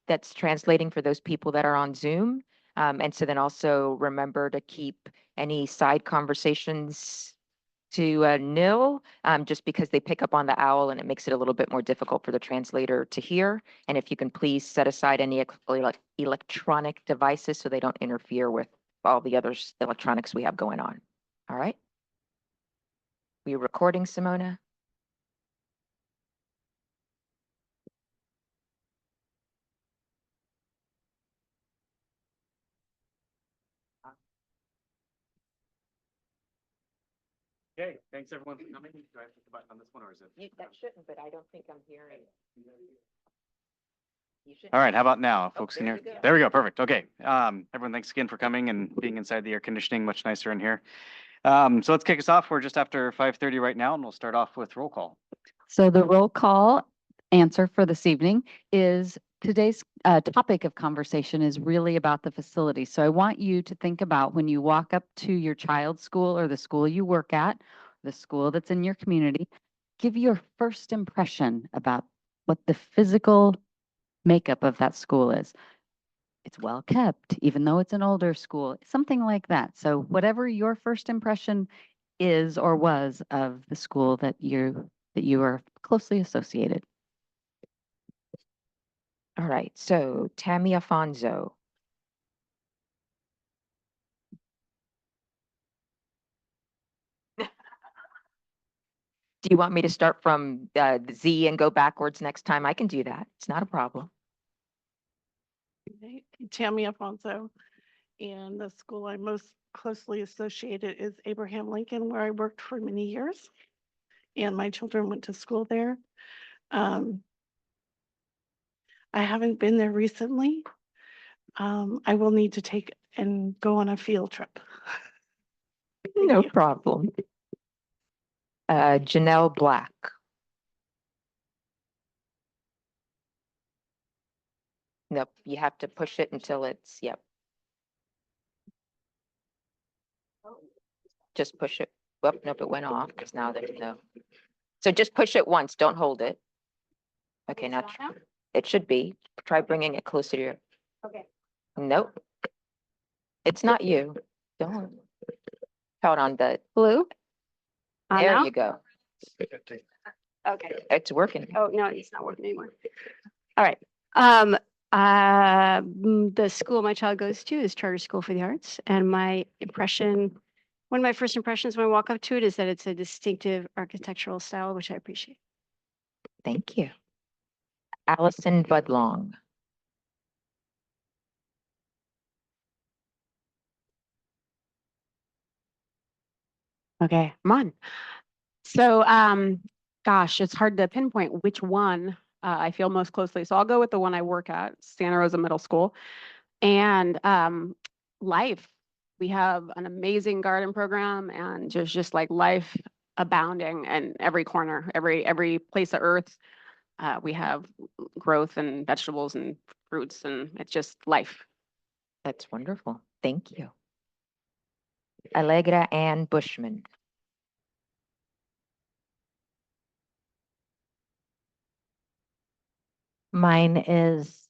that's translating for those people that are on Zoom. And so then also remember to keep any side conversations to nil, just because they pick up on the owl and it makes it a little bit more difficult for the translator to hear. And if you can please set aside any electronic devices so they don't interfere with all the other electronics we have going on. All right. We're recording, Simona. Okay, thanks everyone for coming. Do I have to hit the button on this one or is it? That shouldn't, but I don't think I'm hearing. All right, how about now, folks? there Can we hear? go. There we go, perfect. Okay, everyone, thanks again for coming and being inside the air conditioning, much nicer in here. So let's kick us off. We're just after 5:30 right now, and we'll start off with roll call. So the roll call answer for this evening is today's topic of conversation is really about the facility. So I want you to think about when you walk up to your child's school or the school you work at, the school that's in your community, give your first impression about what the physical makeup of that school is. It's well kept, even though it's an older school, something like that. So whatever your first impression is or was of the school that you are closely associated. All right, so Tammy Afonso. Do you want me to start from the Z and go backwards next time? I can do that. It's not a problem. Tammy Afonso, and the school I'm most closely associated is Abraham Lincoln, where I worked for many years, and my children went to school there. I haven't been there recently. I will need to take and go on a field trip. No problem. Janelle Black. Nope, you have to push it until it's, yep. Just push it. Well, nope, it went off because now there's no. So just push it once, don't hold it. Okay, now it should be. Try bringing it closer to your. Okay. Nope. It's not you. Don't. Hold on, the Blue? there now? you go. Okay. It's working. Oh, no, it's not working anymore. All right. The school my child goes to is Charter School for the Arts. And my impression, one of my first impressions when I walk up to it is that it's a distinctive architectural style, which I appreciate. Thank you. Allison Budlong. Okay, I'm on. So, gosh, it's hard to pinpoint which one I feel most closely. So I'll go with the one I work at, Santa Rosa Middle School. And life, we have an amazing garden program and just like life abounding in every corner, every place of earth. We have growth and vegetables and fruits, and it's just life. That's wonderful. Thank you. Allegra Ann Bushman. Mine is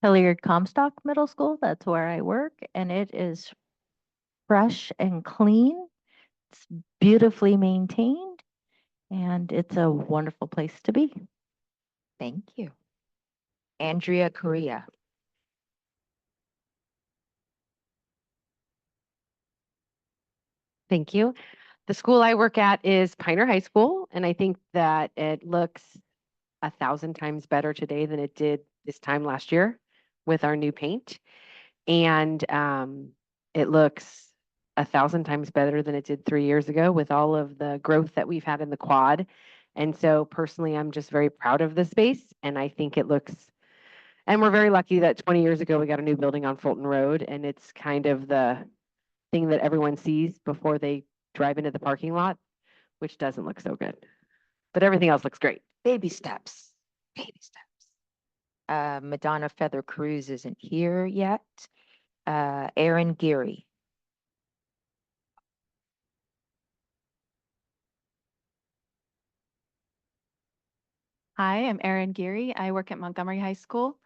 Hilliard Comstock Middle School. That's where I work, and it is fresh and clean. It's beautifully maintained, and it's a wonderful place to be. Thank you. Andrea Correa. Thank you. The school I work at is Pioneer High School, and I think that it looks 1,000 times better today than it did this time last year with our new paint. And it looks 1,000 times better than it did 3 years ago with all of the growth that we've had in the quad. And so personally, I'm just very proud of the space, and I think it looks, and we're very lucky that 20 years ago we got a new building on Fulton Road, and it's kind of the thing that everyone sees before they drive into the parking lot, which doesn't look so good. But everything else looks great. Baby steps. Baby steps. Madonna Feather Cruz isn't here yet. Aaron Geary. Hi, I'm Erin Geary. I work at Montgomery High School.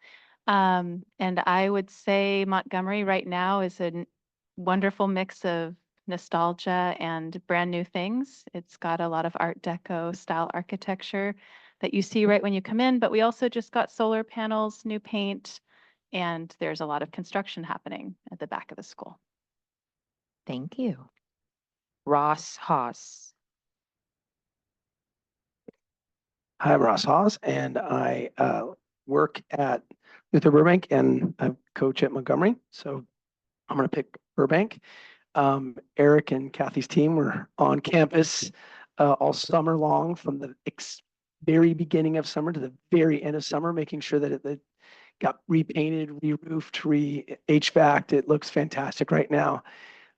And I would say Montgomery right now is a wonderful mix of nostalgia and brand new things. It's got a lot of Art Deco style architecture that you see right when you come in, but we also just got solar panels, new paint, and there's a lot of construction happening at the back of the school. Thank you. Ross Haas. Hi, I'm Ross Hawes, and I work at Luther Burbank and I coach at Montgomery. So I'm going to pick Burbank. Eric and Kathy's team were on campus all summer long, from the very beginning of summer to the very end of summer, making sure that it got repainted, re-roofed, re-HVAC'd. It looks fantastic right now.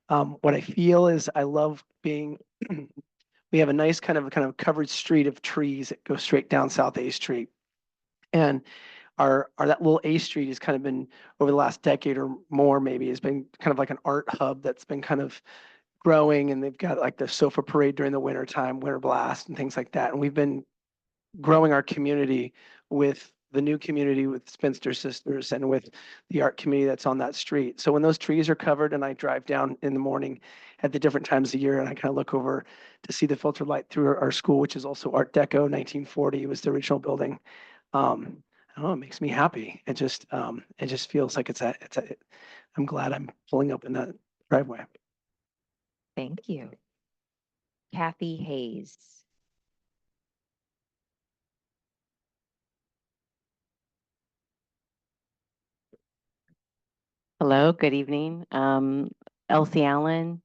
What I feel is I love being we have a nice kind of covered street of trees that go straight down South A Street. And our that little A Street has kind of been, over the last decade or more maybe, has been kind of like an art hub that's been kind of growing. And they've got like the sofa parade during the winter time, winter blast and things like that. And we've been growing our community with the new community with Spinster Sisters and with the art community that's on that street. So when those trees are covered and I drive down in the morning at the different times of year and I kind of look over to see the filtered light through our school, which is also Art Deco, 1940 was the original building. I don't know, it makes me happy. It just feels like I'm glad I'm pulling up in that driveway. Thank you. Kathy Hayes. Hello, good evening. Elsie Allen.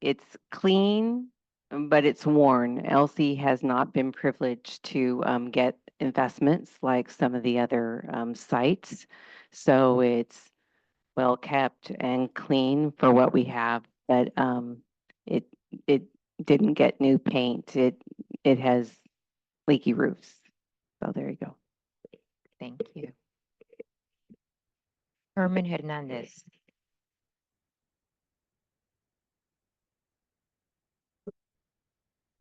It's clean, but it's worn. Elsie has not been privileged to get investments like some of the other sites. So it's well kept and clean for what we have, but it it didn't get new paint. It has leaky roofs. So there you go. Thank you. Herman Hernandez.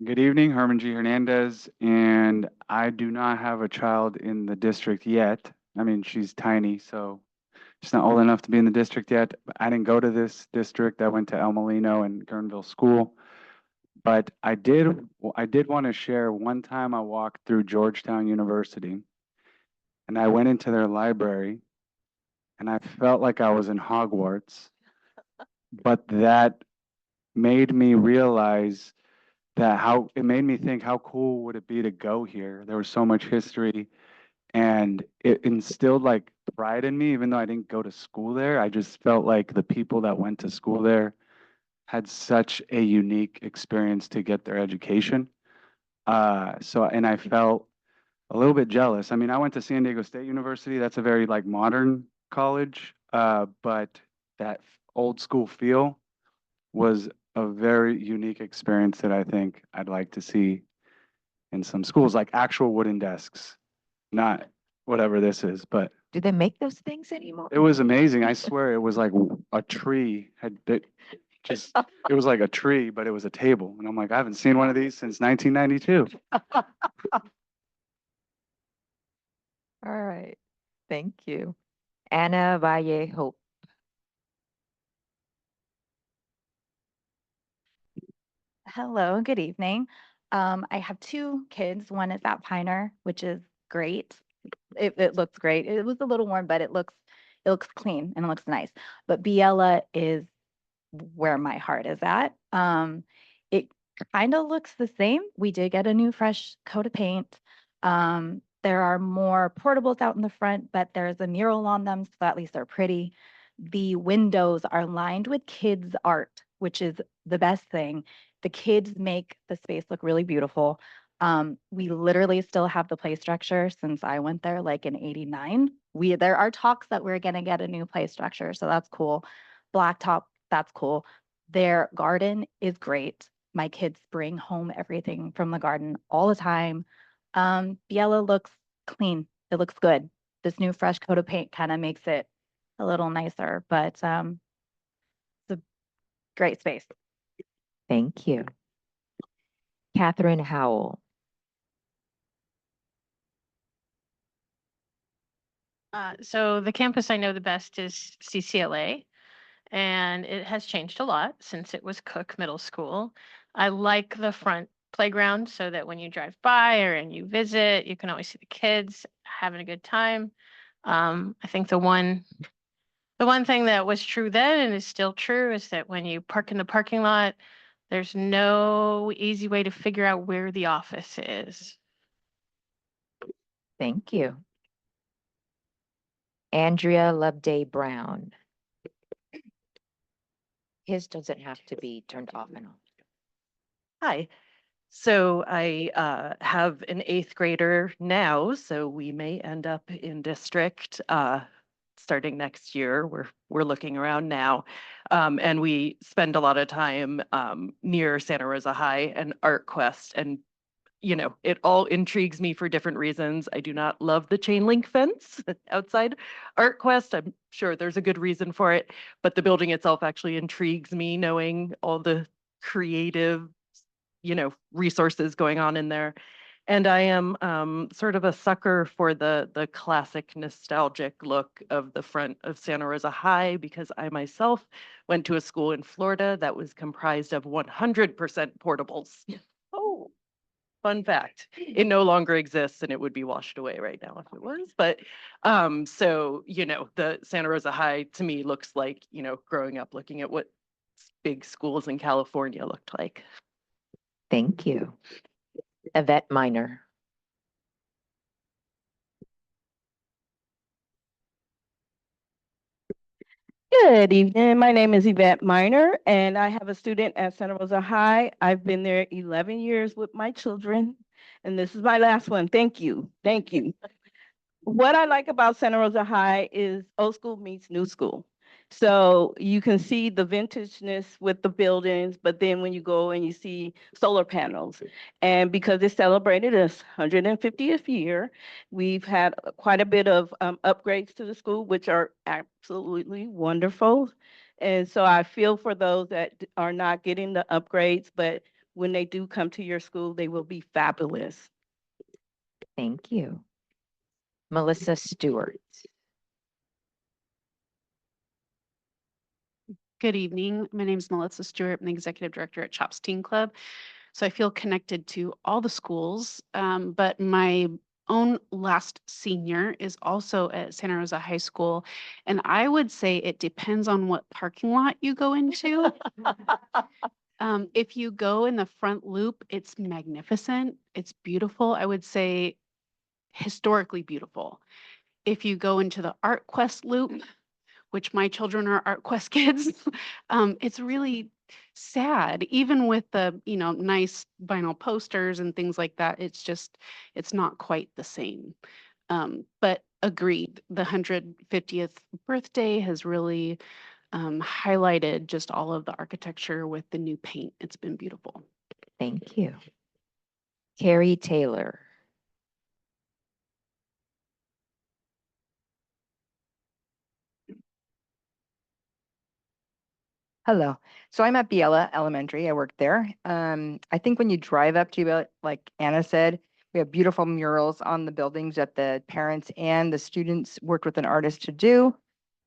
Good evening, Herman G. Hernandez, and I do not have a child in the district yet. I mean, she's tiny, so she's not old enough to be in the district yet. I didn't go to this district. I went to El Molino and Guerneville School. But I did want to share one time I walked through Georgetown University and I went into their library and I felt like I was in Hogwarts. But that made me realize it made me think, how cool would it be to go here? There was so much history and it instilled like pride in me, even though I didn't go to school there. I just felt like the people that went to school there had such a unique experience to get their education. And I felt a little bit jealous. I mean, I went to San Diego State University. That's a very like modern college, but that old school feel was a very unique experience that I think I'd like to see in some schools, like actual wooden desks, not whatever this is, but Do they make those things anymore? it was amazing. I swear it was like a tree just, it was like a tree, but it was a table. And I'm like, I haven't seen one of these since 1992. All right. Thank you. Anna Valle Hope. Hello, good evening. I have two kids. One is at Piner, which is great. It looks great. It was a little warm, but it looks clean and it looks nice. But Biella is where my heart is at. It kind of looks the same. We did get a new fresh coat of paint. There are more portables out in the front, but there's a mural on them, so at least they're pretty. The windows are lined with kids' art, which is the best thing. The kids make the space look really beautiful. We literally still have the play structure since I went there like in '89. There are talks that we're gonna get a new play structure, so that's cool. Blacktop, that's cool. Their garden is great. My kids bring home everything from the garden all the time. Biella looks clean. It looks good. This new fresh coat of paint kind of makes it a little nicer, but it's a great space. Thank you. Catherine Howell. So the campus I know the best is CCLA, and it has changed a lot since it was Cook Middle School. I like the front playground so that when you drive by or and you visit, you can always see the kids having a good time. I think the one thing that was true then and is still true is that when you park in the parking lot, there's no easy way to figure out where the office is. Thank you. Andrea Loveday Brown. His doesn't have to be turned off and on. Hi. So I have an 8th grader now, so we may end up in district starting next year. We're looking around now. And we spend a lot of time near Santa Rosa High and Art Quest. And, you know, it all intrigues me for different reasons. I do not love the chain link fence outside Art Quest. I'm sure there's a good reason for it, but the building itself actually intrigues me, knowing all the creative, you know, resources going on in there. And I am sort of a sucker for the classic nostalgic look of the front of Santa Rosa High, because I myself went to a school in Florida that was comprised of 100% portables. Oh, fun fact. It no longer exists and it would be washed away right now if it was. But so, you know, the Santa Rosa High to me looks like, you know, growing up looking at what big schools in California looked like. Thank you. Yvette Minor. Good evening. My name is Yvette Miner, and I have a student at Santa Rosa High. I've been there 11 years with my children, and this is my last one. Thank you. Thank you. What I like about Santa Rosa High is old school meets new school. So you can see the vintageness with the buildings, but then when you go and you see solar panels, and because it celebrated its 150th year, we've had quite a bit of upgrades to the school, which are absolutely wonderful. And so I feel for those that are not getting the upgrades, but when they do come to your school, they will be fabulous. Thank you. Melissa Stewart. Good evening. My name is Melissa Stewart. I'm the executive director at CHOPS Teen Club. So I feel connected to all the schools, but my own last senior is also at Santa Rosa High School. And I would say it depends on what parking lot you go into. If you go in the front loop, it's magnificent. It's beautiful. I would say historically beautiful. If you go into the Art Quest loop, which my children are Art Quest kids, it's really sad. Even with the, you know, nice vinyl posters and things like that, it's not quite the same. But agreed, the 150th birthday has really highlighted just all of the architecture with the new paint. It's been beautiful. Thank you. Carrie Taylor. Hello. So I'm at Biella Elementary. I work there. I think when you drive up to Biella, like Anna said, we have beautiful murals on the buildings that the parents and the students worked with an artist to do.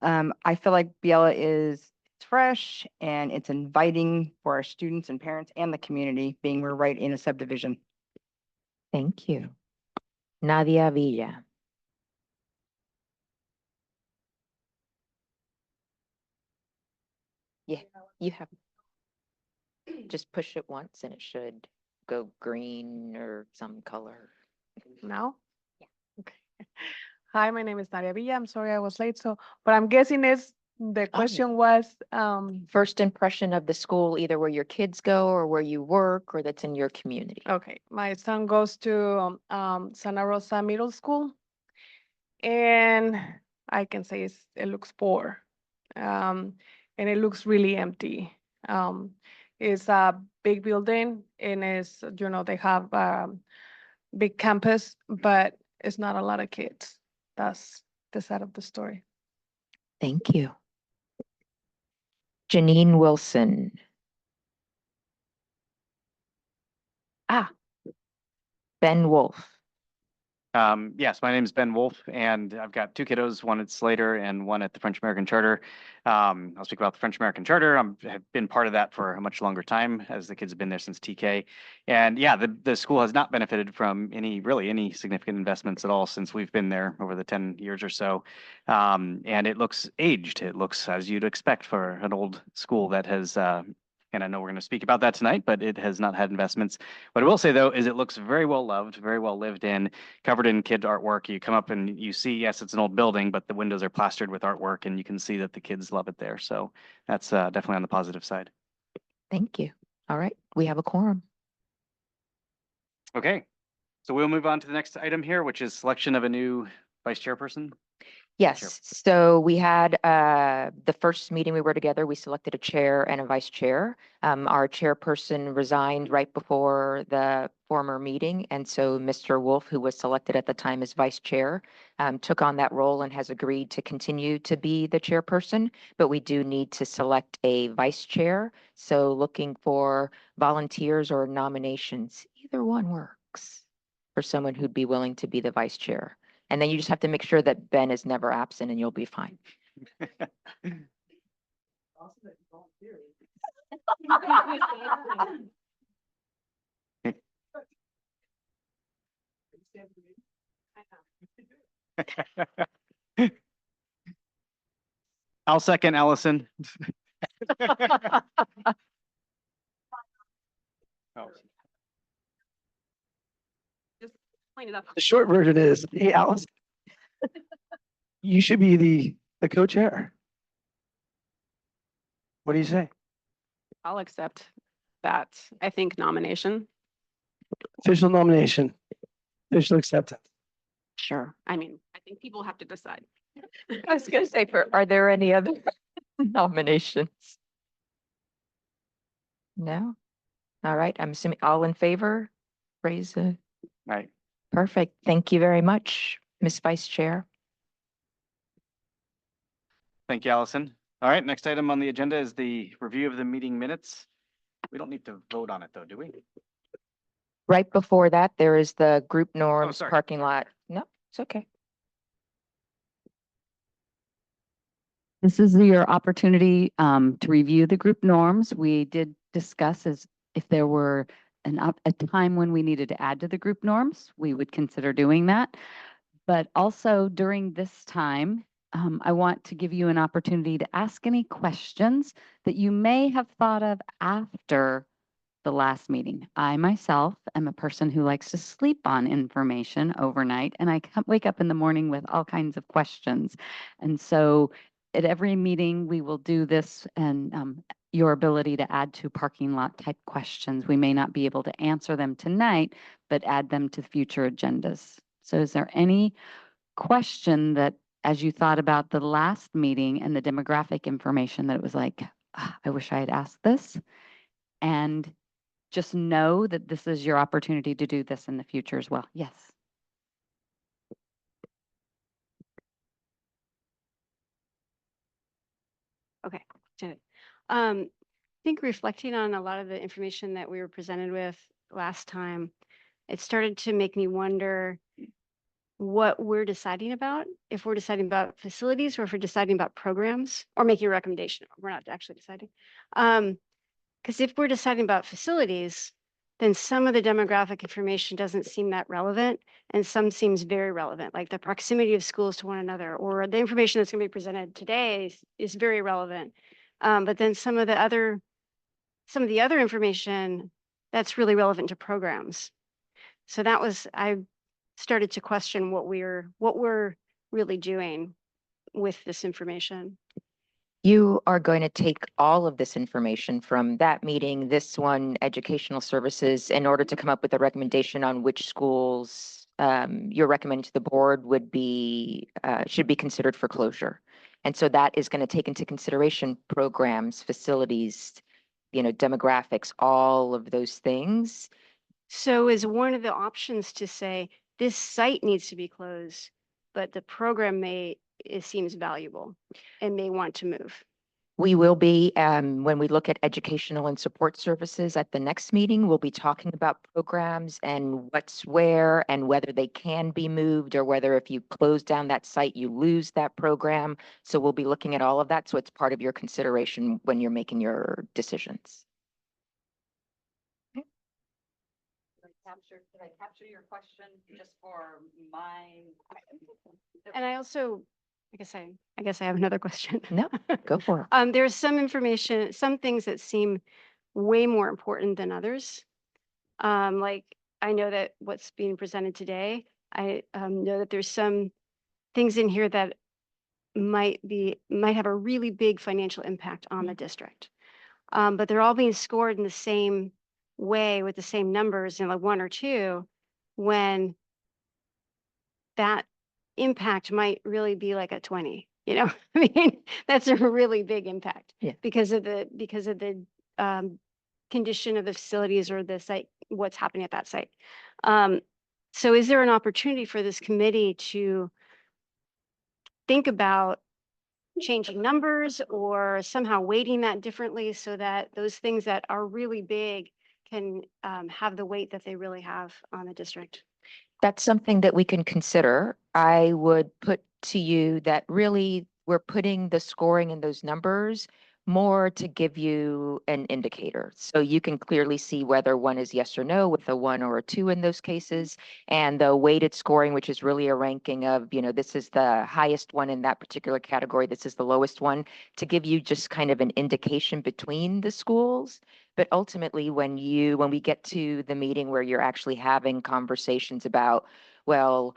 I feel like Biella is fresh and it's inviting for our students and parents and the community, being we're right in a subdivision. Thank you. Nadia Villa. Yeah, you have. Just push it once and it should go green or some color. Now? Yeah. Okay. Hi, my name is Nadia Villa. I'm sorry I was late. So, but I'm guessing the question was, First impression of the school, either where your kids go or where you work or that's in your community. okay, my son goes to Santa Rosa Middle School, and I can say it looks poor, and it looks really empty. It's a big building, and they have big campus, but it's not a lot of kids. That's the side of the story. Thank you. Janine Wilson. Ah. Ben Wolf. Yes, my name is Ben Wolf, and I've got two kiddos, one at Slater and one at the French American Charter. I'll speak about the French American Charter. Have been part of that for a much longer time, as the kids have been there since TK. And yeah, the school has not benefited from really any significant investments at all since we've been there over the 10 years or so. And it looks aged. It looks as you'd expect for an old school that has, and I know we're going to speak about that tonight, but it has not had investments. What I will say though is it looks very well loved, very well lived in, covered in kid artwork. You come up and you see, yes, it's an old building, but the windows are plastered with artwork, and you can see that the kids love it there. So that's definitely on the positive side. Thank you. All right, we have a quorum. Okay, so we'll move on to the next item here, which is selection of a new vice chairperson. Yes, so we had the first meeting we were together, we selected a chair and a vice chair. Our chairperson resigned right before the former meeting, and so Mr. Wolf, who was selected at the time as vice chair, took on that role and has agreed to continue to be the chairperson, but we do need to select a vice chair. So looking for volunteers or nominations, either one works for someone who'd be willing to be the vice chair. And then you just have to make sure that Ben is never absent and you'll be fine. I'll second Allison. Oh. Point it up. The short version is, hey, Alice, you should be the co-chair. What do you say? I'll accept that, I think, nomination. Official nomination, official acceptance. Sure. I mean, I think people have to decide. I was gonna say, are there any other nominations? No? All right, I'm assuming all in favor, raise a, Right. perfect. Thank you very much, Ms. Vice Chair. Thank you, Allison. All right, next item on the agenda is the review of the meeting minutes. We don't need to vote on it though, do we? Right before that, there is the group norms sorry. parking lot. No, it's okay. This is your opportunity to review the group norms. We did discuss as if there were a time when we needed to add to the group norms, we would consider doing that. But also during this time, I want to give you an opportunity to ask any questions that you may have thought of after the last meeting. I myself am a person who likes to sleep on information overnight, and I wake up in the morning with all kinds of questions. And so at every meeting, we will do this, and your ability to add to parking lot type questions. We may not be able to answer them tonight, but add them to future agendas. So is there any question that, as you thought about the last meeting and the demographic information, that it was like, I wish I had asked this? And just know that this is your opportunity to do this in the future as well. Yes. Okay, did it. I think reflecting on a lot of the information that we were presented with last time, it started to make me wonder what we're deciding about, if we're deciding about facilities or if we're deciding about programs or making a recommendation. We're not actually deciding. Because if we're deciding about facilities, then some of the demographic information doesn't seem that relevant and some seems very relevant, like the proximity of schools to one another, or the information that's going to be presented today is very relevant. But then some of the other information that's really relevant to programs. So that was, I started to question what we're really doing with this information. You are going to take all of this information from that meeting, this one, educational services, in order to come up with a recommendation on which schools you're recommending to the board would be, should be considered for closure. And so that is going to take into consideration programs, facilities, demographics, all of those things. So is one of the options to say this site needs to be closed, but the program it seems valuable and may want to move. We will be, when we look at educational and support services at the next meeting, we'll be talking about programs and what's where and whether they can be moved or whether if you close down that site, you lose that program. So we'll be looking at all of that. So it's part of your consideration when you're making your decisions. Did I capture your question just for my? And I also, I guess I have another question. No, go for it. There's some information, some things that seem way more important than others. Like I know that what's being presented today, I know that there's some things in here that might have a really big financial impact on the district. But they're all being scored in the same way with the same numbers, like 1 or 2, when that impact might really be like a 20, I mean, that's a really big impact. Yeah. Because of the condition of the facilities or the site, what's happening at that site. So is there an opportunity for this committee to think about changing numbers or somehow weighting that differently so that those things that are really big can have the weight that they really have on the district? That's something that we can consider. I would put to you that really we're putting the scoring in those numbers more to give you an indicator. So you can clearly see whether one is yes or no with a 1 or a 2 in those cases. And the weighted scoring, which is really a ranking of, this is the highest one in that particular category, this is the lowest one, to give you just kind of an indication between the schools. But ultimately, when we get to the meeting where you're actually having conversations about, well,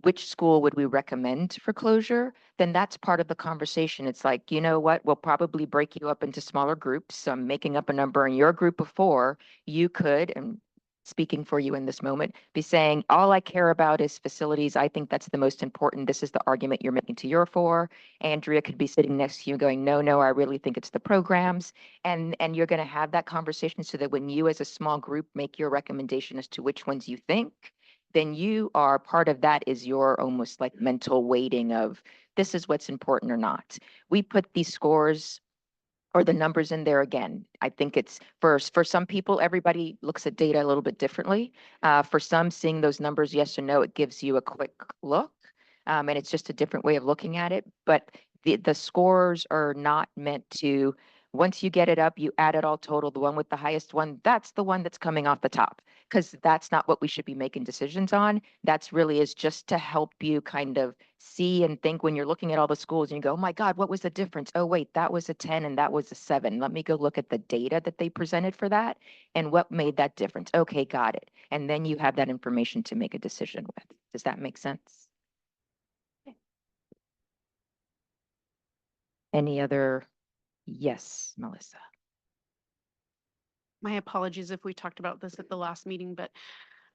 which school would we recommend for closure, then that's part of the conversation. It's like, you know what, we'll probably break you up into smaller groups. So I'm making up a number in your group of 4. You could, and speaking for you in this moment, be saying, all I care about is facilities. I think that's the most important. This is the argument you're making to your 4. Andrea could be sitting next to you going, no, I really think it's the programs. And you're going to have that conversation so that when you as a small group make your recommendation as to which ones you think, then you are part of that is your almost like mental weighting of this is what's important or not. We put these scores or the numbers in there again. I think it's for some people, everybody looks at data a little bit differently. For some, seeing those numbers, yes or no, it gives you a quick look. And it's just a different way of looking at it. But the scores are not meant to, once you get it up, you add it all total, the one with the highest one, that's the one that's coming off the top. Because that's not what we should be making decisions on. That's really is just to help you kind of see and think when you're looking at all the schools and you go, oh my God, what was the difference? Oh, wait, that was a 10 and that was a 7. Let me go look at the data that they presented for that and what made that difference. Okay, got it. And then you have that information to make a decision with. Does that make sense? Any other? Yes, Melissa. My apologies if we talked about this at the last meeting, but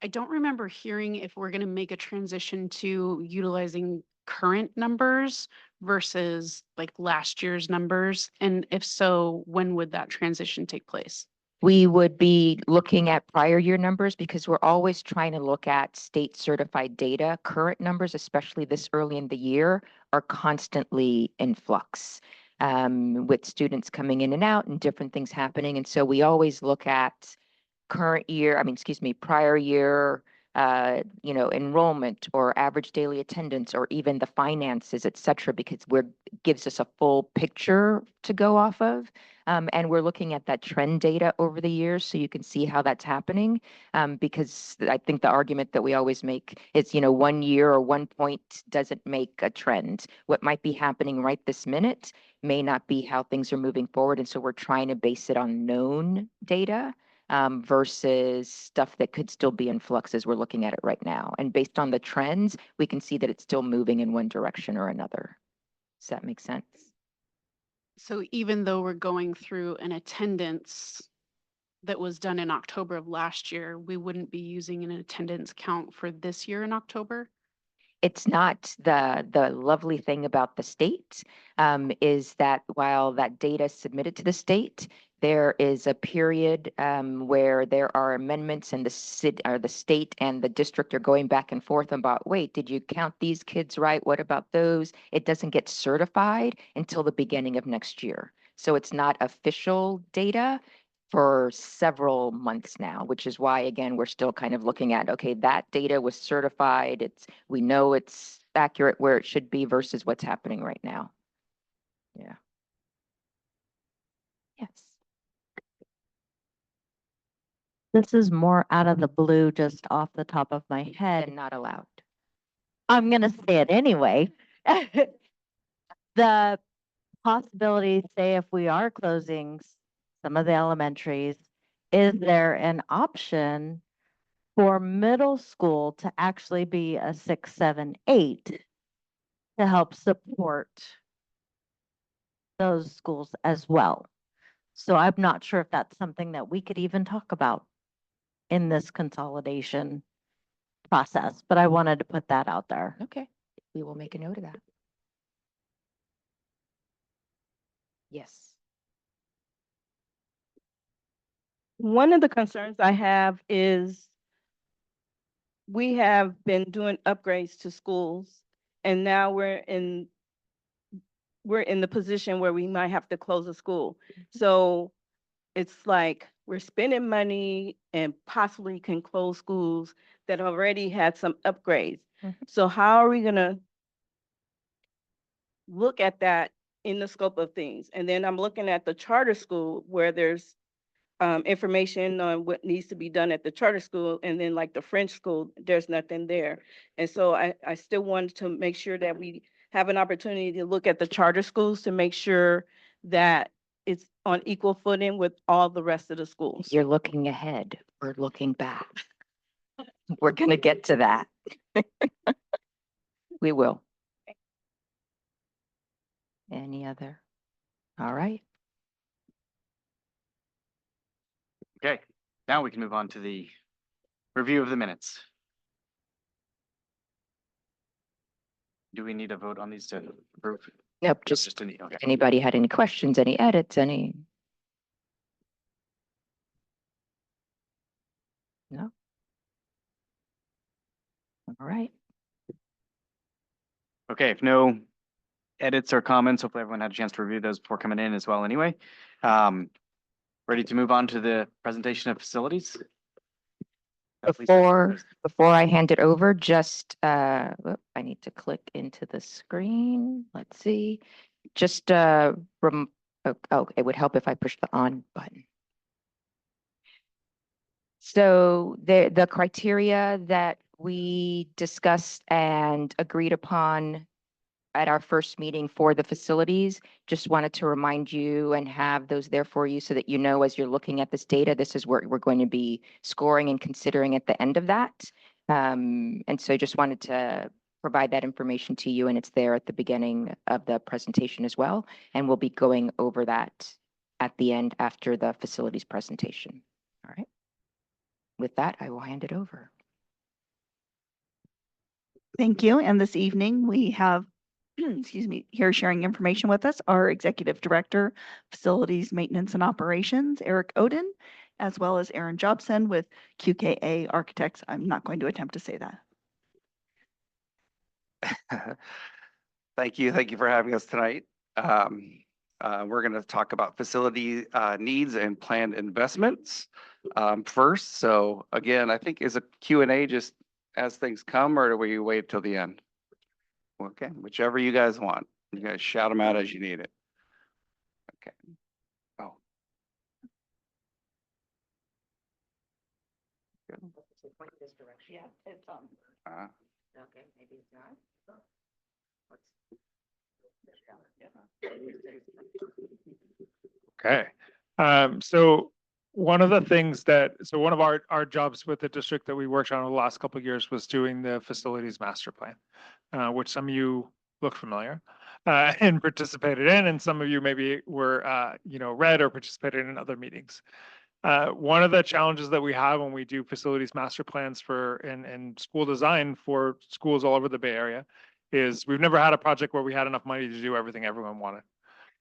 I don't remember hearing if we're going to make a transition to utilizing current numbers versus like last year's numbers. And if so, when would that transition take place? We would be looking at prior year numbers because we're always trying to look at state certified data. Current numbers, especially this early in the year, are constantly in flux with students coming in and out and different things happening. And so we always look at prior year, enrollment or average daily attendance or even the finances, et cetera, because gives us a full picture to go off of. And we're looking at that trend data over the years so you can see how that's happening. Because I think the argument that we always make is, 1 year or 1 point doesn't make a trend. What might be happening right this minute may not be how things are moving forward. And so we're trying to base it on known data versus stuff that could still be in flux as we're looking at it right now. And based on the trends, we can see that it's still moving in one direction or another. Does that make sense? So even though we're going through an attendance that was done in October of last year, we wouldn't be using an attendance count for this year in October? It's not the lovely thing about the state is that while that data is submitted to the state, there is a period where there are amendments and the state and the district are going back and forth about, wait, did you count these kids right? What about those? It doesn't get certified until the beginning of next year. So it's not official data for several months now, which is why, again, we're still kind of looking at, okay, that data was certified. We know it's accurate where it should be versus what's happening right now. Yeah. Yes. This is more out of the blue, just off the top of my head. And not allowed. I'm gonna say it anyway. The possibility, say if we are closing some of the elementaries, is there an option for middle school to actually be a 6, 7, 8 to help support those schools as well? So I'm not sure if that's something that we could even talk about in this consolidation process, but I wanted to put that out there. Okay, we will make a note of that. Yes. One of the concerns I have is we have been doing upgrades to schools, and now we're in the position where we might have to close a school. So it's like we're spending money and possibly can close schools that already had some upgrades. So how are we gonna look at that in the scope of things? And then I'm looking at the charter school where there's information on what needs to be done at the charter school, and then like the French school, there's nothing there. And so I still wanted to make sure that we have an opportunity to look at the charter schools to make sure that it's on equal footing with all the rest of the schools. You're looking ahead. We're looking back. We're going to get to that. We will. Any other? All right. Okay, now we can move on to the review of the minutes. Do we need a vote on these to approve? Nope, Just any, okay. anybody had any questions, any edits, any? No? All right. Okay, if no edits or comments, hopefully everyone had a chance to review those before coming in as well anyway. Ready to move on to the presentation of facilities? Before I hand it over, just, I need to click into the screen. Let's see. Just, it would help if I push the on button. So the criteria that we discussed and agreed upon at our first meeting for the facilities, just wanted to remind you and have those there for you so that you know as you're looking at this data, this is where we're going to be scoring and considering at the end of that. And so just wanted to provide that information to you, and it's there at the beginning of the presentation as well. And we'll be going over that at the end after the facilities presentation. All right. With that, I will hand it over. Thank you. And this evening we have, excuse me, here sharing information with us, our Executive Director, Facilities Maintenance and Operations, Eric Oden, as well as Aaron Jobson with QKA Architects. I'm not going to attempt to say that. Thank you. Thank you for having us tonight. We're going to talk about facility needs and planned investments first. So again, I think is a Q&A just as things come, or do we wait till the end? Okay, whichever you guys want. You guys shout them out as you need it. Okay. Oh. Good. Yeah, it's Okay, maybe it's not. Okay. So one of the things one of our jobs with the district that we worked on over the last couple of years was doing the facilities master plan, which some of you look familiar and participated in, and some of you maybe were, read or participated in other meetings. One of the challenges that we have when we do facilities master plans and school design for schools all over the Bay Area is we've never had a project where we had enough money to do everything everyone wanted.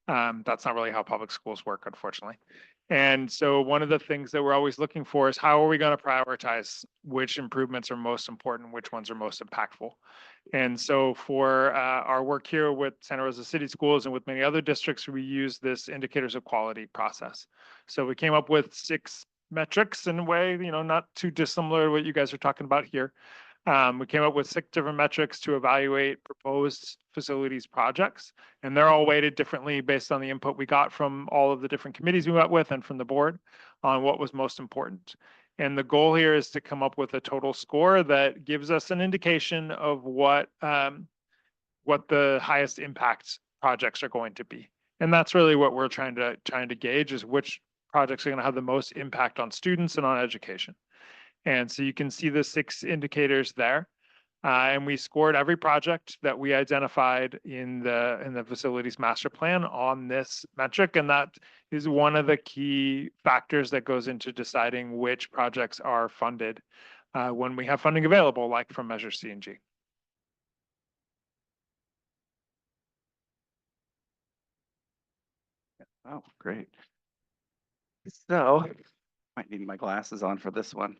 That's not really how public schools work, unfortunately. And so one of the things that we're always looking for is how are we going to prioritize which improvements are most important, which ones are most impactful. And so for our work here with Santa Rosa City Schools and with many other districts, we use this indicators of quality process. So we came up with 6 metrics in a way, you know, not too dissimilar to what you guys are talking about here. We came up with 6 different metrics to evaluate proposed facilities projects, and they're all weighted differently based on the input we got from all of the different committees we met with and from the board on what was most important. And the goal here is to come up with a total score that gives us an indication of what the highest impact projects are going to be. And that's really what we're trying to gauge, is which projects are going to have the most impact on students and on education. And so you can see the 6 indicators there. And we scored every project that we identified in the facilities master plan on this metric. And that is one of the key factors that goes into deciding which projects are funded when we have funding available, like from Measure C and G. Oh, great. So, might need my glasses on for this one.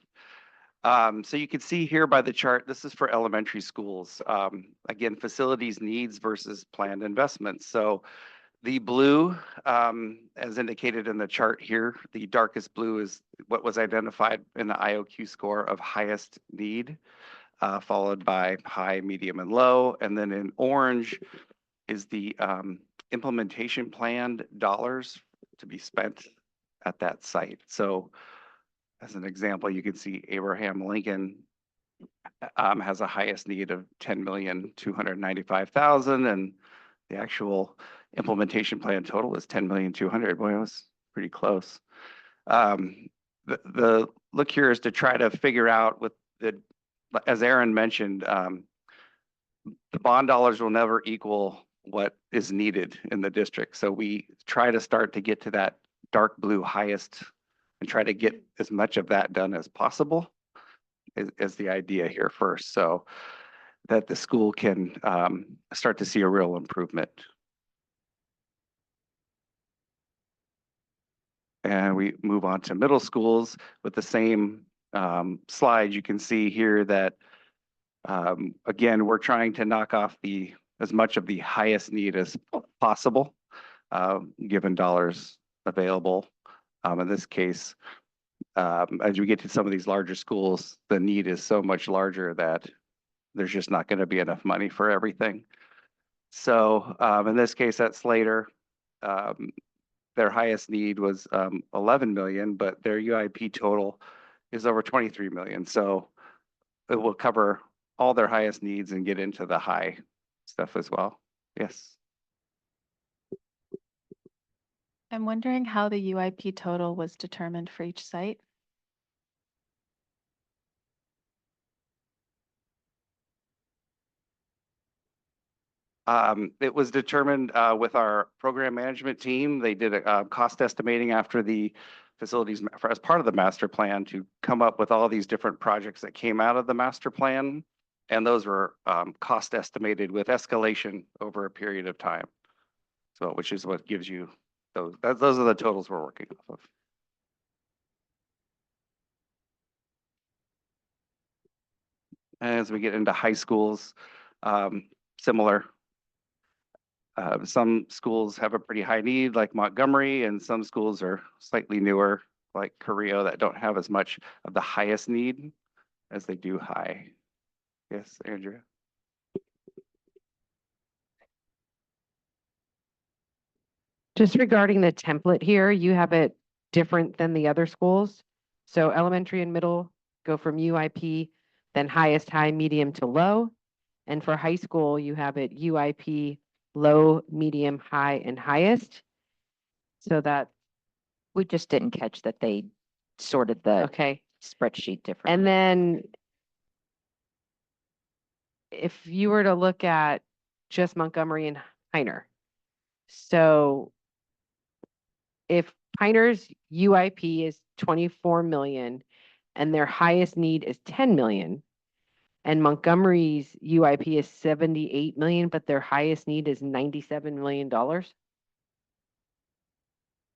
So you can see here by the chart, this is for elementary schools. Again, facilities needs versus planned investments. So the blue, as indicated in the chart here, the darkest blue is what was identified in the IOQ score of highest need, followed by high, medium, and low. And then in orange is the implementation planned dollars to be spent at that site. So as an example, you can see Abraham Lincoln has a highest need of 10,295,000, and the actual implementation plan total is 10,200,000. Boy, it was pretty close. The look here is to try to figure out with as Aaron mentioned, the bond dollars will never equal what is needed in the district. So we try to start to get to that dark blue highest and try to get as much of that done as possible is the idea here first, so that the school can start to see a real improvement. And we move on to middle schools with the same slide. You can see here that, again, we're trying to knock off as much of the highest need as possible, given dollars available. In this case, as we get to some of these larger schools, the need is so much larger that there's just not going to be enough money for everything. So in this case, at Slater, their highest need was 11 million, but their UIP total is over 23 million. So it will cover all their highest needs and get into the high stuff as well. Yes. I'm wondering how the UIP total was determined for each site. It was determined with our program management team. They did a cost estimating after the facilities as part of the master plan to come up with all these different projects that came out of the master plan. And those were cost estimated with escalation over a period of time. So, which is what gives you those are the totals we're working off of. As we get into high schools, similar. Some schools have a pretty high need, like Montgomery, and some schools are slightly newer, like Carrillo, that don't have as much of the highest need as they do high. Yes, Andrea. Just regarding the template here, you have it different than the other schools. So elementary and middle go from UIP, then highest, high, medium to low. And for high school, you have it UIP, low, medium, high, and highest. So that we just didn't catch that they sorted the spreadsheet differently. And then if you were to look at just Montgomery and Heiner, so if Heiner's UIP is 24 million and their highest need is 10 million, and Montgomery's UIP is 78 million, but their highest need is $97 million.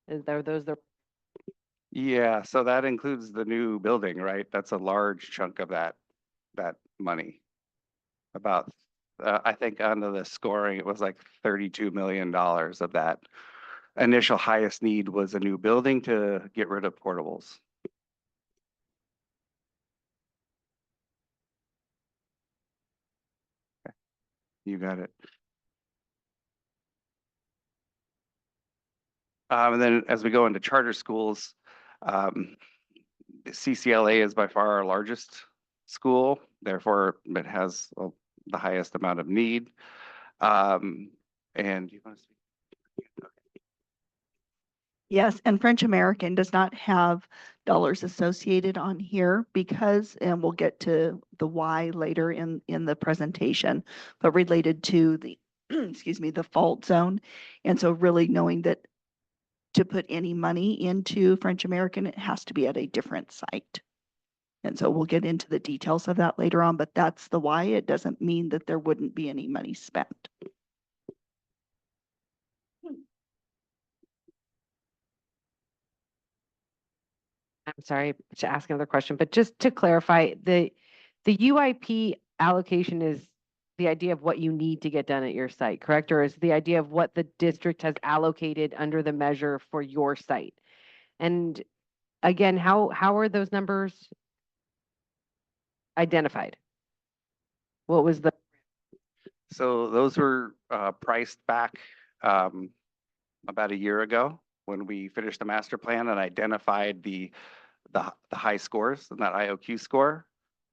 Is there those the Yeah, so that includes the new building, right? That's a large chunk of that money. About I think under the scoring, it was like $32 million of that. Initial highest need was a new building to get rid of portables. Okay. You got it. And then as we go into charter schools, CCLA is by far our largest school, therefore it has the highest amount of need. And you want to speak? Yes, and French American does not have dollars associated on here because, and we'll get to the why later in the presentation, but related to the, excuse me, the fault zone. And so really knowing that to put any money into French American, it has to be at a different site. And so we'll get into the details of that later on, but that's the why. It doesn't mean that there wouldn't be any money spent. I'm sorry to ask another question, but just to clarify, the UIP allocation is the idea of what you need to get done at your site, correct? Or is the idea of what the district has allocated under the measure for your site? And again, how are those numbers identified? What was the So those were priced back about a year ago when we finished the master plan and identified the high scores and that IOQ score.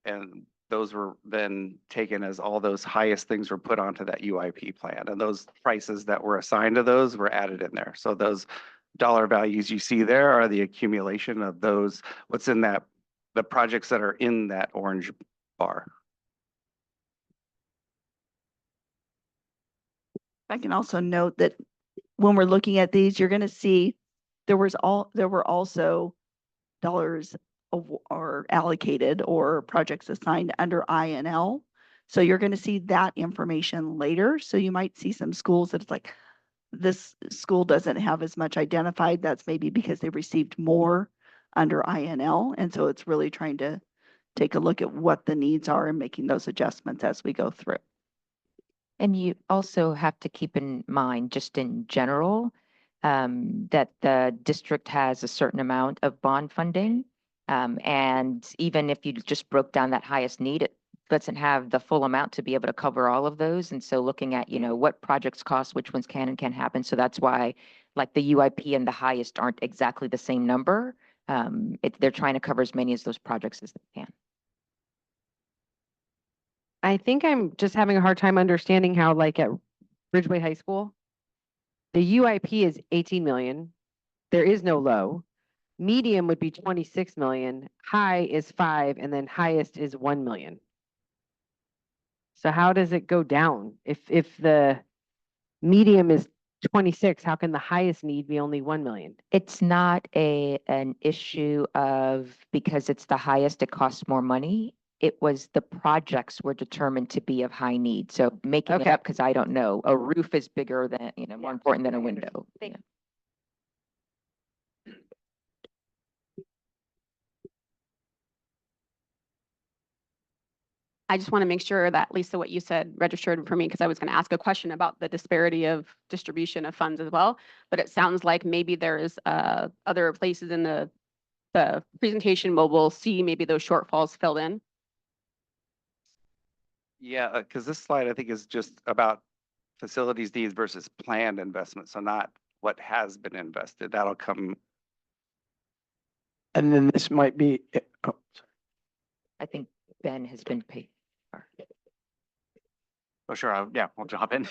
And those were then taken as all those highest things were put onto that UIP plan. And those prices that were assigned to those were added in there. So those dollar values you see there are the accumulation of those, what's in that, the projects that are in that orange bar. I can also note that when we're looking at these, you're going to see there were also dollars or allocated or projects assigned under INL. So you're going to see that information later. So you might see some schools that it's like, this school doesn't have as much identified. That's maybe because they received more under INL. And so it's really trying to take a look at what the needs are and making those adjustments as we go through. And you also have to keep in mind, just in general, that the district has a certain amount of bond funding. And even if you just broke down that highest need, it doesn't have the full amount to be able to cover all of those. And so looking at, what projects cost, which ones can and can't happen. So that's why like the UIP and the highest aren't exactly the same number. They're trying to cover as many of those projects as they can. I think I'm just having a hard time understanding how, like at Ridgeway High School, the UIP is 18 million. There is no low. Medium would be 26 million. High is 5, and then highest is 1 million. So how does it go down? If the medium is 26, how can the highest need be only 1 million? It's not an issue of because it's the highest, it costs more money. It was the projects were determined to be of high need. So making it up, because I don't know, a roof is bigger than, more important than a window. Yeah. I just want to make sure that, Lisa, what you said registered for me, because I was going to ask a question about the disparity of distribution of funds as well. But it sounds like maybe there's other places in the presentation where we'll see maybe those shortfalls filled in. Yeah, because this slide I think is just about facilities needs versus planned investment. So not what has been invested. That'll come. And then this might be, oh, sorry. I think Ben has been paid. Oh, sure. Yeah, we'll jump in.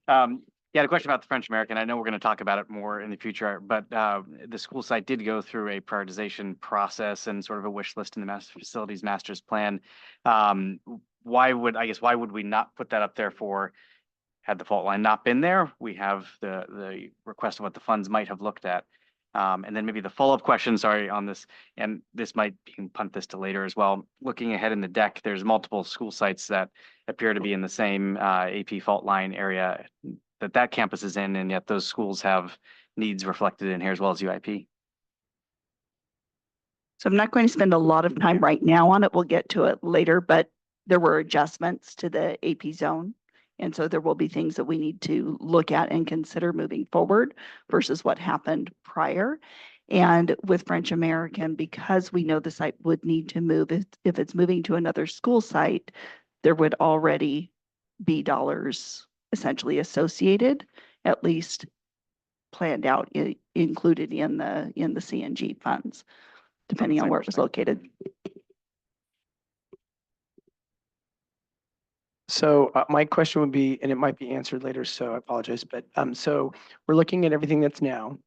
Yeah, the question about the French American, I know we're going to talk about it more in the future, but the school site did go through a prioritization process and sort of a wish list in the facilities master's plan. Why would we not put that up there for, had the fault line not been there? We have the request of what the funds might have looked at. And then maybe the follow-up question, sorry, on this, and this might, you can punt this to later as well. Looking ahead in the deck, there's multiple school sites that appear to be in the same AP fault line area that campus is in, and yet those schools have needs reflected in here as well as UIP. So I'm not going to spend a lot of time right now on it. We'll get to it later, but there were adjustments to the AP zone And so there will be things that we need to look at and consider moving forward versus what happened prior. And with French American, because we know the site would need to move, if it's moving to another school site, there would already be dollars essentially associated, at least planned out, included in the CNG funds, depending on where it was located. So my question would be, and it might be answered later, so I apologize, but so we're looking at everything that's now,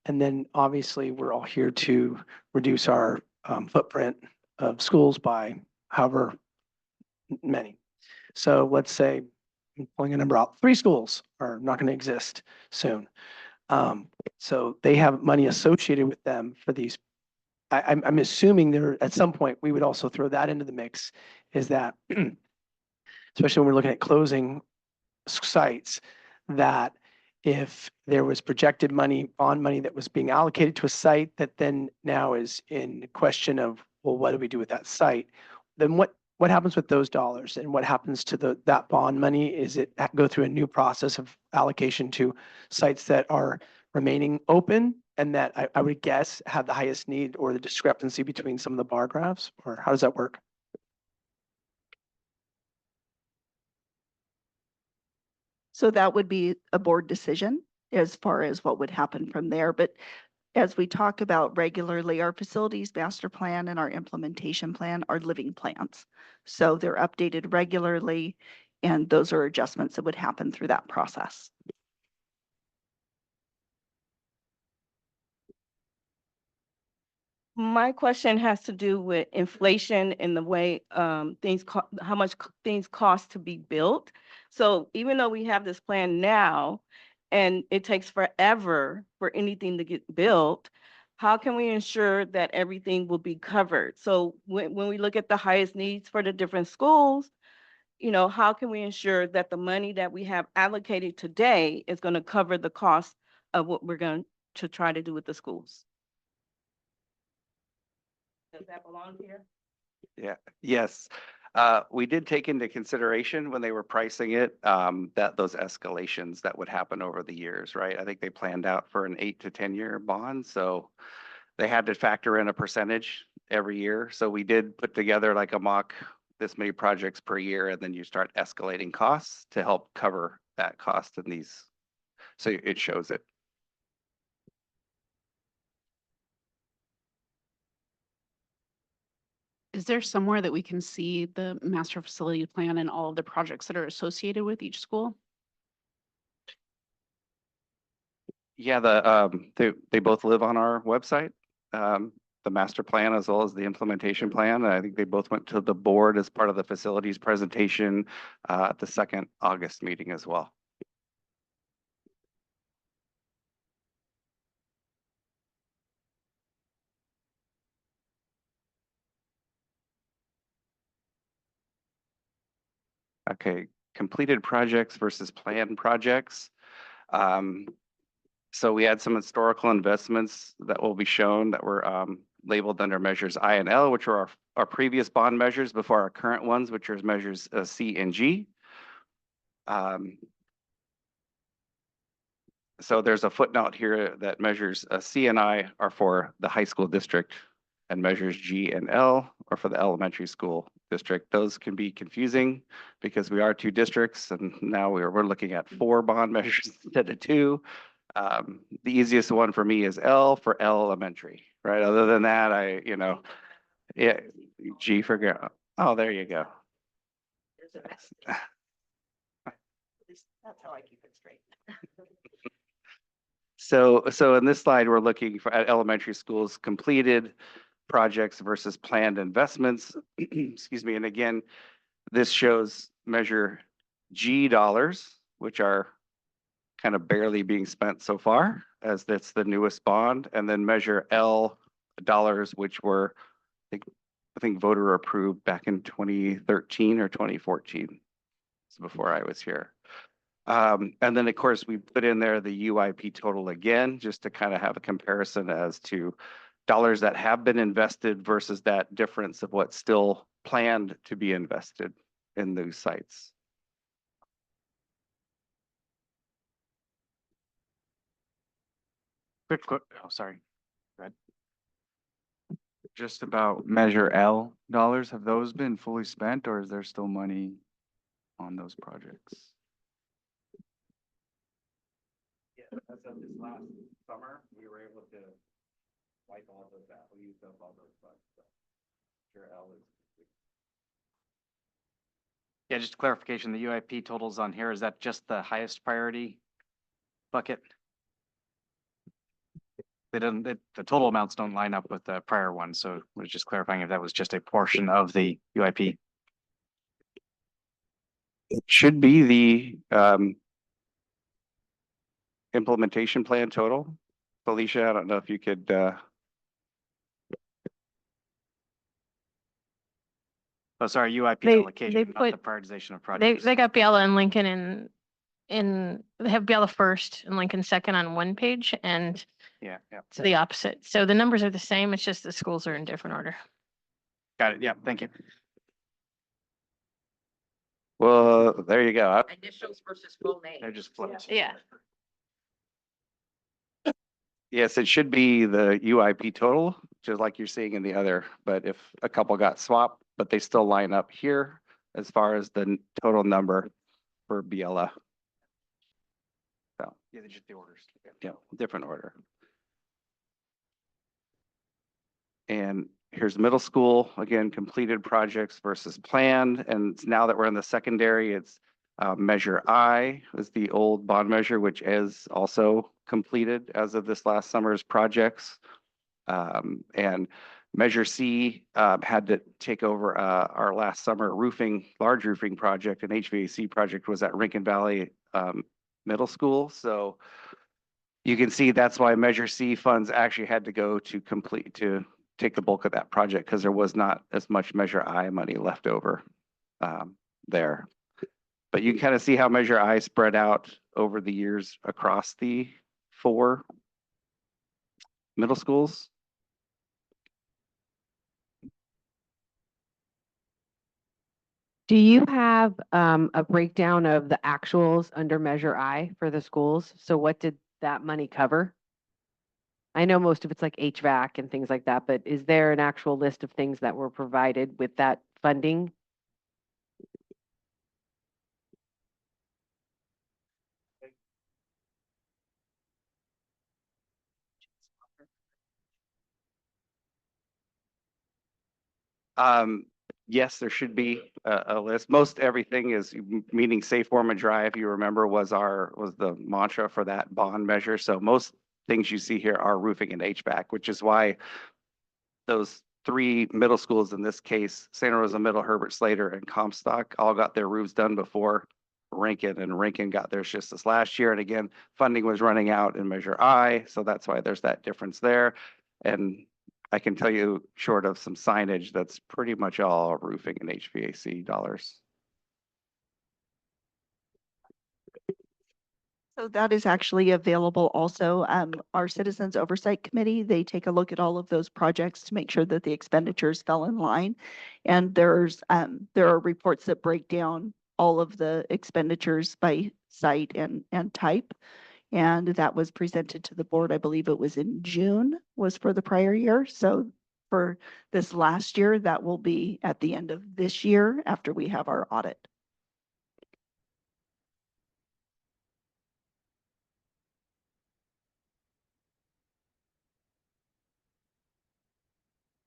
and then obviously we're all here to reduce our footprint of schools by however many. So let's say, I'm pulling a number out, 3 schools are not going to exist soon. So they have money associated with them for these. I'm assuming there at some point we would also throw that into the mix, is that especially when we're looking at closing sites, that if there was projected money, bond money that was being allocated to a site that then now is in question of, well, what do we do with that site? Then what happens with those dollars, and what happens to that bond money? Is it go through a new process of allocation to sites that are remaining open and that I would guess have the highest need, or the discrepancy between some of the bar graphs, or how does that work? So that would be a board decision as far as what would happen from there. But as we talk about regularly, our facilities master plan and our implementation plan are living plans. So they're updated regularly, and those are adjustments that would happen through that process. My question has to do with inflation and the way how much things cost to be built. So even though we have this plan now and it takes forever for anything to get built, how can we ensure that everything will be covered? So when we look at the highest needs for the different schools, how can we ensure that the money that we have allocated today is going to cover the cost of what we're going to try to do with the schools? Does that belong here? Yeah, yes. We did take into consideration when they were pricing it, that those escalations that would happen over the years, right? I think they planned out for an 8 to 10-year bond, so they had to factor in a percentage every year. So we did put together like a mock, this many projects per year, and then you start escalating costs to help cover that cost in these. So it shows it. Is there somewhere that we can see the master facility plan and all of the projects that are associated with each school? Yeah, they both live on our website, the master plan as well as the implementation plan. I think they both went to the board as part of the facilities presentation at the second August meeting as well. Okay, completed projects versus planned projects. So we had some historical investments that will be shown that were labeled under measures I and L, which are our previous bond measures before our current ones, which are measures C and G. So there's a footnote here that measures C and I are for the high school district, and measures G and L are for the elementary school district. Those can be confusing because we are 2 districts, and now we're looking at 4 bond measures instead of 2. The easiest one for me is L for elementary, right? Other than that, yeah, G for girl. Oh, there you go. That's how I keep it straight. So in this slide, we're looking for at elementary schools completed projects versus planned investments. Excuse me. And again, this shows measure G dollars, which are kind of barely being spent so far, as that's the newest bond, and then measure L dollars, which were, I think voter approved back in 2013 or 2014. So before I was here. And then of course we put in there the UIP total again, just to kind of have a comparison as to dollars that have been invested versus that difference of what's still planned to be invested in those sites. Oh, sorry. Go ahead. Just about Measure L dollars, have those been fully spent or is there still money on those projects? Yeah, as of this last summer, we were able to wipe all those out. We used up all those funds. So Measure L is. Yeah, just clarification, the UIP totals on here, is that just the highest priority bucket? They don't, the total amounts don't line up with the prior one, so we're just clarifying if that was just a portion of the UIP. It should be the implementation plan total. Felicia, I don't know if you could Oh, sorry, UIP They allocation, not the put- prioritization of They, projects. they got Biella and Lincoln they have Biella first and Lincoln second on one page and Yeah, yeah. it's the opposite. So the numbers are the same. It's just the schools are in different order. Got it. Yeah, thank you. well, there you go. Initials versus full name. They're just flipped. Yeah. Yes, it should be the UIP total, just like you're seeing in the other, but if a couple got swapped, but they still line up here as far as the total number for Biella. So, Yeah, they're just the orders. yeah, different order. And here's middle school, again, completed projects versus planned. And now that we're in the secondary, it's Measure I was the old bond measure, which is also completed as of this last summer's projects. And Measure C had to take over our last summer large roofing project. An HVAC project was at Rincon Valley Middle School. So you can see that's why Measure C funds actually had to go to take the bulk of that project because there was not as much Measure I money left over there. But you can kind of see how Measure I spread out over the years across the 4 middle schools. Do you have a breakdown of the actuals under Measure I for the schools? So what did that money cover? I know most of it's like HVAC and things like that, but is there an actual list of things that were provided with that funding? Yes, there should be a list. Most everything is meaning safe, warm, and dry. If you remember, was the mantra for that bond measure. So most things you see here are roofing and HVAC, which is why those 3 middle schools, in this case, Santa Rosa Middle, Herbert Slater, and Comstock, all got their roofs done before Rincon, and Rincon got theirs just this last year. And again, funding was running out in Measure I, so that's why there's that difference there. And I can tell you, short of some signage, that's pretty much all roofing and HVAC dollars. So that is actually available also. Our Citizens Oversight Committee, they take a look at all of those projects to make sure that the expenditures fell in line. And there are reports that break down all of the expenditures by site and type. And that was presented to the board, I believe it was in June, was for the prior year. So for this last year, that will be at the end of this year after we have our audit.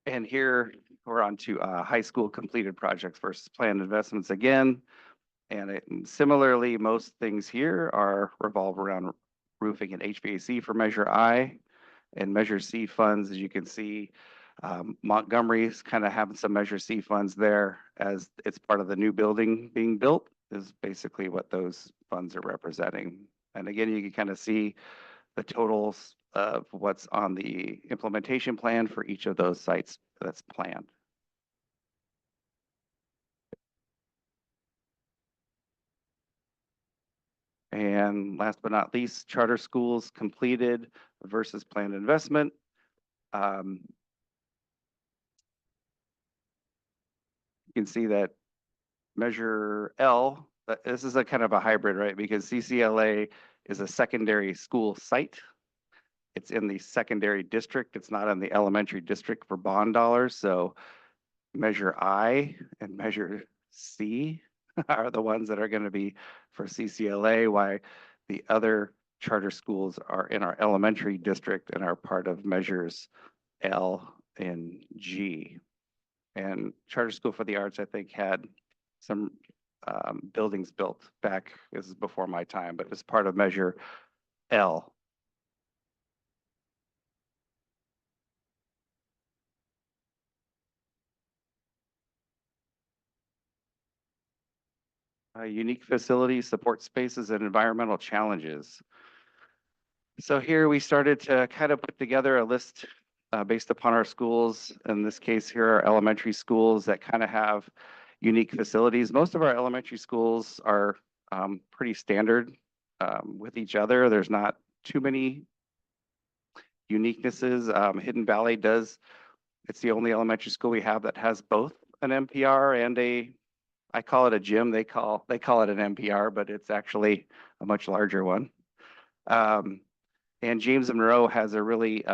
And here we're on to high school completed projects versus planned investments again. And similarly, most things here are revolve around roofing and HVAC for Measure I. And Measure C funds, as you can see, Montgomery's kind of having some Measure C funds there as it's part of the new building being built is basically what those funds are representing. And again, you can kind of see the totals of what's on the implementation plan for each of those sites that's planned. And last but not least, charter schools completed versus planned investment. You can see that Measure L, this is a kind of a hybrid, right? Because CCLA is a secondary school site. it's in the secondary district. It's not in the elementary district for bond dollars. So Measure I and Measure C are the ones that are going to be for CCLA, why the other charter schools are in our elementary district and are part of Measures L and G. And Charter School for the Arts, I think, had some buildings built back, this is before my time, but it's part of Measure L. Unique facilities, support spaces, and environmental challenges. So here we started to kind of put together a list based upon our schools. In this case here are elementary schools that kind of have unique facilities. Most of our elementary schools are pretty standard with each other. There's not too many uniquenesses. Hidden Valley does, it's the only elementary school we have that has both an MPR and I call it a gym. They call it an MPR, but it's actually a much larger one. And James Monroe has a really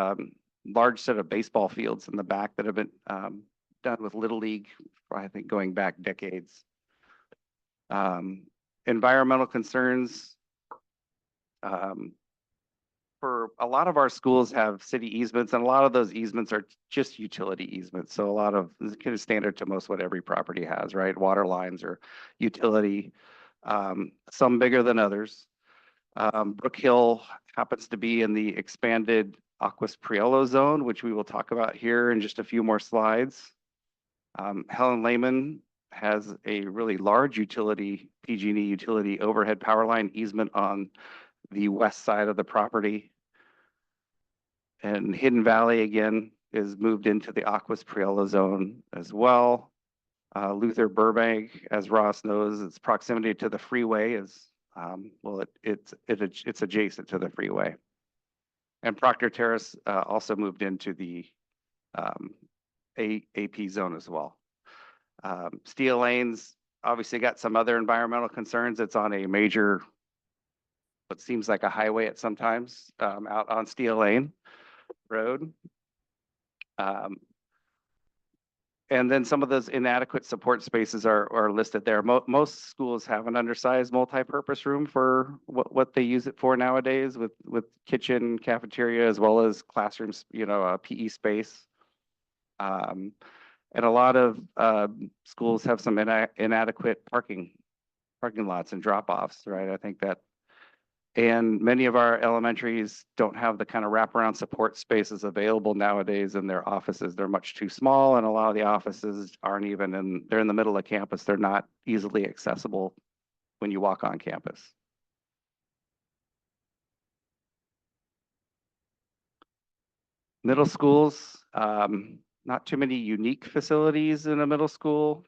large set of baseball fields in the back that have been done with Little League, I think going back decades. Environmental concerns. For a lot of our schools have city easements, and a lot of those easements are just utility easements. So a lot of this is kind of standard to most what every property has, right? Water lines or utility, some bigger than others. Brook Hill happens to be in the expanded Aquas Priolo zone, which we will talk about here in just a few more slides. Helen Lehman has a really large utility, PG&E utility overhead power line easement on the west side of the property. And Hidden Valley, again, is moved into the Aquas Priolo zone as well. Luther Burbank, as Ross knows, its proximity to the freeway is, well, it's adjacent to the freeway. And Proctor Terrace also moved into the AP zone as well. Steel Lanes obviously got some other environmental concerns. It's on a major, what seems like a highway at sometimes, out on Steel Lane Road. And then some of those inadequate support spaces are listed there. Most schools have an undersized multi-purpose room for what they use it for nowadays, with kitchen, cafeteria, as well as classrooms, a PE space. And a lot of schools have some inadequate parking lots and drop-offs, right? I think that, and many of our elementaries don't have the kind of wraparound support spaces available nowadays in their offices. They're much too small, and a lot of the offices aren't even they're in the middle of campus. They're not easily accessible when you walk on campus. Middle schools, not too many unique facilities in a middle school.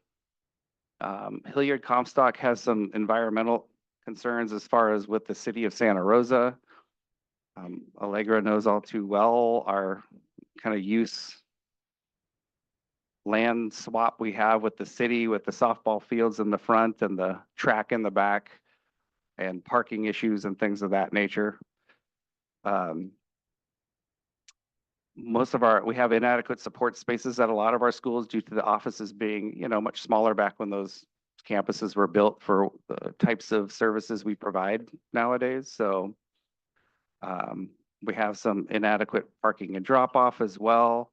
Hilliard Comstock has some environmental concerns as far as with the city of Santa Rosa. Allegra knows all too well our kind of use land swap we have with the city, with the softball fields in the front and the track in the back, and parking issues and things of that nature. We have inadequate support spaces at a lot of our schools due to the offices being, much smaller back when those campuses were built for the types of services we provide nowadays. So we have some inadequate parking and drop off as well,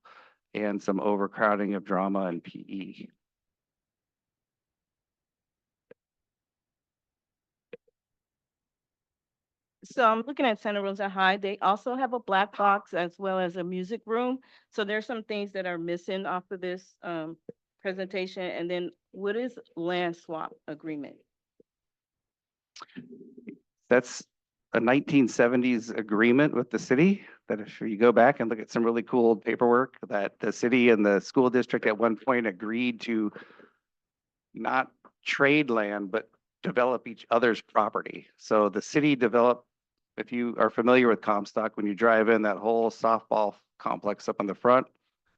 and some overcrowding of drama and PE. So I'm looking at Santa Rosa High. They also have a black box as well as a music room. So there's some things that are missing off of this presentation. And then what is land swap agreement? That's a 1970s agreement with the city that if you go back and look at some really cool paperwork, that the city and the school district at one point agreed to not trade land, but develop each other's property. So the city developed, if you are familiar with Comstock, when you drive in, that whole softball complex up in the front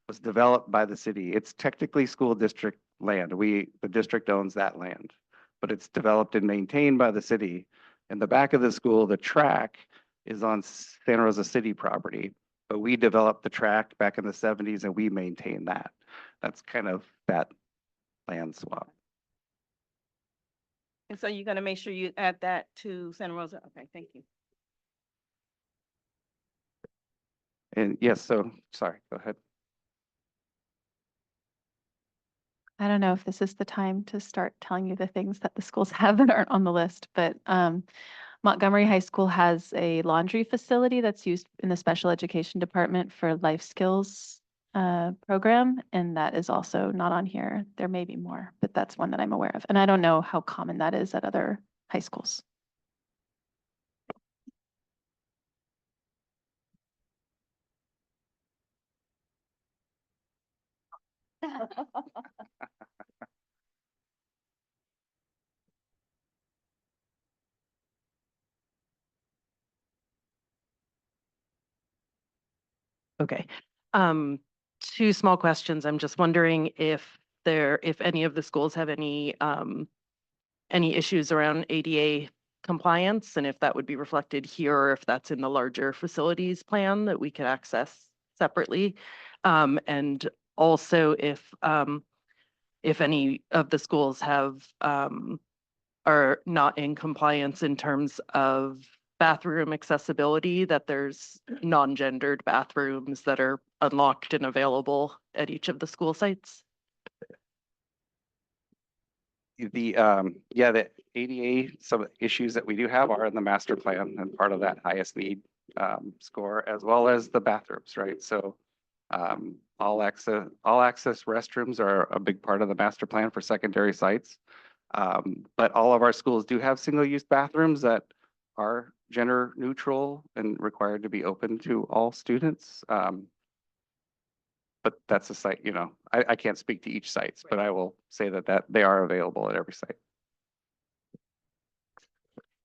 was developed by the city. It's technically school district land. The district owns that land, but it's developed and maintained by the city. In the back of the school, the track is on Santa Rosa City property, but we developed the track back in the 70s and we maintain that. That's kind of that land swap. And so you're gonna make sure you add that to Santa Rosa? Okay, thank you. And yes, so sorry, go ahead. I don't know if this is the time to start telling you the things that the schools have that aren't on the list, but Montgomery High School has a laundry facility that's used in the special education department for life skills program, and that is also not on here. There may be more, but that's one that I'm aware of. And I don't know how common that is at other high schools. Okay. Two small questions. I'm just wondering if any of the schools have any issues around ADA compliance, and if that would be reflected here, or if that's in the larger facilities plan that we could access separately. And also if any of the schools have are not in compliance in terms of bathroom accessibility, that there's non-gendered bathrooms that are unlocked and available at each of the school sites. The ADA, some issues that we do have are in the master plan and part of that highest need score, as well as the bathrooms, right? So all access restrooms are a big part of the master plan for secondary sites. But all of our schools do have single-use bathrooms that are gender neutral and required to be open to all students. But that's a site, I can't speak to each sites, but I will say that they are available at every site.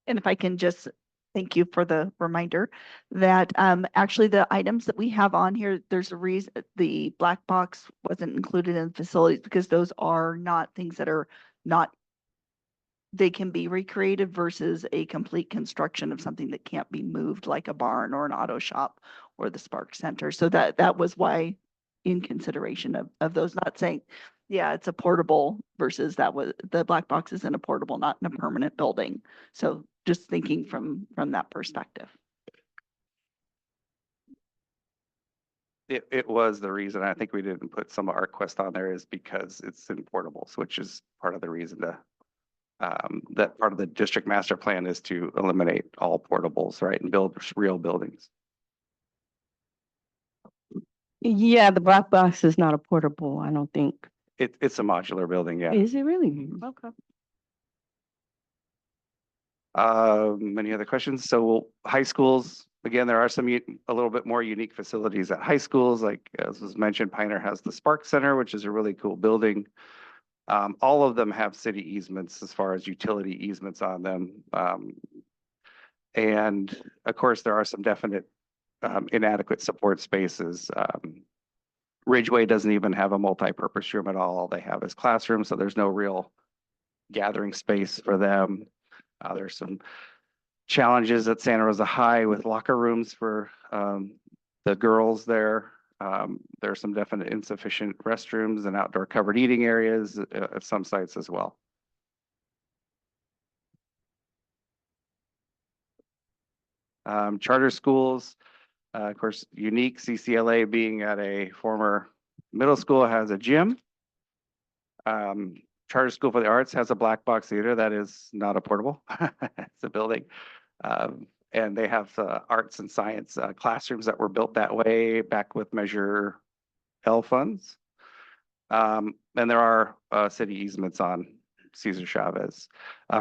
And if I can just thank you for the reminder that actually the items that we have on here, there's a reason the black box wasn't included in facilities, because those are not things that are not, they can be recreated versus a complete construction of something that can't be moved, like a barn or an auto shop or the Spark Center. So that was why, in consideration of those, not saying, yeah, it's a portable versus that was the black box is in a portable, not in a permanent building. So just thinking from that perspective. It was the reason I think we didn't put some of our quest on there is because it's in portables, which is part of the reason to that part of the district master plan is to eliminate all portables, right, and build real buildings. Yeah, the black box is not a portable, I don't think. It's a modular building, yeah. Is it really? Okay. Any other questions? So high schools, again, there are some a little bit more unique facilities at high schools. Like as was mentioned, Pioneer has the Spark Center, which is a really cool building. All of them have city easements as far as utility easements on them. And of course, there are some definite inadequate support spaces. Ridgeway doesn't even have a multi-purpose room at all. All they have is classrooms, so there's no real gathering space for them. There's some challenges at Santa Rosa High with locker rooms for the girls there. There are some definite insufficient restrooms and outdoor covered eating areas at some sites as well. Charter schools, of course, unique. CCLA being at a former middle school has a gym. Charter School for the Arts has a black box theater that is not a portable. It's a building. And they have arts and science classrooms that were built that way back with Measure L funds. And there are city easements on Cesar Chavez.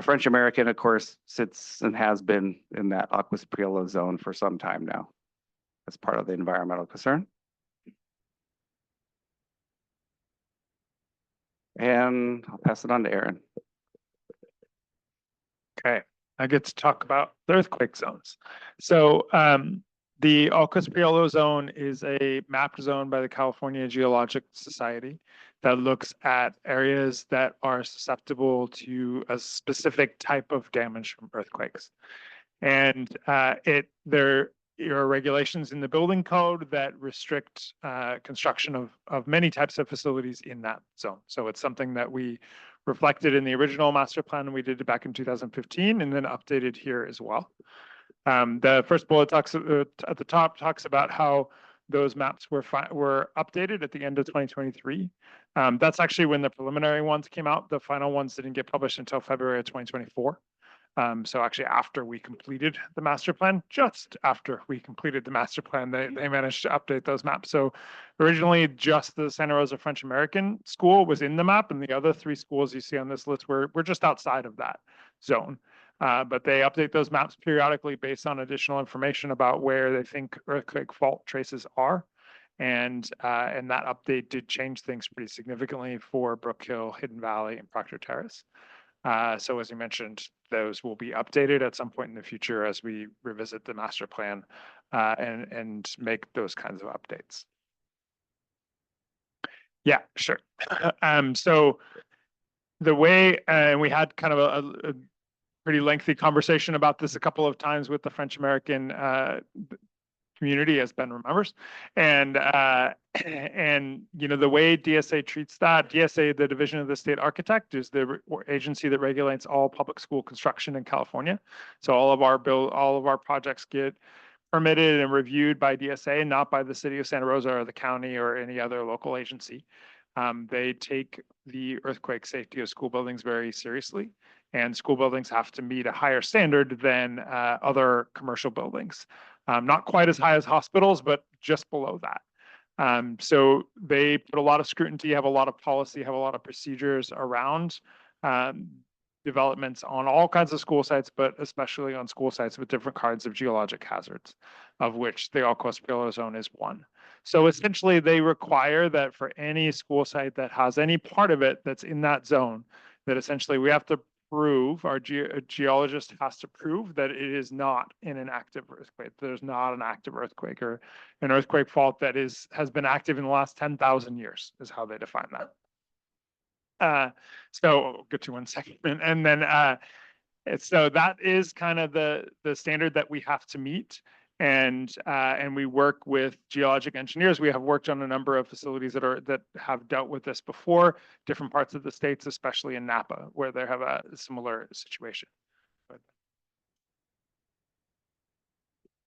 French American, of course, sits and has been in that Aquas Priolo zone for some time now as part of the environmental concern. And I'll pass it on to Aaron. Okay, I get to talk about the earthquake zones. So the Alcos Priolo zone is a mapped zone by the California Geologic Society that looks at areas that are susceptible to a specific type of damage from earthquakes. And there are regulations in the building code that restrict construction of many types of facilities in that zone. So it's something that we reflected in the original master plan we did back in 2015 and then updated here as well. The first bullet talks at the top talks about how those maps were updated at the end of 2023. That's actually when the preliminary ones came out. The final ones didn't get published until February of 2024. So actually after we completed the master plan, just after we completed the master plan, they managed to update those maps. So originally just the Santa Rosa French American school was in the map, and the other 3 schools you see on this list were just outside of that zone. But they update those maps periodically based on additional information about where they think earthquake fault traces are. And that update did change things pretty significantly for Brook Hill, Hidden Valley, and Proctor Terrace. So as you mentioned, those will be updated at some point in the future as we revisit the master plan and make those kinds of updates. Yeah, sure. So the way, and we had kind of a pretty lengthy conversation about this a couple of times with the French American community, as Ben remembers, and you know, the way DSA treats that, DSA, the Division of the State Architect, is the agency that regulates all public school construction in California. So all of our projects get permitted and reviewed by DSA, not by the city of Santa Rosa or the county or any other local agency. They take the earthquake safety of school buildings very seriously, and school buildings have to meet a higher standard than other commercial buildings. Not quite as high as hospitals, but just below that. So they put a lot of scrutiny, have a lot of policy, have a lot of procedures around developments on all kinds of school sites, but especially on school sites with different kinds of geologic hazards, of which the all-coast zone is one. So essentially, they require that for any school site that has any part of it that's in that zone, that essentially we have to prove, our geologist has to prove that it is not in an active earthquake. There's not an active earthquake or an earthquake fault that has been active in the last 10,000 years is how they define that. So get to one second. And then so that is kind of the standard that we have to meet. And we work with geologic engineers. We have worked on a number of facilities that have dealt with this before, different parts of the states, especially in Napa, where they have a similar situation.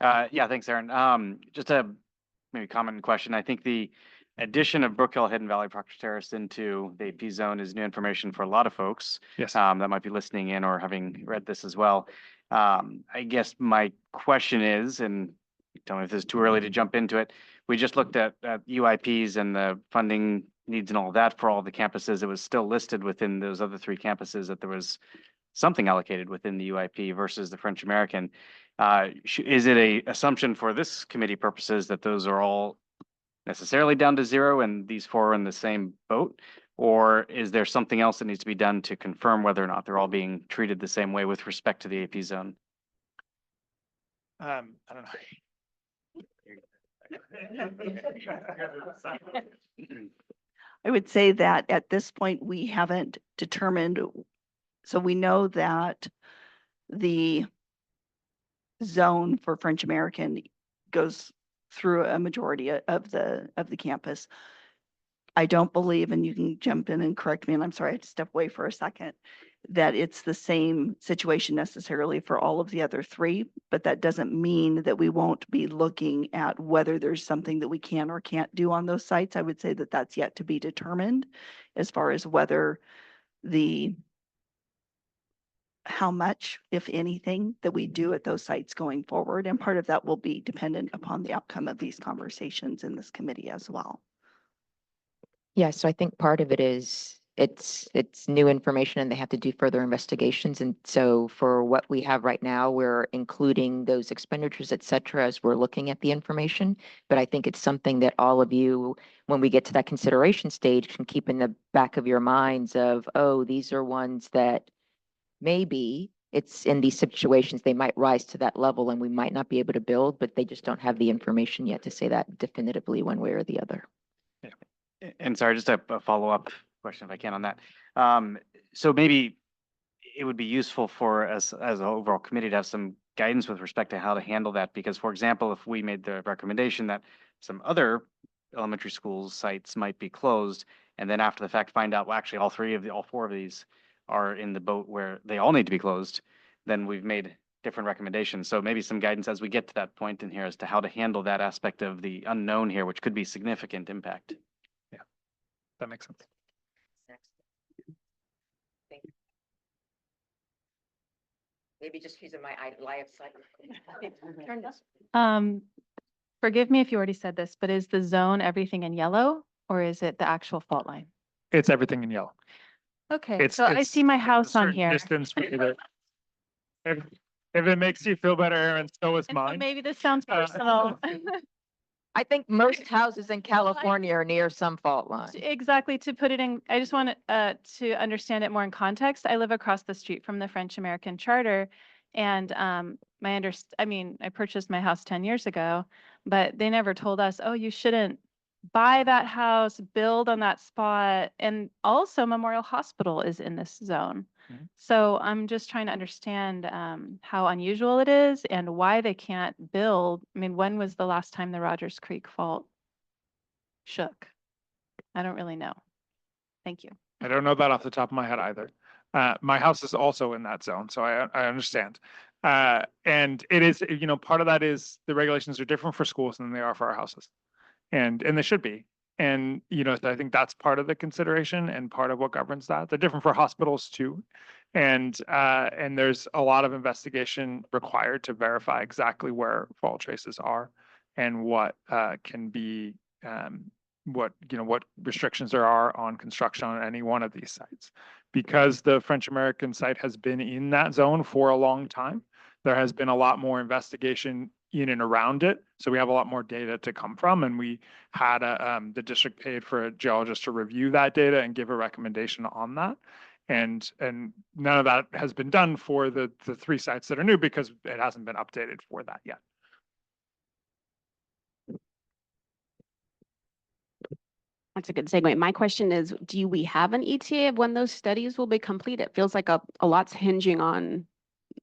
Yeah, thanks, Aaron. Just a maybe common question. I think the addition of Brook Hill, Hidden Valley, Proctor Terrace into the AP zone is new information for a lot of folks. Yes. That might be listening in or having read this as well. I guess my question is, and tell me if this is too early to jump into it. We just looked at UIPs and the funding needs and all that for all the campuses. It was still listed within those other 3 campuses that there was something allocated within the UIP versus the French American. Is it a assumption for this committee purposes that those are all necessarily down to 0 and these 4 are in the same boat? Or is there something else that needs to be done to confirm whether or not they're all being treated the same way with respect to the AP zone? I don't know. I would say that at this point, we haven't determined, so we know that the zone for French American goes through a majority of the campus. I don't believe, and you can jump in and correct me, and I'm sorry, I had to step away for a second, that it's the same situation necessarily for all of the other 3, but that doesn't mean that we won't be looking at whether there's something that we can or can't do on those sites. I would say that that's yet to be determined as far as whether how much, if anything, that we do at those sites going forward. And part of that will be dependent upon the outcome of these conversations in this committee as well. Yeah, so I think part of it is it's new information and they have to do further investigations. And so for what we have right now, we're including those expenditures, et cetera, as we're looking at the information. But I think it's something that all of you, when we get to that consideration stage, can keep in the back of your minds of, oh, these are ones that maybe it's in these situations, they might rise to that level and we might not be able to build, but they just don't have the information yet to say that definitively one way or the other. And sorry, just a follow-up question if I can on that. So maybe it would be useful for us as an overall committee to have some guidance with respect to how to handle that. Because, for example, if we made the recommendation that some other elementary schools sites might be closed, and then after the fact find out, well, actually all four of these are in the boat where they all need to be closed, then we've made different recommendations. So maybe some guidance as we get to that point in here as to how to handle that aspect of the unknown here, which could be significant impact. That makes sense. Maybe just using my eye of sight. Turn this. Forgive me if you already said this, but is the zone everything in yellow or is it the actual fault line? It's everything in yellow. Okay, so I see my house on here. Distance from either. If it makes you feel better, Aaron, so is And so mine. maybe this sounds personal. I think most houses in California are near some fault line. Exactly, to put it in, I just want to understand it more in context. I live across the street from the French American Charter. And I purchased my house 10 years ago, but they never told us, oh, you shouldn't buy that house, build on that spot. And also Memorial Hospital is in this zone. Mhm. So I'm just trying to understand how unusual it is and why they can't build. I mean, when was the last time the Rogers Creek Fault shook? I don't really know. Thank you. I don't know that off the top of my head either. My house is also in that zone, so I understand. And it is, part of that is the regulations are different for schools than they are for our houses. And they should be. And, I think that's part of the consideration and part of what governs that. They're different for hospitals too. And there's a lot of investigation required to verify exactly where fault traces are and what can be, what restrictions there are on construction on any one of these sites. Because the French American site has been in that zone for a long time, there has been a lot more investigation in and around it. So we have a lot more data to come from, and we had the district paid for a geologist to review that data and give a recommendation on that. And none of that has been done for the three sites that are new because it hasn't been updated for that yet. That's a good segue. My question is, do we have an ETA of when those studies will be complete? It feels like a lot's hinging on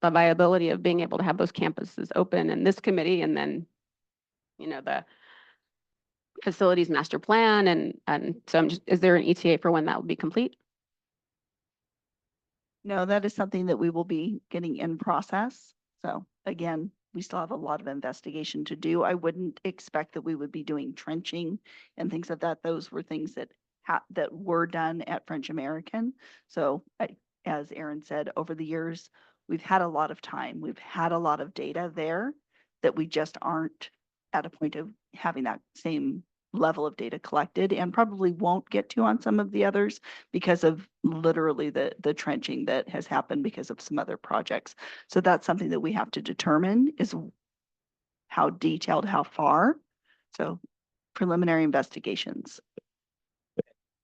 the viability of being able to have those campuses open and this committee and then, the facilities master plan. And so is there an ETA for when that will be complete? No, that is something that we will be getting in process. So again, we still have a lot of investigation to do. I wouldn't expect that we would be doing trenching and things like that. Those were things that were done at French American. So as Aaron said, over the years, we've had a lot of time. We've had a lot of data there that we just aren't at a point of having that same level of data collected and probably won't get to on some of the others because of literally the trenching that has happened because of some other projects. So that's something that we have to determine is how detailed, how far. So preliminary investigations.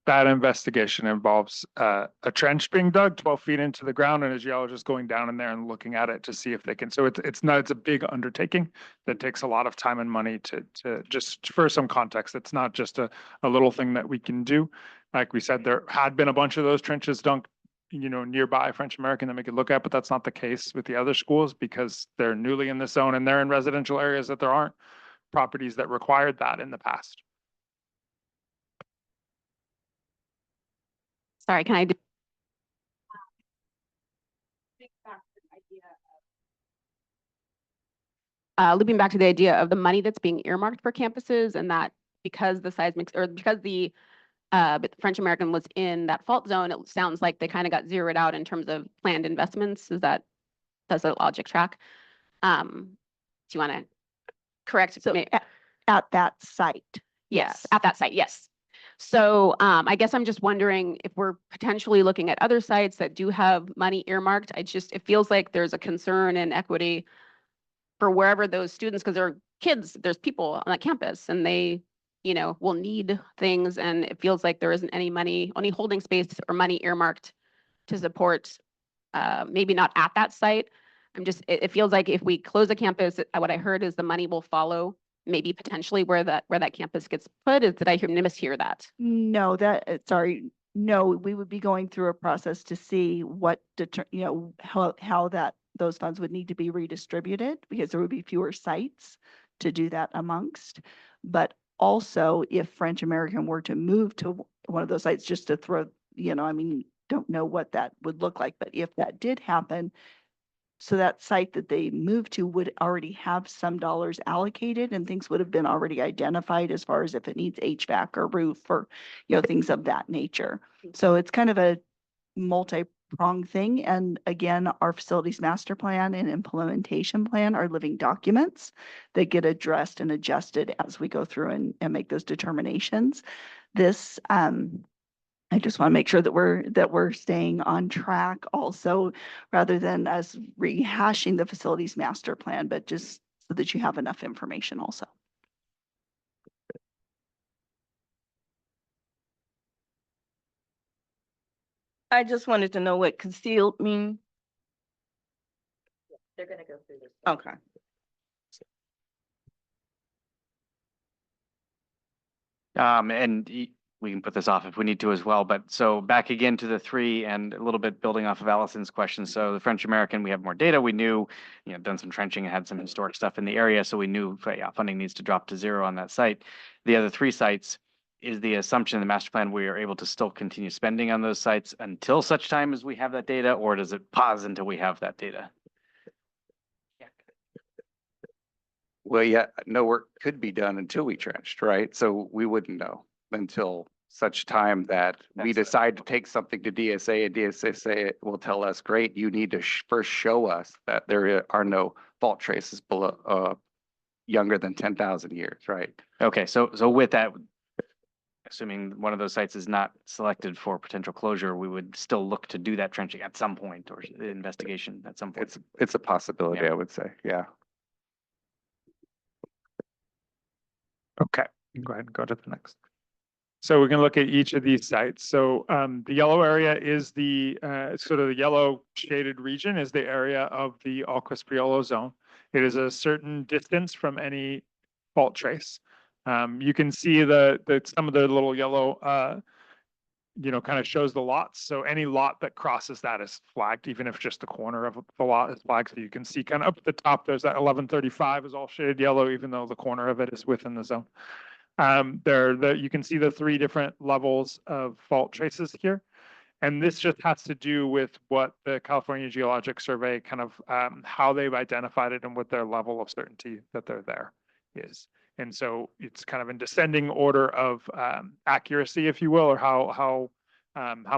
That investigation involves a trench being dug 12 feet into the ground and a geologist going down in there and looking at it to see if they can. So it's a big undertaking that takes a lot of time and money to just for some context. It's not just a little thing that we can do. Like we said, there had been a bunch of those trenches dug, nearby French American that we could look at, but that's not the case with the other schools because they're newly in the zone and they're in residential areas that there aren't properties that required that in the past. Sorry, can I do? Looping back to the idea of the money that's being earmarked for campuses and that because the seismic or because the French American was in that fault zone, it sounds like they kind of got zeroed out in terms of planned investments. Does the logic track? Do you want to correct? So at that site. Yes, at that site, yes. So I guess I'm just wondering if we're potentially looking at other sites that do have money earmarked. It feels like there's a concern in equity for wherever those students, because there are kids, there's people on that campus and they, will need things. And it feels like there isn't any holding space or money earmarked to support, maybe not at that site. It feels like if we close a campus, what I heard is the money will follow maybe potentially where that campus gets put. Did I mishear that? No, sorry, no, we would be going through a process to see what how those funds would need to be redistributed, because there would be fewer sites to do that amongst. But also, if French American were to move to one of those sites, just to throw, I mean, don't know what that would look like, but if that did happen, so that site that they moved to would already have some dollars allocated, and things would have been already identified as far as if it needs HVAC or roof or, things of that nature. So it's kind of a multi-pronged thing. And again, our facilities master plan and implementation plan are living documents that get addressed and adjusted as we go through and make those determinations. This, I just want to make sure that we're staying on track also, rather than us rehashing the facilities master plan, but just so that you have enough information also. I just wanted to know what concealed mean. They're gonna go through this. Okay. We can put this off if we need to as well, but so back again to the three and a little bit building off of Allison's question. So the French American, we have more data. We knew, done some trenching and had some historic stuff in the area. So we knew, yeah, funding needs to drop to zero on that site. The other three sites, is the assumption in the master plan we are able to still continue spending on those sites until such time as we have that data, or does it pause until we have that data? Well, yeah, no work could be done until we trenched, right? So we wouldn't know until such time that we decide to take something to DSA, and DSA will tell us, great, you need to first show us that there are no fault traces below, younger than 10,000 years, right? Okay, so with that, assuming one of those sites is not selected for potential closure, we would still look to do that trenching at some point, or the investigation at some point. It's a possibility, Yeah. I would say, yeah. Okay, you can go ahead and go to the next. So we can look at each of these sites. So the yellow area is the sort of the yellow shaded region is the area of the Alquist Priolo zone. It is a certain distance from any fault trace. You can see some of the little yellow, kind of shows the lots. So any lot that crosses that is flagged, even if just the corner of the lot is flagged. So you can see kind of up at the top, there's that 1135 is all shaded yellow, even though the corner of it is within the zone. You can see the three different levels of fault traces here. And this just has to do with what the California Geologic Survey kind of how they've identified it and what their level of certainty that they're there is. And so it's kind of in descending order of accuracy, if you will, or how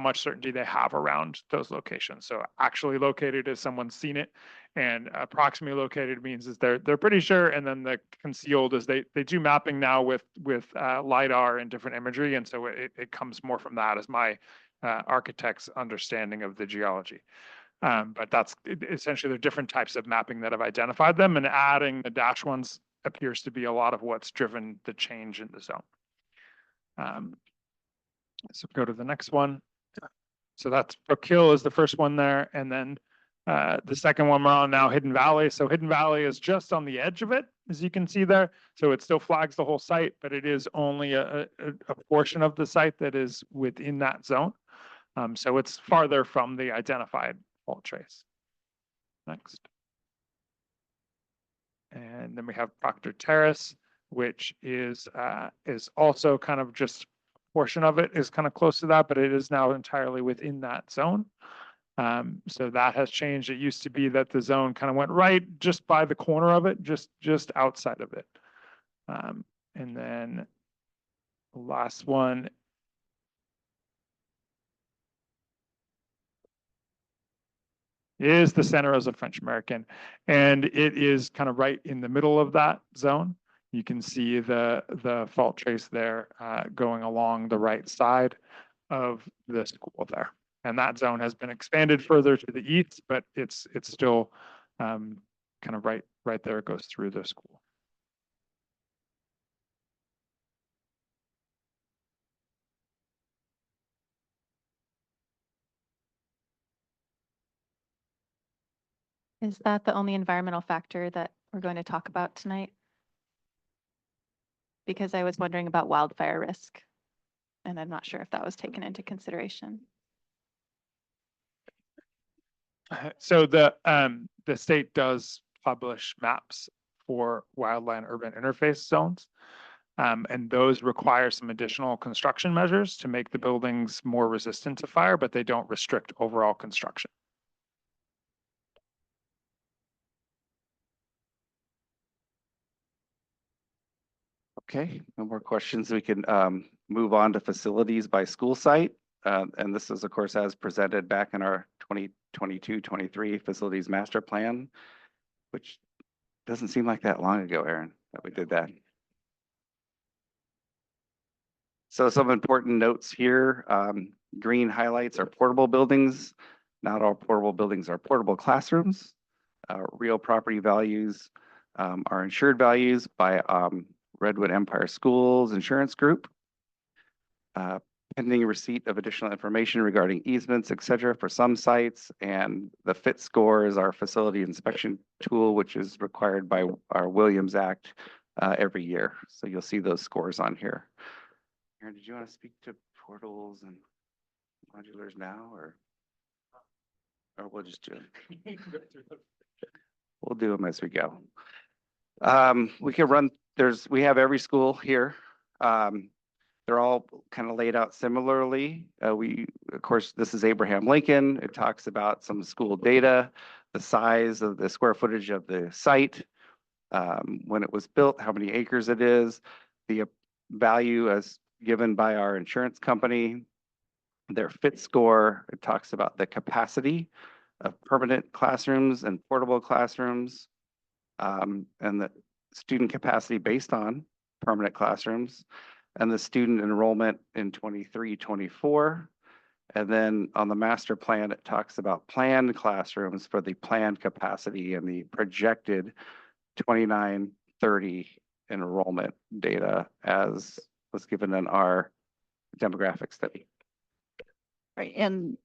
much certainty they have around those locations. So actually located is someone's seen it, and approximately located means is they're pretty sure. And then the concealed is they do mapping now with LiDAR and different imagery, and so it comes more from that as my architect's understanding of the geology. But that's essentially the different types of mapping that have identified them, and adding the dash ones appears to be a lot of what's driven the change in the zone. So go to the next one. So that's Brook Hill is the first one there. And then the second one we're on now, Hidden Valley. So Hidden Valley is just on the edge of it, as you can see there. So it still flags the whole site, but it is only a portion of the site that is within that zone. So it's farther from the identified fault trace. Next. And then we have Proctor Terrace, which is also kind of just a portion of it is kind of close to that, but it is now entirely within that zone. So that has changed. It used to be that the zone kind of went right just by the corner of it, just outside of it. And then the last one is the Santa Rosa French American, and it is kind of right in the middle of that zone. You can see the fault trace there going along the right side of the school there. And that zone has been expanded further to the east, but it's still kind of right there. It goes through the school. Is that the only environmental factor that we're going to talk about tonight? Because I was wondering about wildfire risk. And I'm not sure if that was taken into consideration. So the state does publish maps for wildland urban interface zones. And those require some additional construction measures to make the buildings more resistant to fire, but they don't restrict overall construction. Okay, no more questions. We can move on to facilities by school site. And this is, of course, as presented back in our 2022-23 facilities master plan, which doesn't seem like that long ago, Aaron, that we did that. So some important notes here. Green highlights are portable buildings. Not all portable buildings are portable classrooms. Real property values are insured values by Redwood Empire Schools Insurance Group. Pending receipt of additional information regarding easements, et cetera, for some sites. And the FIT score is our facility inspection tool, which is required by our Williams Act every year. So you'll see those scores on here. Aaron, did you want to speak to portals and modulars now, or we'll just do it? We'll do them as we go. We can run, we have every school here. They're all kind of laid out similarly. Of course, this is Abraham Lincoln. It talks about some school data, the size of the square footage of the site, when it was built, how many acres it is, the value as given by our insurance company, their FIT score. It talks about the capacity of permanent classrooms and portable classrooms, and the student capacity based on permanent classrooms, and the student enrollment in 23-24. And then on the master plan, it talks about planned classrooms for the planned capacity and the projected 29-30 enrollment data as was given in our demographic study. Right, and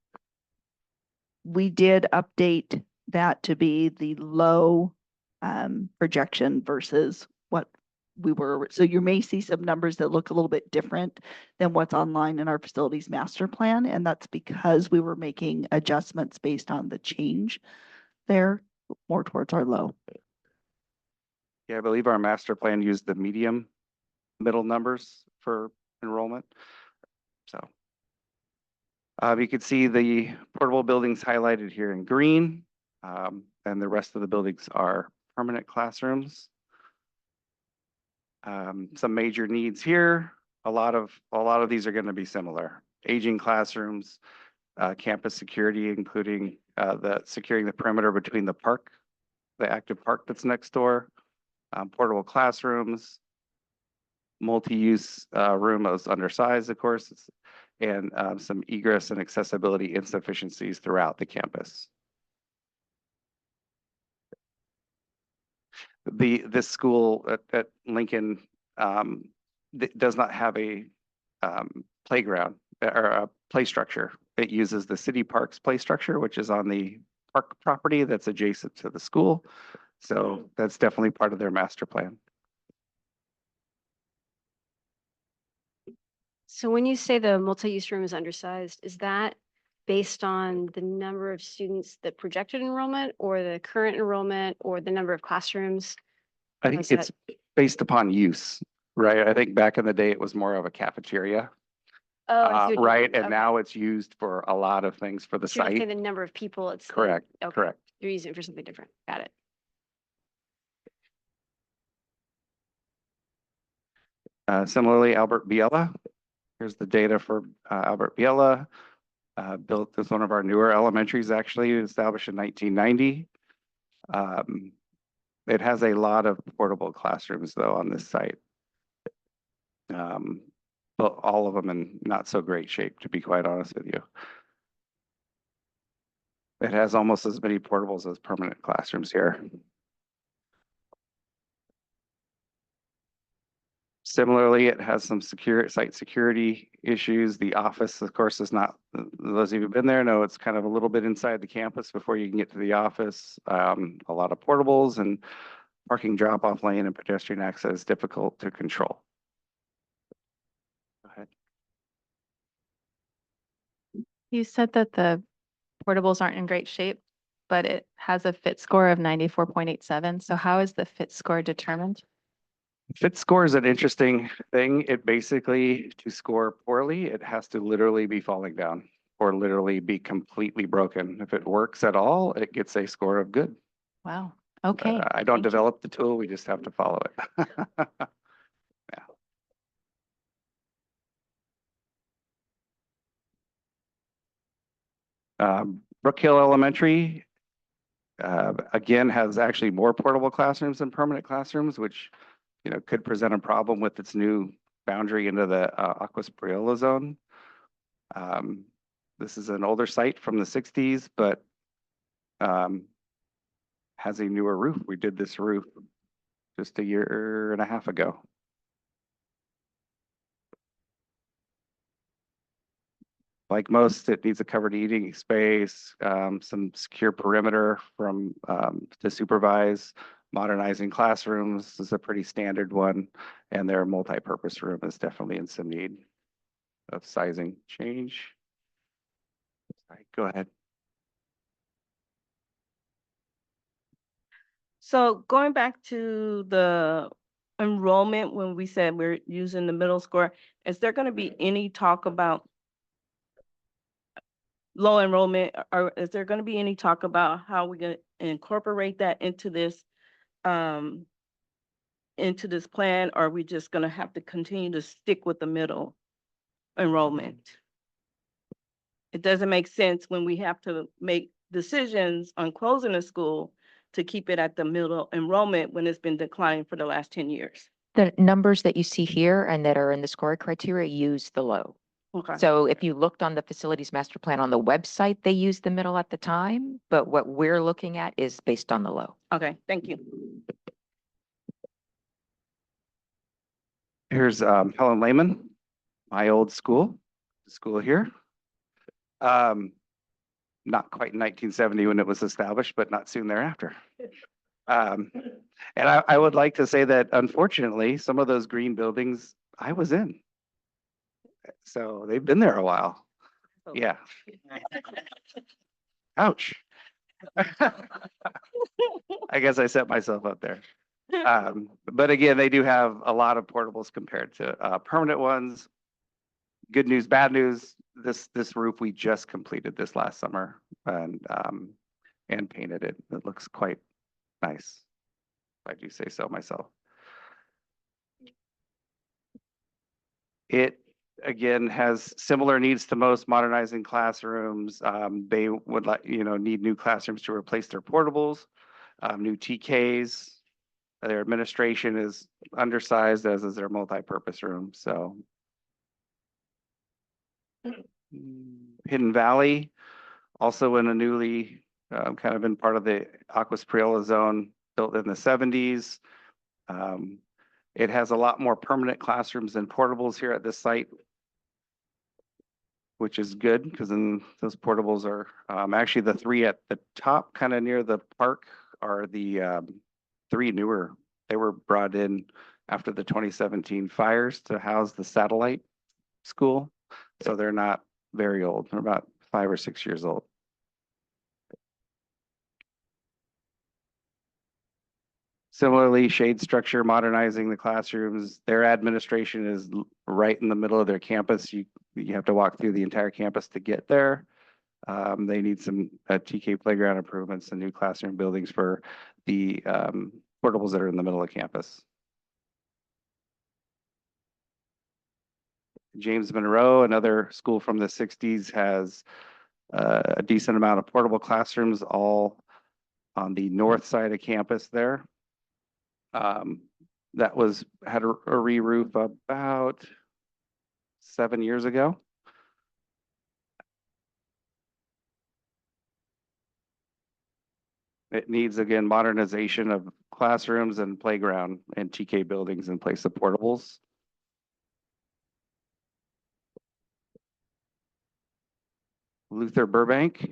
we did update that to be the low projection versus what we were. So you may see some numbers that look a little bit different than what's online in our facilities master plan. And that's because we were making adjustments based on the change there more towards our low. Yeah, I believe our master plan used the middle numbers for enrollment. So you can see the portable buildings highlighted here in green, and the rest of the buildings are permanent classrooms. Some major needs here. A lot of these are going to be similar. Aging classrooms, campus security, including securing the perimeter between the park, the active park that's next door, portable classrooms, multi-use room is undersized, of course, and some egress and accessibility insufficiencies throughout the campus. This school at Lincoln does not have a playground or a play structure. It uses the city parks play structure, which is on the park property that's adjacent to the school. So that's definitely part of their master plan. So when you say the multi-use room is undersized, is that based on the number of students that projected enrollment or the current enrollment or the number of classrooms? I think it's based upon use, right? I think back in the day, it was more of a cafeteria. Oh, I see what you right. mean. And Okay. now it's used for a lot of things for the So you're saying site. the number of people, it's Correct, okay. correct. You're using it for something different. Got it. Similarly, Albert Biella. Here's the data for Albert Biella. Built as one of our newer elementaries, actually established in 1990. It has a lot of portable classrooms though on this site. But all of them in not so great shape, to be quite honest with you. It has almost as many portables as permanent classrooms here. Similarly, it has some site security issues. The office, of course, is not, those of you who've been there know it's kind of a little bit inside the campus before you can get to the office. A lot of portables and parking drop-off lane and pedestrian access difficult to control. Go ahead. You said that the portables aren't in great shape, but it has a fit score of 94.87. So how is the fit score determined? Fit score is an interesting thing. It basically, to score poorly, it has to literally be falling down or literally be completely broken. If it works at all, it gets a score of good. Wow. Okay. I don't Thank you. develop the tool, we just have to follow it. Brook Hill Elementary, again, has actually more portable classrooms than permanent classrooms, which, you know, could present a problem with its new boundary into the Aquas Priola zone. This is an older site from the 60s, but has a newer roof. We did this roof just a year and a half ago. Like most, it needs a covered eating space, some secure perimeter from to supervise. Modernizing classrooms is a pretty standard one, and their multi-purpose room is definitely in some need of sizing change. Sorry, go ahead. So going back to the enrollment, when we said we're using the middle score, is there going to be any talk about low enrollment, or is there going to be any talk about how we're going to incorporate that into this plan, or are we just going to have to continue to stick with the middle enrollment? It doesn't make sense when we have to make decisions on closing a school to keep it at the middle enrollment when it's been declining for the last 10 years. The numbers that you see here and that are in the scoring criteria use the low. Okay. So if you looked on the facilities master plan on the website, they used the middle at the time, but what we're looking at is based on the low. Okay, thank you. Here's Helen Lehman, my old school here. Not quite in 1970 when it was established, but not soon thereafter. And I would like to say that unfortunately, some of those green buildings I was in. So they've been there a while. Yeah. Ouch. I guess I set myself up there. But again, they do have a lot of portables compared to permanent ones. Good news, bad news. This roof we just completed this last summer and painted it. It looks quite nice, if I do say so myself. It again has similar needs to most, modernizing classrooms. They would need new classrooms to replace their portables, new TKs. Their administration is undersized, as is their multi-purpose room. So Hidden Valley, also in a newly kind of been part of the Aquas Priola zone, built in the 70s. It has a lot more permanent classrooms than portables here at this site, which is good because then those portables are actually the three at the top, kind of near the park, are the three newer. They were brought in after the 2017 fires to house the satellite school. So they're not very old. They're about 5 or 6 years old. Similarly, shade structure, modernizing the classrooms. Their administration is right in the middle of their campus. You have to walk through the entire campus to get there. They need some TK playground improvements and new classroom buildings for the portables that are in the middle of campus. James Monroe, another school from the 60s, has a decent amount of portable classrooms, all on the north side of campus there. That had a re-roof about 7 years ago. It needs, again, modernization of classrooms and playground and TK buildings in place of portables. Luther Burbank,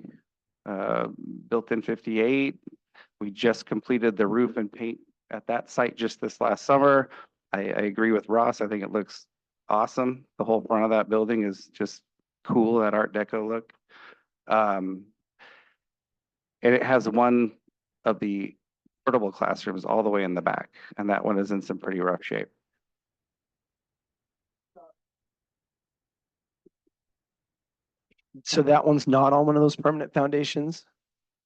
built in 58. We just completed the roof and paint at that site just this last summer. I agree with Ross. I think it looks awesome. The whole front of that building is just cool, that Art Deco look. And it has one of the portable classrooms all the way in the back, and that one is in some pretty rough shape. So that one's not on one of those permanent foundations?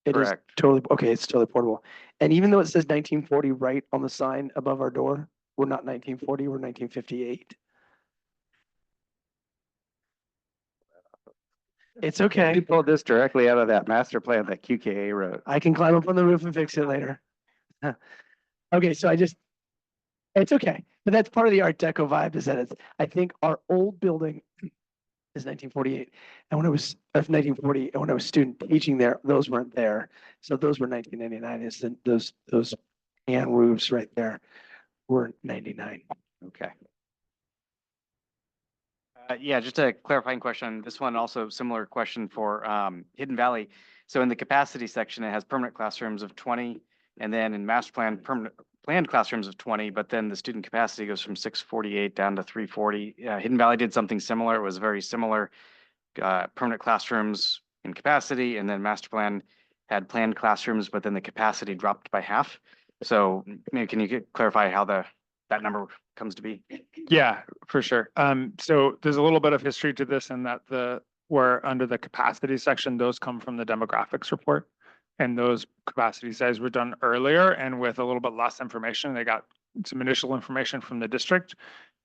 It is Correct. totally, okay, it's totally portable. And even though it says 1940 right on the sign above our door, we're not 1940, we're 1958. It's okay. We pulled this directly out of that master plan that QKA wrote. I can climb up on the roof and fix it later. Okay, so it's okay. But that's part of the Art Deco vibe is that I think our old building is 1948. And when I was 1940, and when I was a student teaching there, those weren't there. So those were 1999. Is those tan roofs right there were 99. Okay. Yeah, just a clarifying question. This one also similar question for Hidden Valley. So in the capacity section, it has permanent classrooms of 20, and then in master plan, planned classrooms of 20, but then the student capacity goes from 648 down to 340. Hidden Valley did something similar. It was very similar. Permanent classrooms in capacity, and then master plan had planned classrooms, but then the capacity dropped by half. So maybe can you clarify how that number comes to be? Yeah, for sure. So there's a little bit of history to this in that where under the capacity section, those come from the demographics report. And those capacity size were done earlier and with a little bit less information. They got some initial information from the district.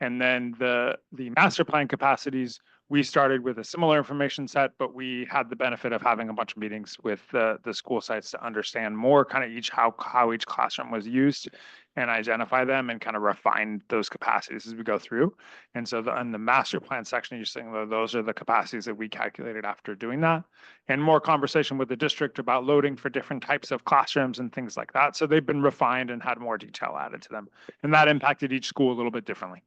And then the master plan capacities, we started with a similar information set, but we had the benefit of having a bunch of meetings with the school sites to understand more kind of how each classroom was used and identify them and kind of refine those capacities as we go through. And so in the master plan section, you're saying those are the capacities that we calculated after doing that, and more conversation with the district about loading for different types of classrooms and things like that. So they've been refined and had more detail added to them. And that impacted each school a little bit differently.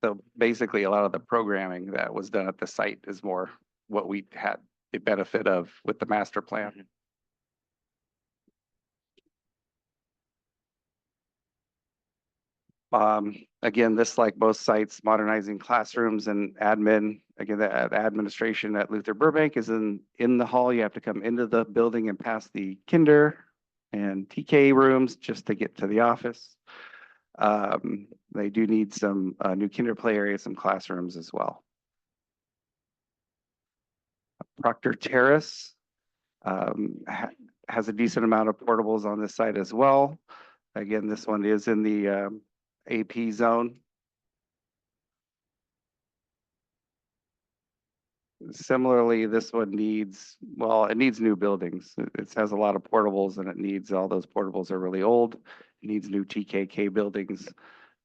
So basically, a lot of the programming that was done at the site is more what we had the benefit of with the master plan. Again, this, like both sites, modernizing classrooms and admin. Again, the administration at Luther Burbank is in the hall. You have to come into the building and pass the kinder and TK rooms just to get to the office. They do need some new kinder play areas, some classrooms as well. Proctor Terrace has a decent amount of portables on this site as well. Again, this one is in the AP zone. Similarly, this one needs new buildings. It has a lot of portables and it needs, all those portables are really old. It needs new TKK buildings.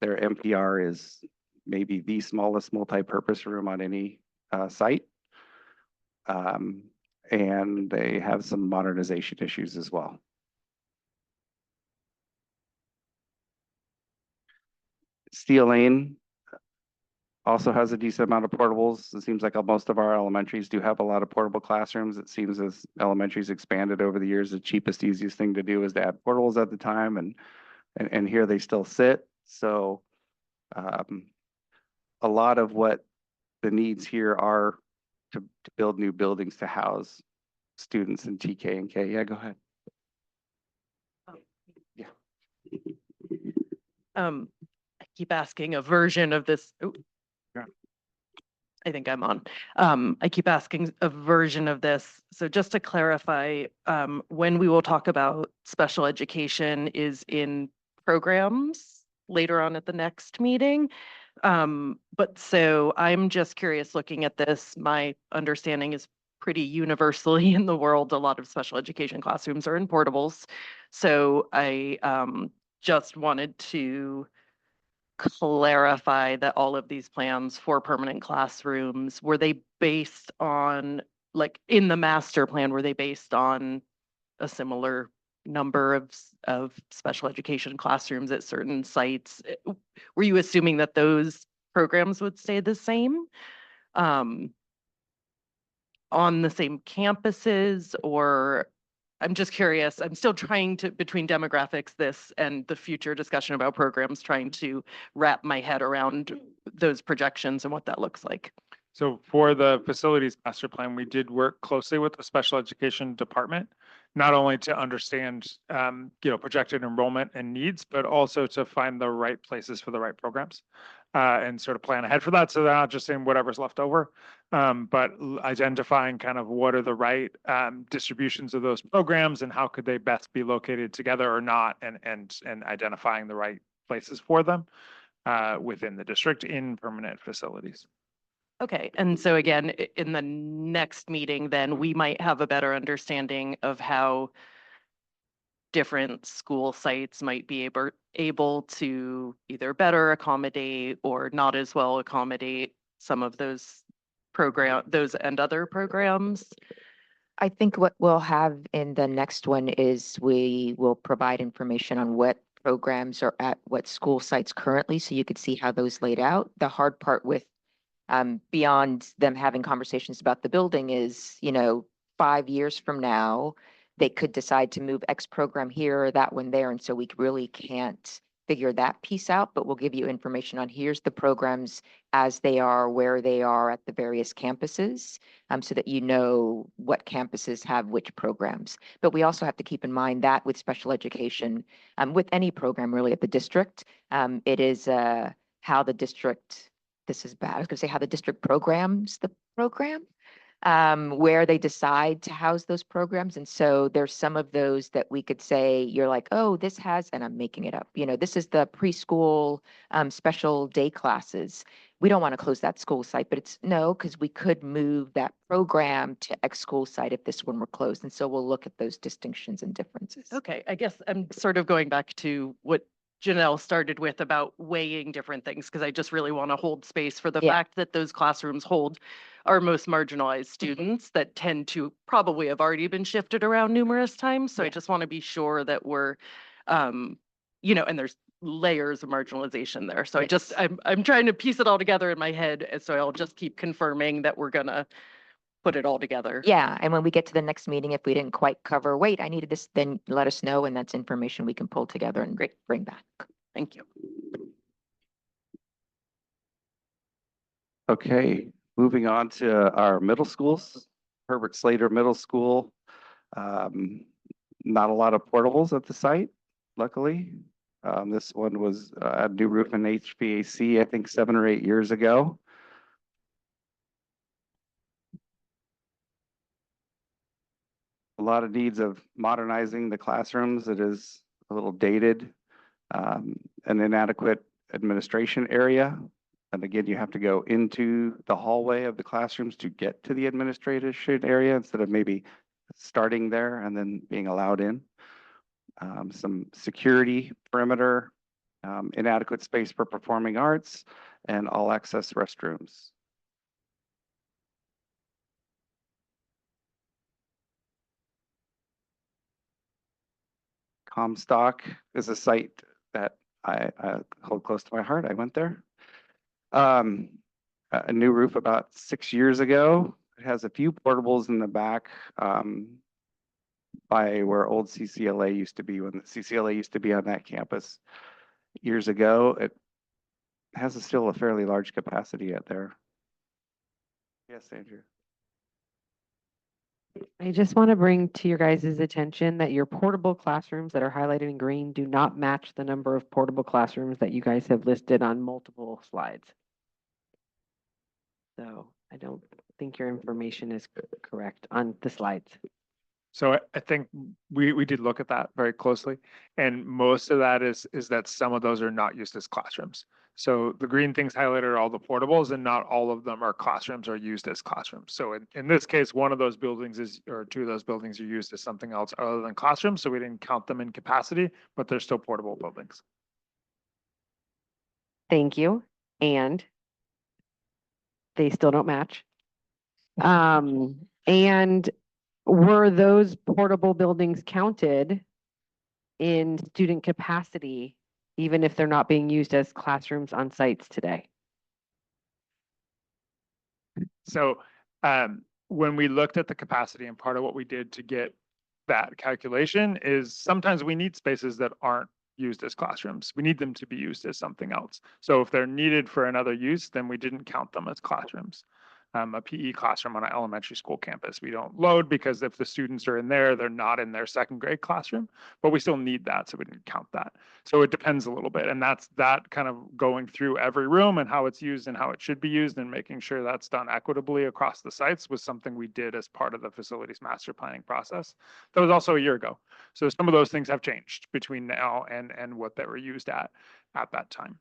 Their MPR is maybe the smallest multi-purpose room on any site. And they have some modernization issues as well. Steel Lane also has a decent amount of portables. It seems like most of our elementaries do have a lot of portable classrooms. It seems as elementaries expanded over the years, the cheapest, easiest thing to do is to add portables at the time, and here they still sit. So a lot of what the needs here are to build new buildings to house students in TK and K. Yeah, go ahead. Yeah. I keep asking a version of this. Ooh, I think I'm on. I keep asking a version of this. So just to clarify, when we will talk about special education is in programs later on at the next meeting. But so I'm just curious looking at this, my understanding is pretty universally in the world, a lot of special education classrooms are in portables. So I just wanted to clarify that all of these plans for permanent classrooms, were they based on, like in the master plan, were they based on a similar number of special education classrooms at certain sites? Were you assuming that those programs would stay the same on the same campuses, or I'm just curious. I'm still trying to, between demographics, this and the future discussion about programs, trying to wrap my head around those projections and what that looks like. So for the facilities master plan, we did work closely with the special education department, not only to understand, projected enrollment and needs, but also to find the right places for the right programs, and sort of plan ahead for that. So they're not just saying whatever's left over, but identifying kind of what are the right distributions of those programs and how could they best be located together or not, and identifying the right places for them within the district in permanent facilities. Okay, and so again, in the next meeting, then we might have a better understanding of how different school sites might be able to either better accommodate or not as well accommodate some of those those and other programs. I think what we'll have in the next one is we will provide information on what programs are at what school sites currently, so you could see how those laid out. The hard part with beyond them having conversations about the building is, 5 years from now, they could decide to move X program here or that one there. And so we really can't figure that piece out, but we'll give you information on here's the programs as they are, where they are at the various campuses, so that you know what campuses have which programs. But we also have to keep in mind that with special education, with any program really at the district, it is how the district, this is bad, I was going to say how the district programs the program, where they decide to house those programs. And so there's some of those that we could say, you're like, oh, this has, and I'm making it up, this is the preschool special day classes. We don't want to close that school site, but it's no, because we could move that program to X school site if this one were closed. And so we'll look at those distinctions and differences. Okay, I guess I'm sort of going back to what Janelle started with about weighing different things, because I just really want to hold space for the fact that those classrooms hold our most marginalized students that tend to probably have already been shifted around numerous times. So I just want to be sure that we're, and there's layers of marginalization there. So I'm trying to piece it all together in my head. And so I'll just keep confirming that we're gonna put it all together. Yeah, and when we get to the next meeting, if we didn't quite cover, wait, I needed this, then let us know, and that's information we can pull together and bring back. Thank you. Okay, moving on to our middle schools. Herbert Slater Middle School. Not a lot of portables at the site, luckily. This one was a new roof and HVAC, I think 7 or 8 years ago. A lot of needs of modernizing the classrooms. It is a little dated, an inadequate administration area. And again, you have to go into the hallway of the classrooms to get to the administration area instead of maybe starting there and then being allowed in. Some security perimeter, inadequate space for performing arts, and all access restrooms. Comstock is a site that I hold close to my heart. I went there. A new roof about 6 years ago. It has a few portables in the back by where old CCLA used to be, when the CCLA used to be on that campus years ago. It has still a fairly large capacity out there. Yes, Andrew. I just want to bring to your guys' attention that your portable classrooms that are highlighted in green do not match the number of portable classrooms that you guys have listed on multiple slides. So I don't think your information is correct on the slides. So I think we did look at that very closely, and most of that is that some of those are not used as classrooms. So the green things highlighted are all the portables, and not all of them are classrooms or used as classrooms. So in this case, one of those buildings is, or two of those buildings are used as something else other than classrooms. So we didn't count them in capacity, but they're still portable buildings. Thank you. And they still don't match. And were those portable buildings counted in student capacity, even if they're not being used as classrooms on sites today? So when we looked at the capacity, and part of what we did to get that calculation is sometimes we need spaces that aren't used as classrooms. We need them to be used as something else. So if they're needed for another use, then we didn't count them as classrooms. A PE classroom on an elementary school campus, we don't load because if the students are in there, they're not in their second grade classroom, but we still need that, so we didn't count that. So it depends a little bit, and that's that kind of going through every room and how it's used and how it should be used and making sure that's done equitably across the sites was something we did as part of the facilities master planning process. That was also a year ago. So some of those things have changed between now and what they were used at that time.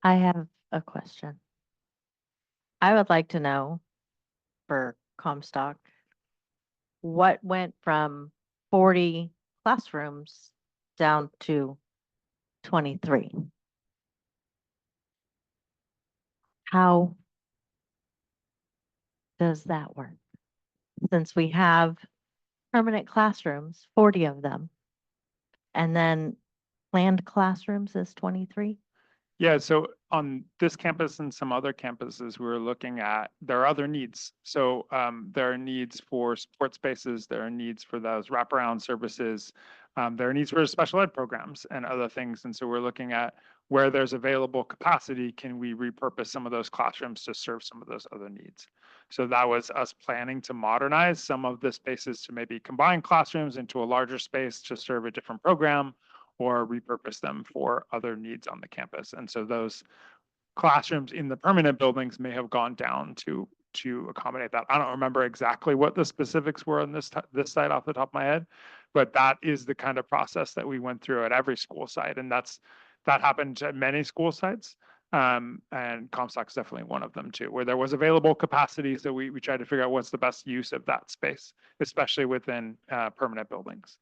I have a question. I would like to know for Comstock, what went from 40 classrooms down to 23? How does that work? Since we have permanent classrooms, 40 of them, and then planned classrooms is 23? Yeah, so on this campus and some other campuses, we're looking at, there are other needs. So there are needs for support spaces, there are needs for those wraparound services, there are needs for special ed programs and other things. And so we're looking at where there's available capacity, can we repurpose some of those classrooms to serve some of those other needs? So that was us planning to modernize some of the spaces to maybe combine classrooms into a larger space to serve a different program, or repurpose them for other needs on the campus. And so those classrooms in the permanent buildings may have gone down to accommodate that. I don't remember exactly what the specifics were on this site off the top of my head, but that is the kind of process that we went through at every school site. And that happened at many school sites. And Comstock's definitely one of them too, where there was available capacity. So we tried to figure out what's the best use of that space, especially within permanent buildings.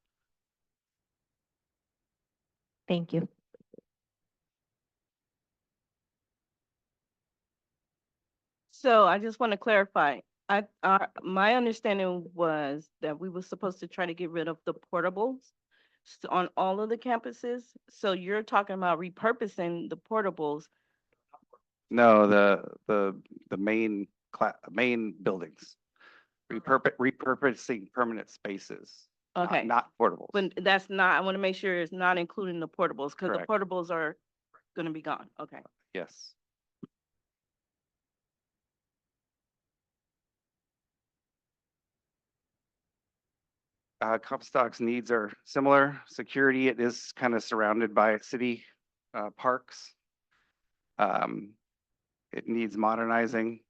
Thank you. So I just want to clarify. My understanding was that we were supposed to try to get rid of the portables on all of the campuses. So you're talking about repurposing the portables. No, the main buildings, repurposing permanent spaces. Okay. Not portables. But that's not, I want to make sure it's not including the portables because the Correct. portables are going to be gone. Okay. Yes. Comstock's needs are similar. Security, it is kind of surrounded by city parks. It needs modernizing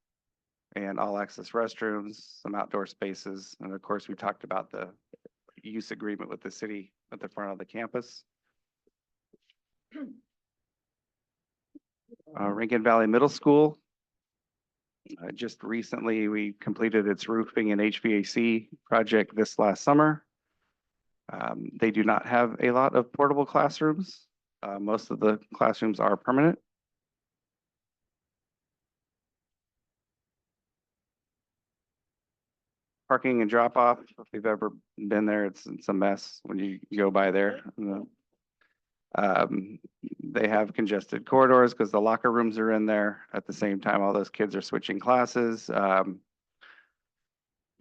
and all access restrooms, some outdoor spaces. And of course, we talked about the use agreement with the city at the front of the campus. Rankin Valley Middle School. Just recently, we completed its roofing and HVAC project this last summer. They do not have a lot of portable classrooms. Most of the classrooms are permanent. Parking and drop off, if you've ever been there, it's a mess when you go by there. They have congested corridors because the locker rooms are in there. At the same time, all those kids are switching classes.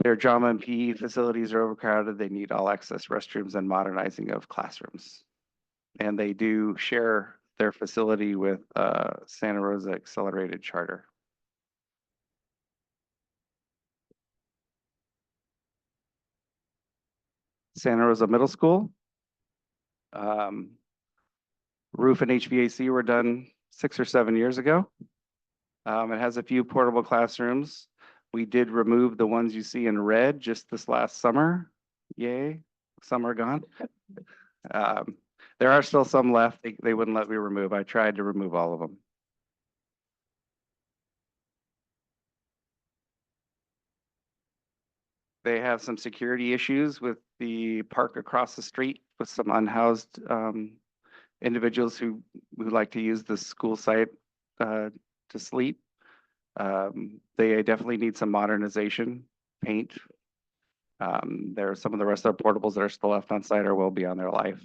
Their drama and PE facilities are overcrowded. They need all access restrooms and modernizing of classrooms. And they do share their facility with Santa Rosa Accelerated Charter. Santa Rosa Middle School. Roof and HVAC were done 6 or 7 years ago. It has a few portable classrooms. We did remove the ones you see in red just this last summer. Yay, some are gone. There are still some left. They wouldn't let me remove. I tried to remove all of them. They have some security issues with the park across the street with some unhoused individuals who like to use the school site to sleep. They definitely need some modernization, paint. There are some of the rest of the portables that are still left on site or will be on their life.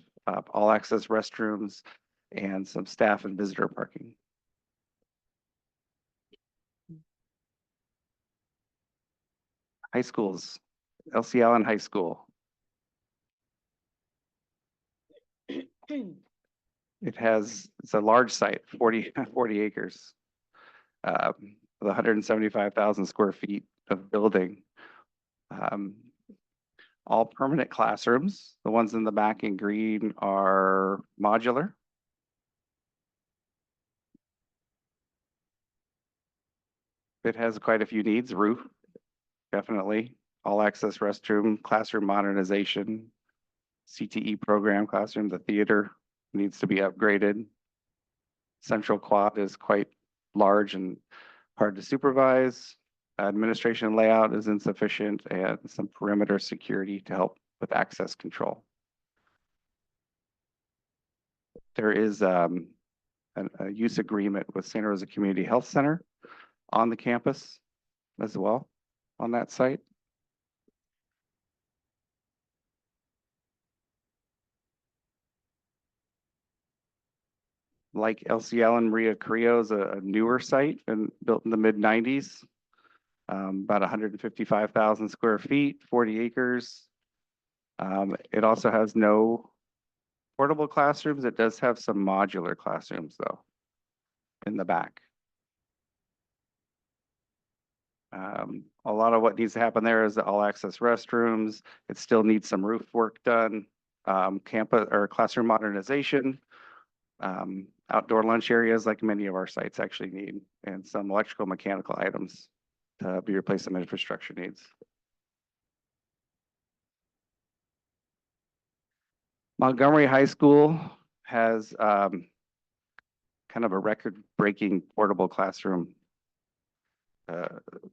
All access restrooms and some staff and visitor parking. High schools, LC Allen High School. It's a large site, 40 acres, with 175,000 square feet of building. All permanent classrooms. The ones in the back in green are modular. It has quite a few needs, roof, definitely, all access restroom, classroom modernization, CTE program classroom, the theater needs to be upgraded. Central quad is quite large and hard to supervise. Administration layout is insufficient and some perimeter security to help with access control. There is a use agreement with Santa Rosa Community Health Center on the campus as well on that site. Like LCL and Maria Carrillo is a newer site and built in the mid-90s. About 155,000 square feet, 40 acres. It also has no portable classrooms. It does have some modular classrooms though in the back. A lot of what needs to happen there is the all access restrooms. It still needs some roof work done, campus or classroom modernization, outdoor lunch areas like many of our sites actually need, and some electrical mechanical items to be replaced, some infrastructure needs. Montgomery High School has kind of a record-breaking portable classroom.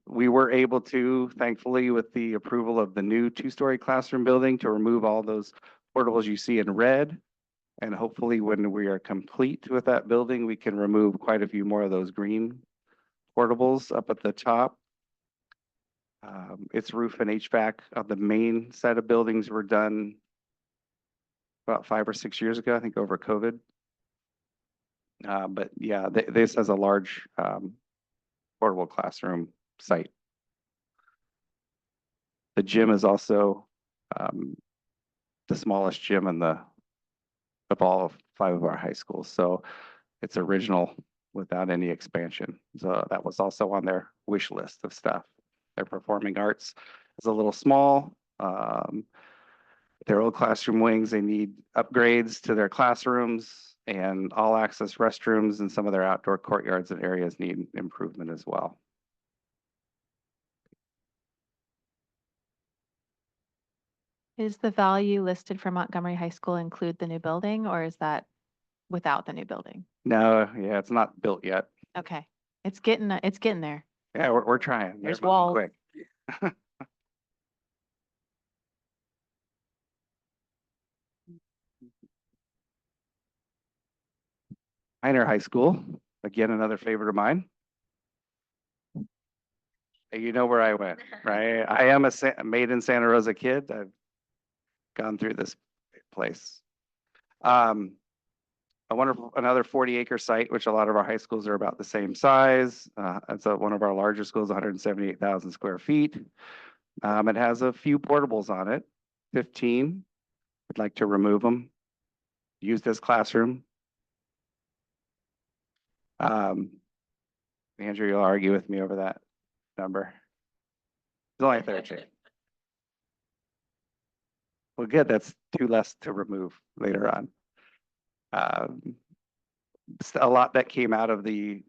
We were able to, thankfully, with the approval of the new two-story classroom building, to remove all those portables you see in red. And hopefully when we are complete with that building, we can remove quite a few more of those green portables up at the top. Its roof and HVAC on the main set of buildings were done about 5 or 6 years ago, I think over COVID. But yeah, this has a large portable classroom site. The gym is also the smallest gym in of all 5 of our high schools. So it's original without any expansion. So that was also on their wish list of stuff. Their performing arts is a little small. Their old classroom wings, they need upgrades to their classrooms, and all access restrooms and some of their outdoor courtyards and areas need improvement as well. Is the value listed for Montgomery High School include the new building, or is that without the new building? No, yeah, it's not built yet. Okay, it's getting there. Yeah, we're trying. There's They're moving walls. quick. Pioneer High School, again, another favorite of mine. You know where I went, right? I am a made in Santa Rosa kid. I've gone through this place. A wonderful, another 40-acre site, which a lot of our high schools are about the same size. It's one of our larger schools, 178,000 square feet. It has a few portables on it, 15. I'd like to remove them, used as classroom. Andrew, you'll argue with me over that number. It's only 13. Well, good, that's 2 less to remove later on. A lot that came out of the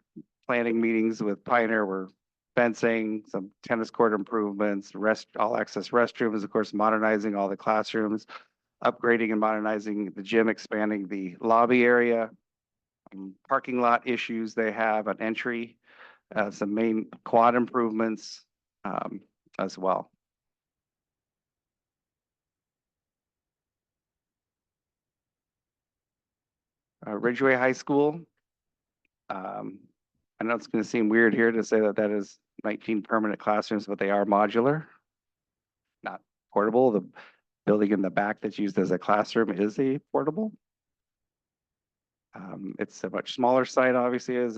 planning meetings with Pioneer were fencing, some tennis court improvements, all access restrooms, of course, modernizing all the classrooms, upgrading and modernizing the gym, expanding the lobby area, parking lot issues they have at entry, some main quad improvements as well. Ridgeway High School. I know it's going to seem weird here to say that that is 19 permanent classrooms, but they are modular, not portable. The building in the back that's used as a classroom is a portable. It's a much smaller site, obviously, as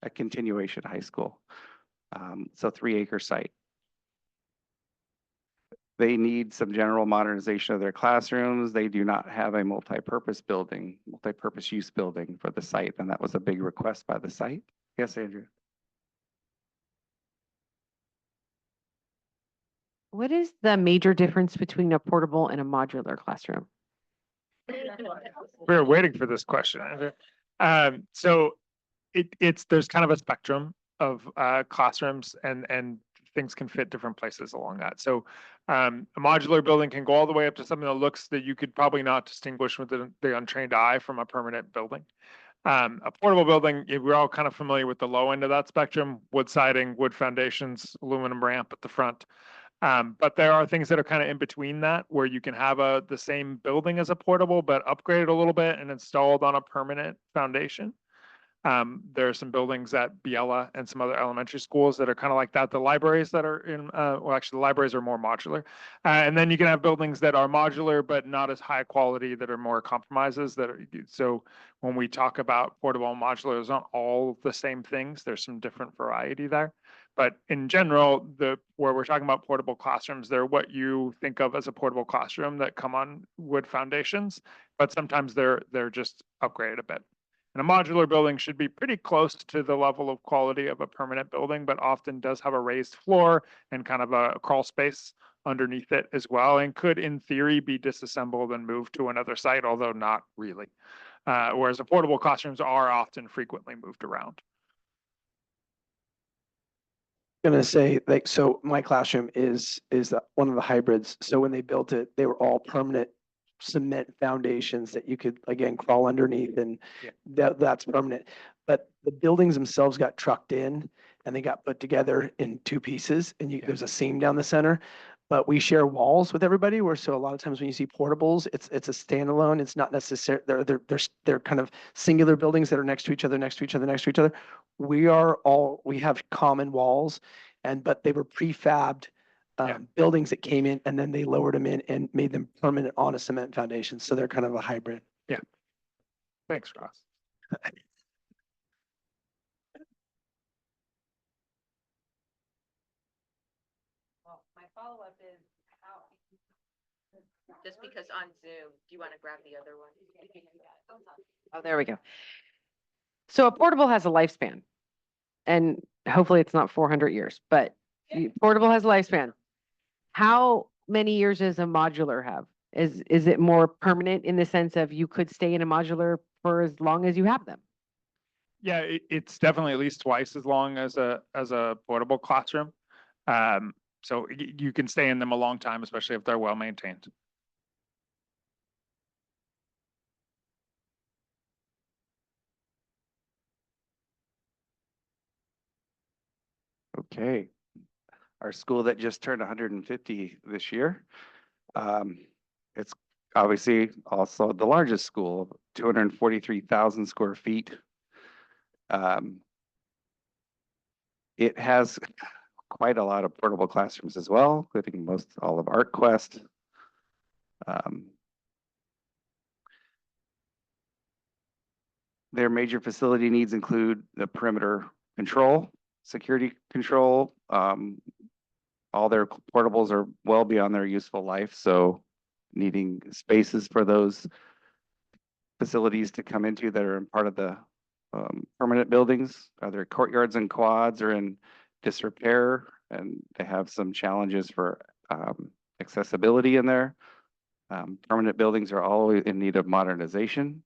a continuation high school. So 3-acre site. They need some general modernization of their classrooms. They do not have a multi-purpose use building for the site, and that was a big request by the site. Yes, Andrew. What is the major difference between a portable and a modular classroom? We were waiting for this question. So there's kind of a spectrum of classrooms and things can fit different places along that. So a modular building can go all the way up to something that looks that you could probably not distinguish with the untrained eye from a permanent building. A portable building, we're all kind of familiar with the low end of that spectrum: wood siding, wood foundations, aluminum ramp at the front. But there are things that are kind of in between that, where you can have the same building as a portable, but upgraded a little bit and installed on a permanent foundation. There are some buildings at Biella and some other elementary schools that are kind of like that. The libraries that are in, well, actually, the libraries are more modular. And then you can have buildings that are modular, but not as high quality, that are more compromises. So when we talk about portable and modular, it's not all the same things. There's some different variety there. But in general, where we're talking about portable classrooms, they're what you think of as a portable classroom that come on wood foundations, but sometimes they're just upgraded a bit. And a modular building should be pretty close to the level of quality of a permanent building, but often does have a raised floor and kind of a crawl space underneath it as well, and could, in theory, be disassembled and moved to another site, although not really. Whereas the portable classrooms are often frequently moved around. Gonna say, like, so my classroom is one of the hybrids. So when they built it, they were all permanent cement foundations that you could, again, crawl underneath, and that's permanent. But the buildings themselves got trucked in and they got put together in two pieces, and there's a seam down the center. But we share walls with everybody, so a lot of times when you see portables, it's a standalone. It's not necessary. They're kind of singular buildings that are next to each other, next to each other, next to each other. We have common walls, but they were prefabbed buildings that came in, and then they lowered them in and made them permanent on a cement foundation. So they're kind of a hybrid. Yeah. Thanks, Ross. Well, my follow-up is just because on Zoom, do you want to grab the other one? Oh, there we go. So a portable has a lifespan, and hopefully it's not 400 years, but portable has a lifespan. How many years does a modular have? Is it more permanent in the sense of you could stay in a modular for as long as you have them? Yeah, it's definitely at least twice as long as a portable classroom. So you can stay in them a long time, especially if they're well maintained. Okay. Our school that just turned 150 this year. It's obviously also the largest school, 243,000 square feet. It has quite a lot of portable classrooms as well, including all of ArtQuest. Their major facility needs include the perimeter control, security control. All their portables are well beyond their useful life, so needing spaces for those facilities to come into that are in part of the permanent buildings. Their courtyards and quads are in disrepair, and they have some challenges for accessibility in there. Permanent buildings are always in need of modernization.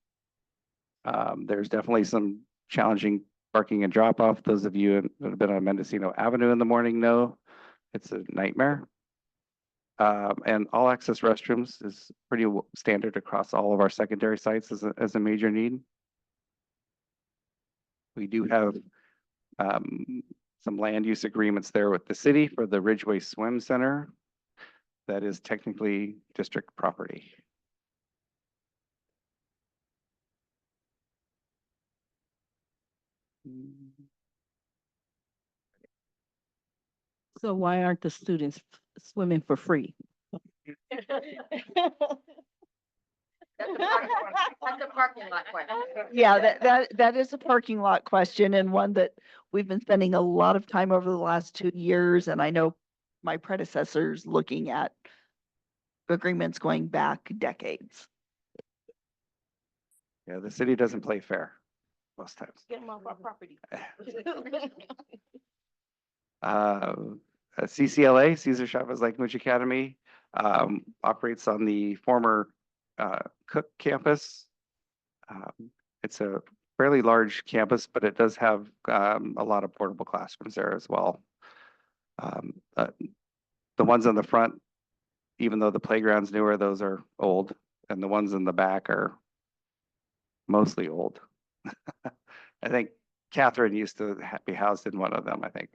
There's definitely some challenging parking and drop off. Those of you that have been on Mendocino Avenue in the morning know it's a nightmare. And all access restrooms is pretty standard across all of our secondary sites as a major need. We do have some land use agreements there with the city for the Ridgeway Swim Center. That is technically district property. So why aren't the students swimming for free? That's a parking lot question. Yeah, that is a parking lot question, and one that we've been spending a lot of time over the last 2 years, and I know my predecessors looking at agreements going back decades. Yeah, the city doesn't play fair most times. Get them off our property. CCLA, Cesar Chavez Language Academy, operates on the former Cook campus. It's a fairly large campus, but it does have a lot of portable classrooms there as well. The ones on the front, even though the playground's newer, those are old, and the ones in the back are mostly old. I think Catherine used to be housed in one of them, I think.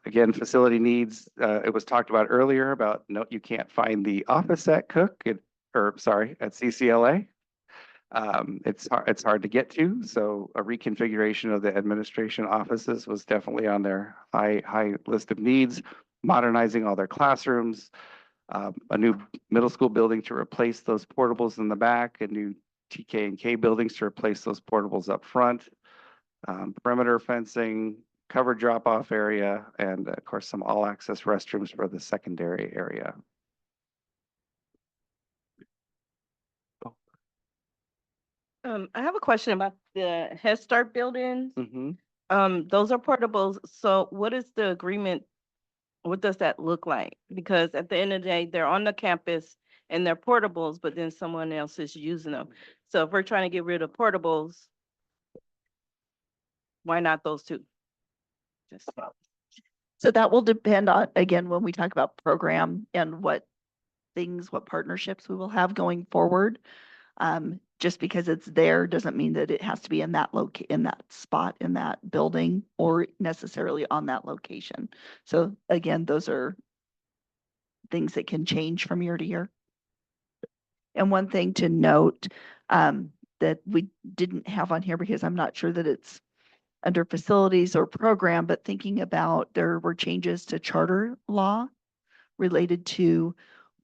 Again, facility needs, it was talked about earlier about, no, you can't find the office at Cook, at CCLA. It's hard to get to, so a reconfiguration of the administration offices was definitely on their high list of needs. Modernizing all their classrooms, a new middle school building to replace those portables in the back, a new TK and K buildings to replace those portables up front, perimeter fencing, cover drop-off area, and of course, some all-access restrooms for the secondary area. I have a question about the Head Start buildings. Those are portables. So what is the agreement? What does that look like? Because at the end of the day, they're on the campus and they're portables, but then someone else is using them. So if we're trying to get rid of portables, why not those two? Just So that will depend on, again, when we talk about program and what partnerships we will have going forward. Just because it's there doesn't mean that it has to be in that in that spot, in that building, or necessarily on that location. So again, those are things that can change from year to year. And one thing to note that we didn't have on here, because I'm not sure that it's under facilities or program, but thinking about, there were changes to charter law related to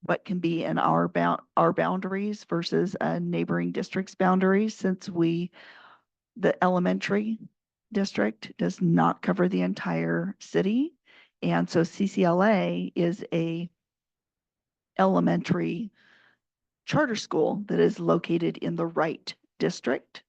what can be in our boundaries versus a neighboring district's boundaries, since the elementary district does not cover the entire city. And so CCLA is a elementary charter school that is located in the right district.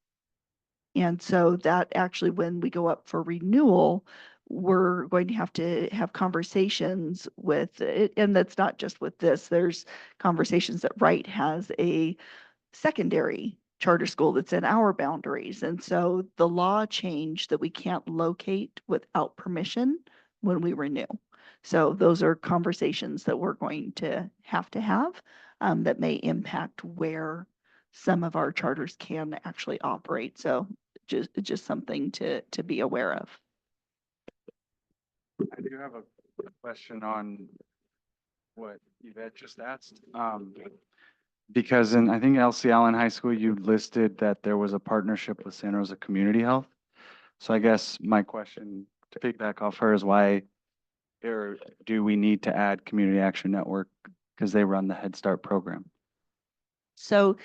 And so that actually, when we go up for renewal, we're going to have conversations with it. And that's not just with this, there's conversations that Wright has a secondary charter school that's in our boundaries. And so the law changed that we can't locate without permission when we renew. So those are conversations that we're going to have that may impact where some of our charters can actually operate. So just something to be aware of. I do have a question on what Yvette just asked. Because I think LC Allen High School, you listed that there was a partnership with Santa Rosa Community Health. So I guess my question to piggyback off her is, why or do we need to add Community Action Network, because they run the Head Start program? So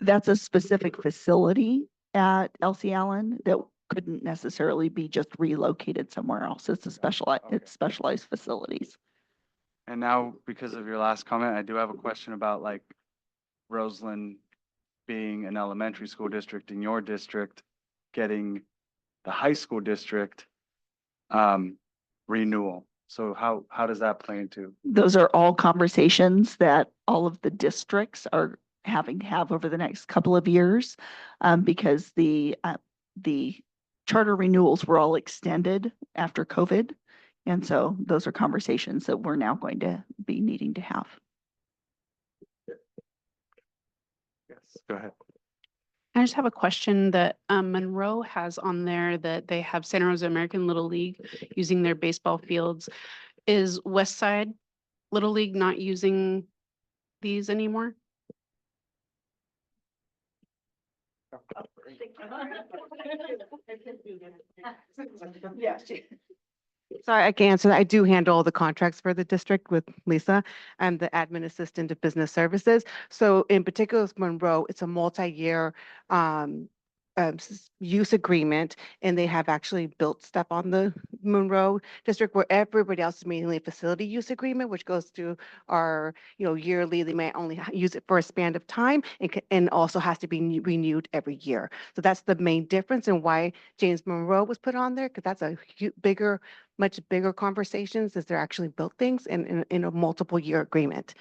That's a specific facility at LC Allen that couldn't necessarily be just relocated somewhere else. It's it's specialized facilities. And now, because of your last comment, I do have a question about like Roseland being an elementary school district in your district, getting the high school district renewal. So how does that play into? Those are all conversations that all of the districts are having to have over the next couple of years, because the charter renewals were all extended after COVID. And so those are conversations that we're now going to be needing to have. Yes, go ahead. I just have a question that Monroe has on there, that they have Santa Rosa American Little League using their baseball fields. Is West Side Little League not using these anymore? Yeah. Sorry, I can answer that. I do handle all the contracts for the district with Lisa. I'm the admin assistant of business services. So in particular, with Monroe, it's a multi-year use agreement, and they have actually built stuff on the Monroe district where everybody else is mainly a facility use agreement, which goes through our, yearly. They might only use it for a span of time and also has to be renewed every year. So that's the main difference and why James Monroe was put on there, because that's a much bigger conversations as they're actually built things in a multiple year agreement.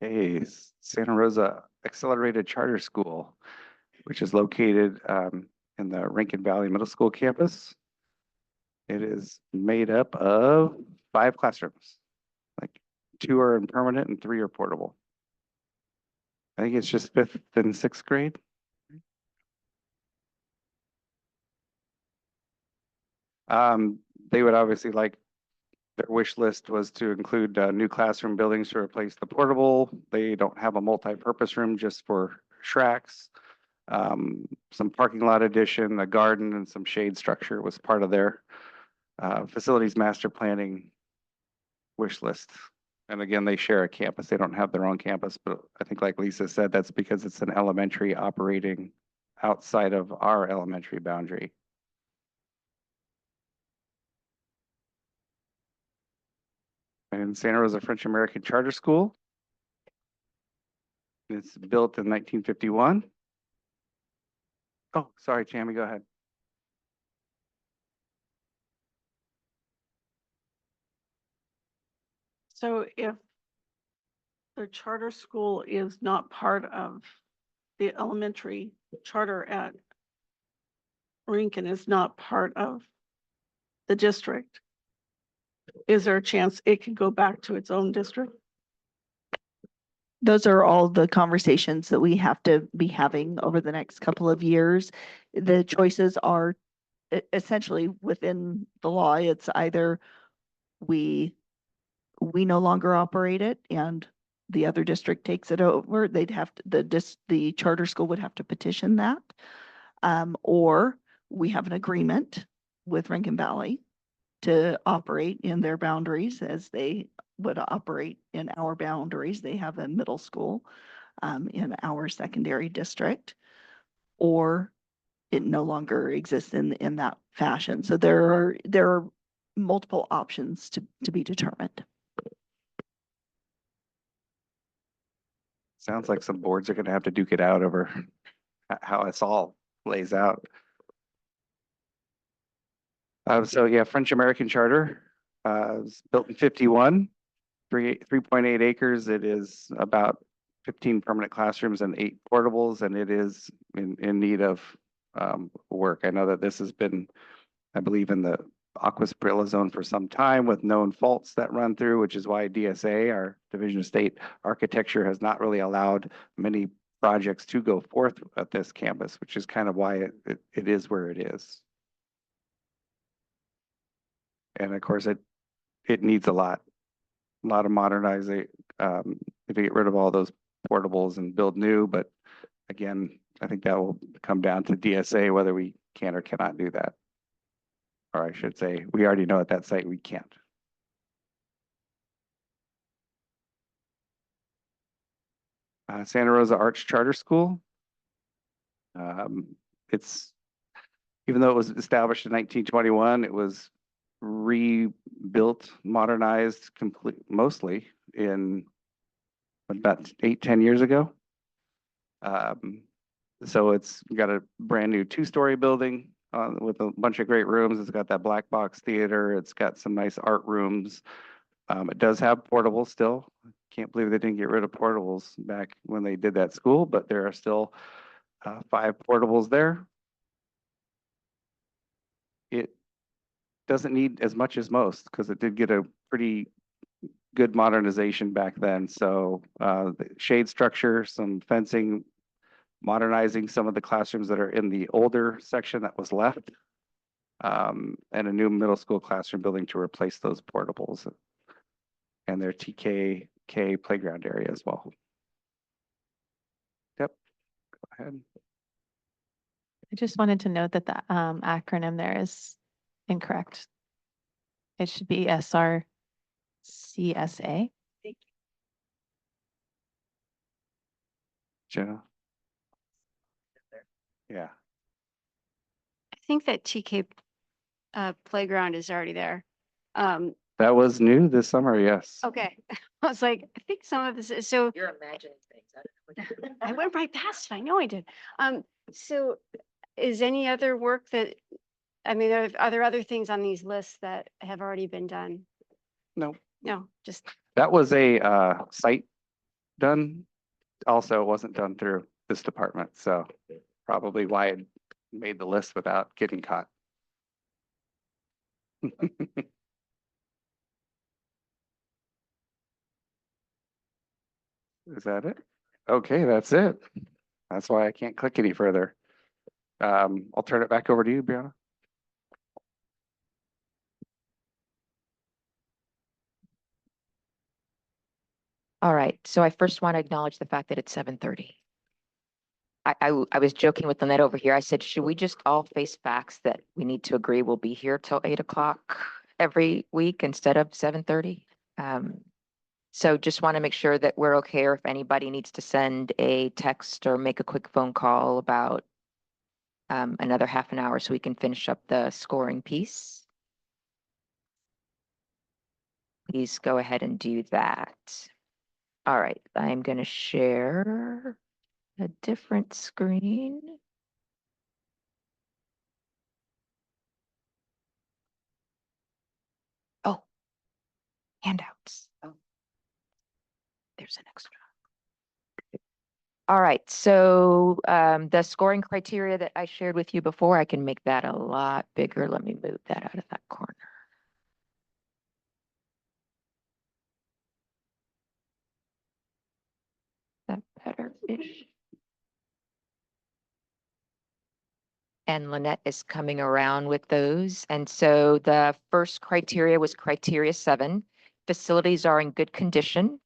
Okay, Santa Rosa Accelerated Charter School, which is located in the Rankin Valley Middle School campus. It is made up of 5 classrooms, like 2 are in permanent and 3 are portable. I think it's just 5th and 6th grade. They would obviously like, their wish list was to include new classroom buildings to replace the portable. They don't have a multi-purpose room just for Shracks. Some parking lot addition, a garden, and some shade structure was part of their facilities master planning wish list. And again, they share a campus. They don't have their own campus, but I think like Lisa said, that's because it's an elementary operating outside of our elementary boundary. And Santa Rosa French American Charter School. It's built in 1951. Oh, sorry, Tammy, go ahead. So if the charter school is not part of the elementary charter at Lincoln, is not part of the district, is there a chance it could go back to its own district? Those are all the conversations that we have to be having over the next couple of years. The choices are essentially within the law. It's either we no longer operate it and the other district takes it over. They'd have to, the charter school would have to petition that. Or we have an agreement with Rankin Valley to operate in their boundaries as they would operate in our boundaries. They have a middle school in our secondary district, or it no longer exists in that fashion. So there are multiple options to be determined. Sounds like some boards are going to have to duke it out over how it's all lays out. So yeah, French American Charter was built in 51, 3.8 acres. It is about 15 permanent classrooms and 8 portables, and it is in need of work. I know that this has been, I believe, in the Aquas Prilla zone for some time with known faults that run through, which is why DSA, our Division of State Architecture, has not really allowed many projects to go forth at this campus, which is kind of why it is where it is. And of course, it needs a lot of modernizing. If you get rid of all those portables and build new, but again, I think that will come down to DSA whether we can or cannot do that. Or I should say, we already know at that site we can't. Santa Rosa Arch Charter School. It's, even though it was established in 1921, it was rebuilt, modernized mostly in about 8-10 years ago. So it's got a brand new 2-story building with a bunch of great rooms. It's got that black box theater. It's got some nice art rooms. It does have portables still. Can't believe they didn't get rid of portables back when they did that school, but there are still 5 portables there. It doesn't need as much as most because it did get a pretty good modernization back then. So the shade structure, some fencing, modernizing some of the classrooms that are in the older section that was left, and a new middle school classroom building to replace those portables. And their TK K playground area as well. Yep, go ahead. I just wanted to note that the acronym there is incorrect. It should be SRCSA. Jenna? Yeah. I think that TK playground is already there. That was new this summer, yes. Okay. I was like, I think some of this is, so You're imagining things. I went right past it. I know I did. So is any other work that, I mean, are there other things on these lists that have already been done? No, No, just, that was a site done. Also, it wasn't done through this department, so probably why it made the list without getting caught. Is that it? Okay, that's it. That's why I can't click any further. I'll turn it back over to you, Brianna. All right, so I first want to acknowledge the fact that it's 7:30. I was joking with Lynette over here. I said, should we just all face facts that we need to agree we'll be here till 8 o'clock every week instead of 7:30? So just want to make sure that we're okay, or if anybody needs to send a text or make a quick phone call about another half an hour so we can finish up the scoring piece. Please go ahead and do that. All right, I'm going to share a different screen. Oh, handouts. Oh, there's an extra. All right, so the scoring criteria that I shared with you before, I can make that a lot bigger. Let me move that out of that corner. That better-ish. And Lynette is coming around with those. And so the first criteria was criteria 7. Facilities are in good condition.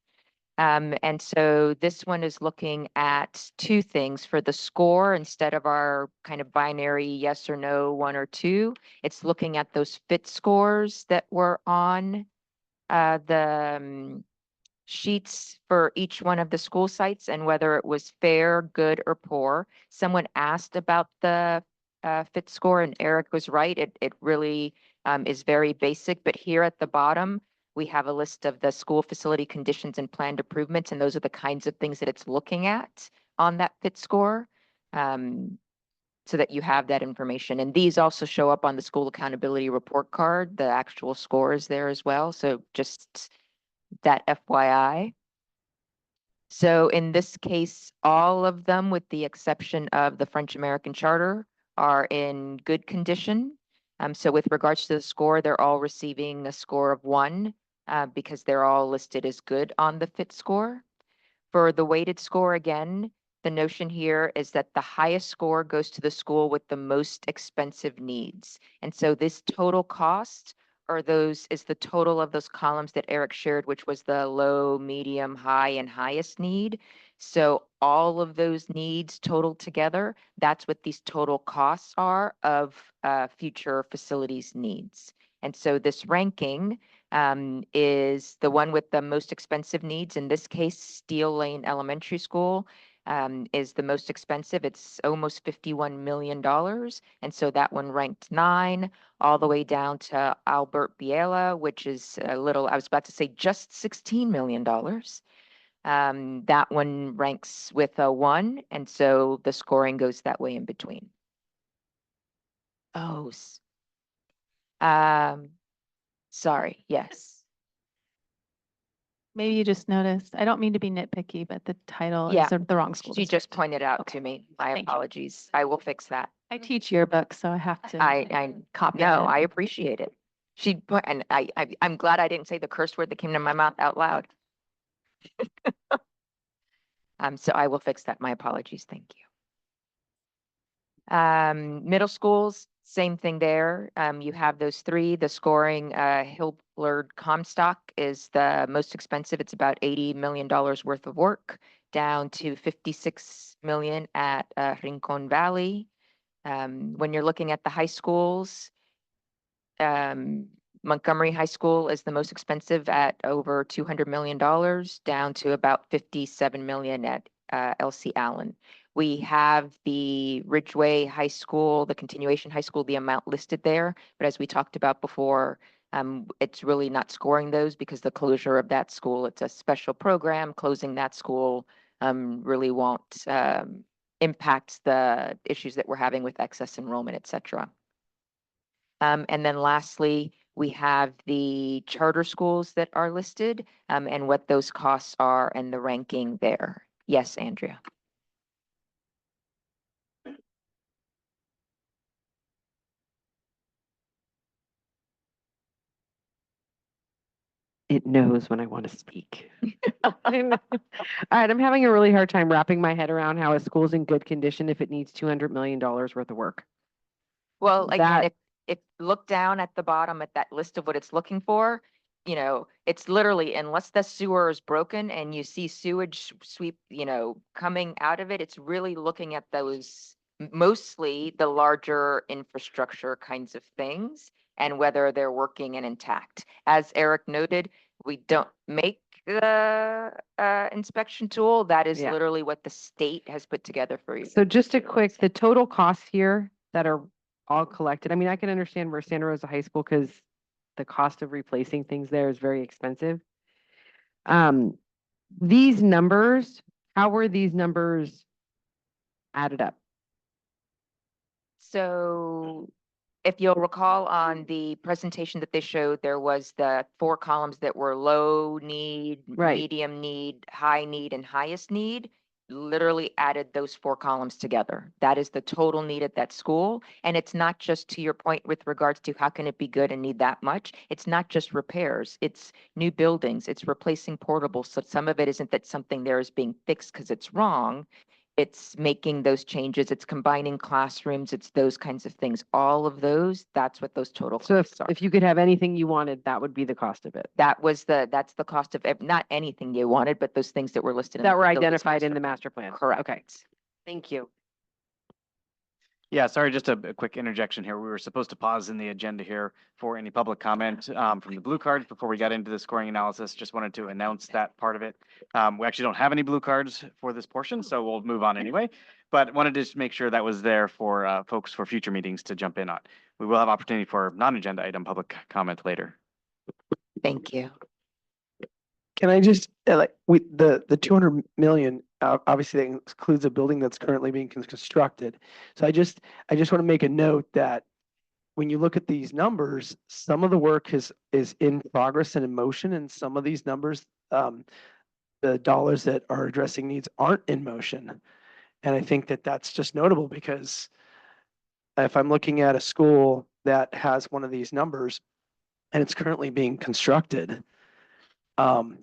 And so this one is looking at 2 things for the score instead of our kind of binary yes or no, 1 or 2. It's looking at those fit scores that were on the sheets for each one of the school sites and whether it was fair, good, or poor. Someone asked about the fit score, and Eric was right. It really is very basic, but here at the bottom, we have a list of the school facility conditions and planned improvements, and those are the kinds of things that it's looking at on that fit score, so that you have that information. And these also show up on the school accountability report card. The actual score is there as well. So just that FYI. So in this case, all of them, with the exception of the French American Charter, are in good condition. So with regards to the score, they're all receiving a score of 1 because they're all listed as good on the fit score. For the weighted score, again, the notion here is that the highest score goes to the school with the most expensive needs. And so this total cost is the total of those columns that Eric shared, which was the low, medium, high, and highest need. So all of those needs totaled together, that's what these total costs are of future facilities needs. And so this ranking is the one with the most expensive needs. In this case, Steel Lane Elementary School is the most expensive. It's almost $51 million. And so that one ranked 9, all the way down to Albert Biela, which is I was about to say just $16 million. That one ranks with a 1. And so the scoring goes that way in between. Oh, sorry, yes. Maybe you just noticed. I don't mean to be nitpicky, but the title Yeah, is the wrong school. She just pointed out to me. My Thank you. apologies. I will fix that. I teach yearbooks, so I have to I copy No, it. I appreciate it. And I'm glad I didn't say the curse word that came to my mouth out loud. So I will fix that. My apologies. Thank you. Middle schools, same thing there. You have those 3, the scoring, Hill Tailored Comstock is the most expensive. It's about $80 million worth of work, down to 56 million at Rincon Valley. When you're looking at the high schools, Montgomery High School is the most expensive at over $200 million, down to about 57 million at LC Allen. We have the Ridgeway High School, the continuation high school, the amount listed there. But as we talked about before, it's really not scoring those because the closure of that school, it's a special program. Closing that school really won't impact the issues that we're having with excess enrollment, et cetera. And then lastly, we have the charter schools that are listed and what those costs are and the ranking there. Yes, Andrea. It knows when I want to speak. All right, I'm having a really hard time wrapping my head around how a school's in good condition if it needs $200 million worth of work. Well, again, That- if look down at the bottom at that list of what it's looking for, you know, it's literally unless the sewer is broken and you see sewage sweep, you know, coming out of it, it's really looking at those mostly the larger infrastructure kinds of things and whether they're working and intact. As Eric noted, we don't make the inspection tool. That is Yeah. literally what the state has put together for you. So just a quick, the total costs here that are all collected. I mean, I can understand where Santa Rosa High School, because the cost of replacing things there is very expensive. These numbers, how were these numbers added up? So if you'll recall on the presentation that they showed, there was the 4 columns that were low need, Right. medium need, high need, and highest need. Literally added those 4 columns together. That is the total need at that school. And it's not just to your point with regards to how can it be good and need that much. It's not just repairs. It's new buildings. It's replacing portables. So some of it isn't that something there is being fixed because it's wrong. It's making those changes. It's combining classrooms. It's those kinds of things. All of those, that's what those total So costs are. if you could have anything you wanted, that would be the cost of it. That's the cost of not anything you wanted, but those things that were listed in That the were facilities identified in master the plan. master plan. Correct. Okay. Thank you. Yeah, sorry, just a quick interjection here. We were supposed to pause in the agenda here for any public comment from the blue cards before we got into the scoring analysis. Just wanted to announce that part of it. We actually don't have any blue cards for this portion, so we'll move on anyway. But wanted to just make sure that was there for folks for future meetings to jump in on. We will have opportunity for non-agenda item public comment later. Thank you. Can I just, the 200 million, obviously that includes a building that's currently being constructed. So I just want to make a note that when you look at these numbers, some of the work is in progress and in motion, and some of these numbers, the dollars that are addressing needs aren't in motion. And I think that that's just notable because if I'm looking at a school that has one of these numbers and it's currently being constructed,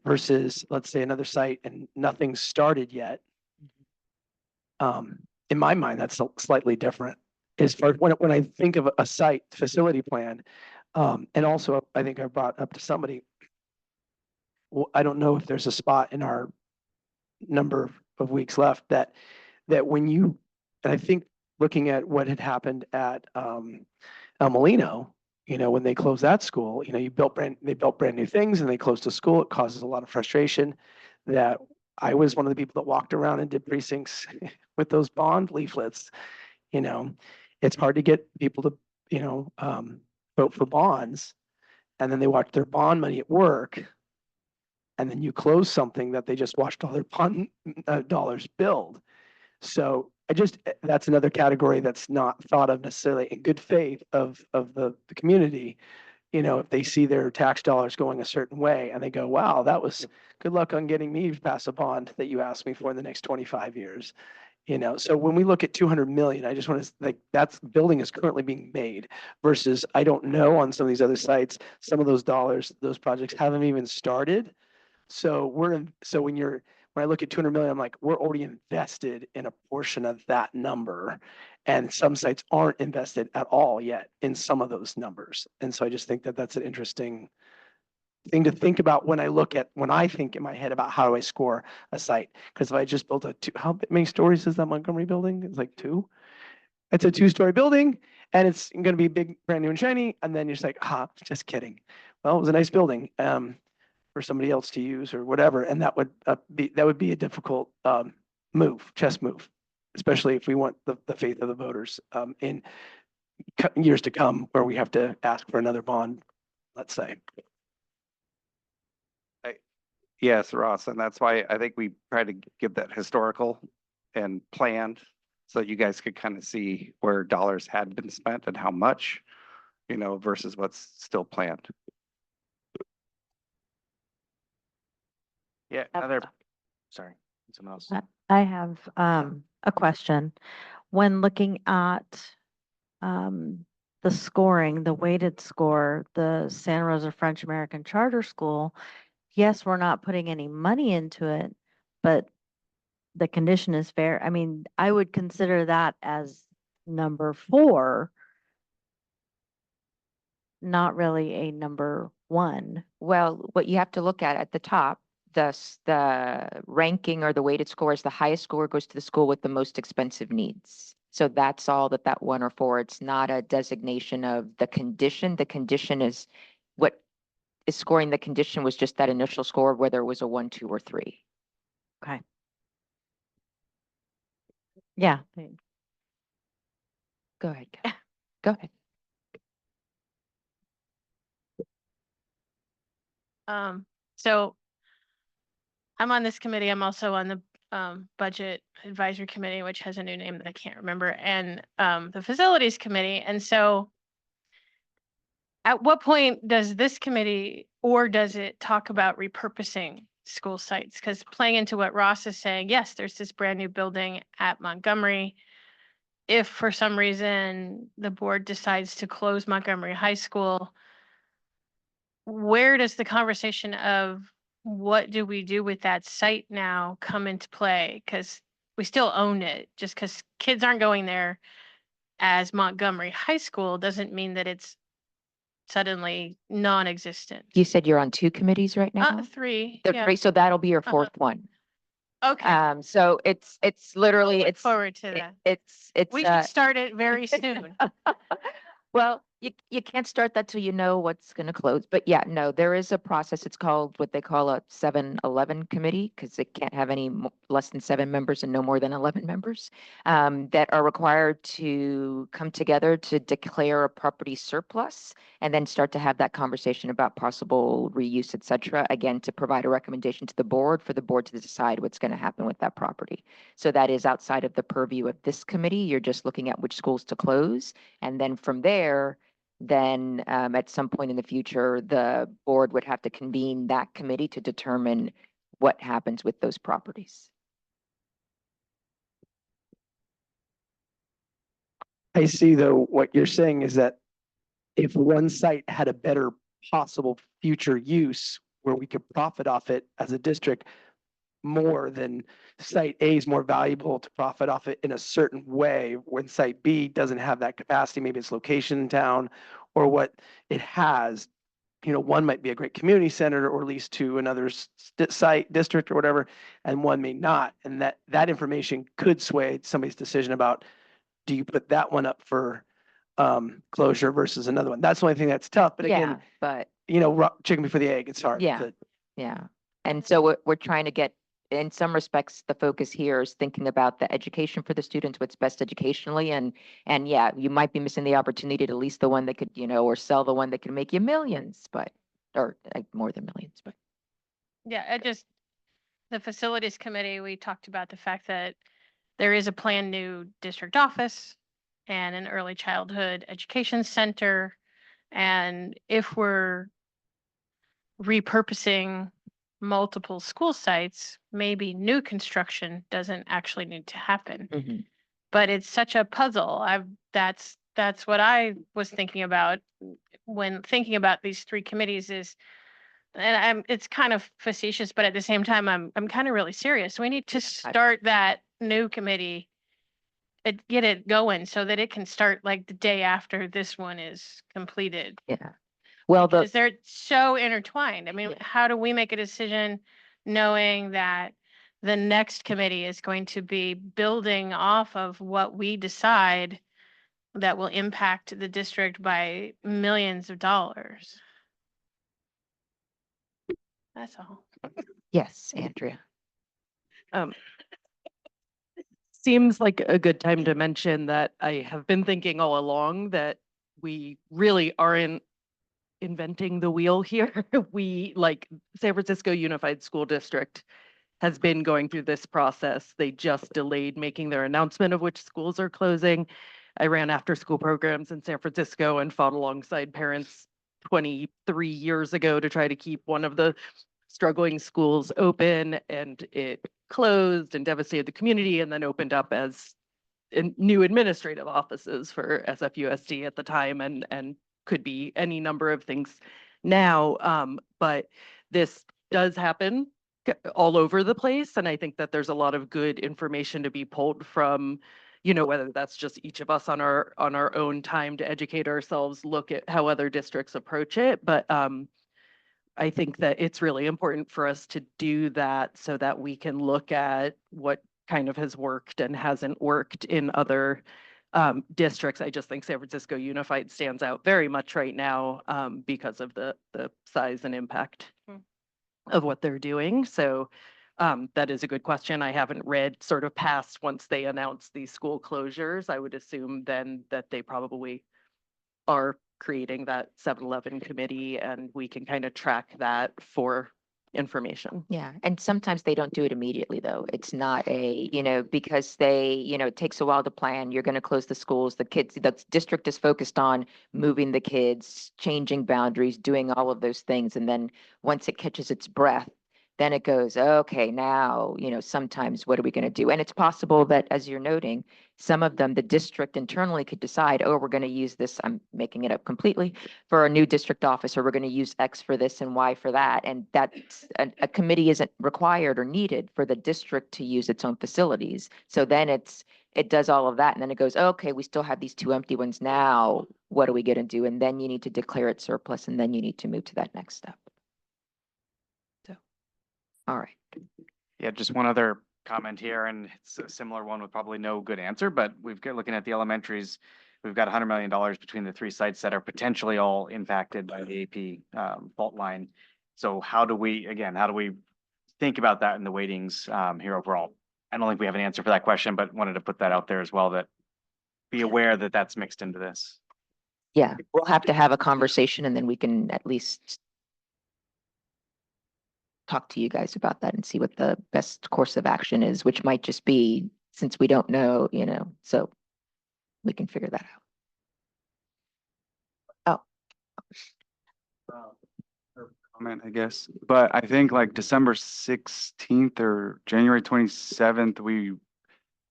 versus let's say another site and nothing's started yet. In my mind, that's slightly different as far as when I think of a site facility plan. And also I think I brought up to somebody, well, I don't know if there's a spot in our number of weeks left that when you, and I think looking at what had happened at El Molino, you know, when they closed that school, you know, they built brand new things and they closed the school. It causes a lot of frustration. That I was one of the people that walked around and did precincts with those bond leaflets. You know, it's hard to get people to, you know, vote for bonds, and then they watch their bond money at work, and then you close something that they just watched all their bond dollars build. So that's another category that's not thought of necessarily in good faith of the community. You know, if they see their tax dollars going a certain way and they go, wow, that was good luck on getting me to pass a bond that you asked me for in the next 25 years. You know, so when we look at 200 million, I just want to, like, that's building is currently being made versus I don't know on some of these other sites, some of those dollars, those projects haven't even started. So when I look at 200 million, I'm like, we're already invested in a portion of that number. And some sites aren't invested at all yet in some of those numbers. And so I just think that that's an interesting thing to think about when I think in my head about how do I score a site. Because if I just built how many stories is that Montgomery building? It's like 2. It's a 2-story building and it's going to be big, brand new and shiny. And then you're just like, just kidding. Well, it was a nice building for somebody else to use or whatever. And that would be a difficult chess move, especially if we want the faith of the voters in years to come where we have to ask for another bond, let's say. Yes, Ross, and that's why I think we try to give that historical and planned so you guys could kind of see where dollars had been spent and how much, versus what's still planned. Yeah, sorry, someone else. I have a question. When looking at the scoring, the weighted score, the Santa Rosa French American Charter School, yes, we're not putting any money into it, but the condition is fair. I mean, I would consider that as number 4, not really a number 1. Well, what you have to look at the top, the ranking or the weighted scores, the highest score goes to the school with the most expensive needs. So that's all that 1 or 4. It's not a designation of the condition. The condition is what is scoring the condition was just that initial score, whether it was a 1, 2, or 3. Okay. Yeah. Go ahead. Go ahead. So I'm on this committee. I'm also on the budget advisory committee, which has a new name that I can't remember, and the facilities committee. And so at what point does this committee, or does it talk about repurposing school sites? Because playing into what Ross is saying, yes, there's this brand new building at Montgomery. If for some reason the board decides to close Montgomery High School, where does the conversation of what do we do with that site now come into play? Because we still own it. Just because kids aren't going there as Montgomery High School doesn't mean that it's suddenly non-existent. You said you're on 2 committees right now? 3. The Yeah. 3, so that'll be your 4th one. Okay. So it's literally Look forward to that. It's We should start it very soon. Well, you can't start that till you know what's going to close. But yeah, no, there is a process. It's called what they call a 7-11 committee because it can't have any less than 7 members and no more than 11 members that are required to come together to declare a property surplus and then start to have that conversation about possible reuse, et cetera. Again, to provide a recommendation to the board for the board to decide what's going to happen with that property. So that is outside of the purview of this committee. You're just looking at which schools to close. And then from there, then at some point in the future, the board would have to convene that committee to determine what happens with those properties. I see though, what you're saying is that if one site had a better possible future use where we could profit off it as a district more than site A is more valuable to profit off it in a certain way when site B doesn't have that capacity, maybe it's location in town or what it has. One might be a great community center or lease to another site district or whatever, and one may not. And that information could sway somebody's decision about, do you put that one up for closure versus another one? That's the only thing that's tough. But again, but chicken before the egg, it's hard. Yeah. And so we're trying to get, in some respects, the focus here is thinking about the education for the students, what's best educationally. And yeah, you might be missing the opportunity to lease the one that could, or sell the one that can make you millions, or like more than millions, but. Yeah, the facilities committee, we talked about the fact that there is a planned new district office and an early childhood education center. And if we're repurposing multiple school sites, maybe new construction doesn't actually need to happen. But it's such a puzzle. That's what I was thinking about when thinking about these 3 committees and it's kind of facetious, but at the same time, I'm kind of really serious. We need to start that new committee and get it going so that it can start like the day after this one is completed. Yeah. Well, because they're so intertwined. I mean, how do we make a decision knowing that the next committee is going to be building off of what we decide that will impact the district by millions of dollars? That's all. Yes, Andrea. Seems like a good time to mention that I have been thinking all along that we really aren't inventing the wheel here. We, like, San Francisco Unified School District has been going through this process. They just delayed making their announcement of which schools are closing. I ran after school programs in San Francisco and fought alongside parents 23 years ago to try to keep one of the struggling schools open, and it closed and devastated the community and then opened up as new administrative offices for SFUSD at the time, and could be any number of things now. But this does happen all over the place, and I think that there's a lot of good information to be pulled from, whether that's just each of us on our own time to educate ourselves, look at how other districts approach it. But I think that it's really important for us to do that so that we can look at what kind of has worked and hasn't worked in other districts. I just think San Francisco Unified stands out very much right now because of the size and impact of what they're doing. So that is a good question. I haven't read sort of past once they announce these school closures. I would assume then that they probably are creating that 7-Eleven committee, and we can kind of track that for information. Yeah, and sometimes they don't do it immediately, though. It's not because it takes a while to plan. You're going to close the schools, the kids, the district is focused on moving the kids, changing boundaries, doing all of those things. And then once it catches its breath, then it goes, okay, now, sometimes what are we going to do? And it's possible that, as you're noting, some of them, the district internally could decide, oh, we're going to use this, I'm making it up completely, for a new district office, or we're going to use X for this and Y for that. And that's a committee isn't required or needed for the district to use its own facilities. So then it does all of that. And then it goes, okay, we still have these 2 empty ones now. What are we going to do? And then you need to declare it surplus, and then you need to move to that next step. All right. Yeah, just one other comment here, and it's a similar one with probably no good answer, but looking at the elementaries, we've got $100 million between the 3 sites that are potentially all impacted by the AP fault line. So how do we think about that in the weightings here overall? I don't think we have an answer for that question, but wanted to put that out there as well, that be aware that that's mixed into this. Yeah, we'll have to have a conversation, and then we can at least talk to you guys about that and see what the best course of action is, which might just be, since we don't know, so we can figure that out. Comment, I guess, but I think like December 16th or January 27th, we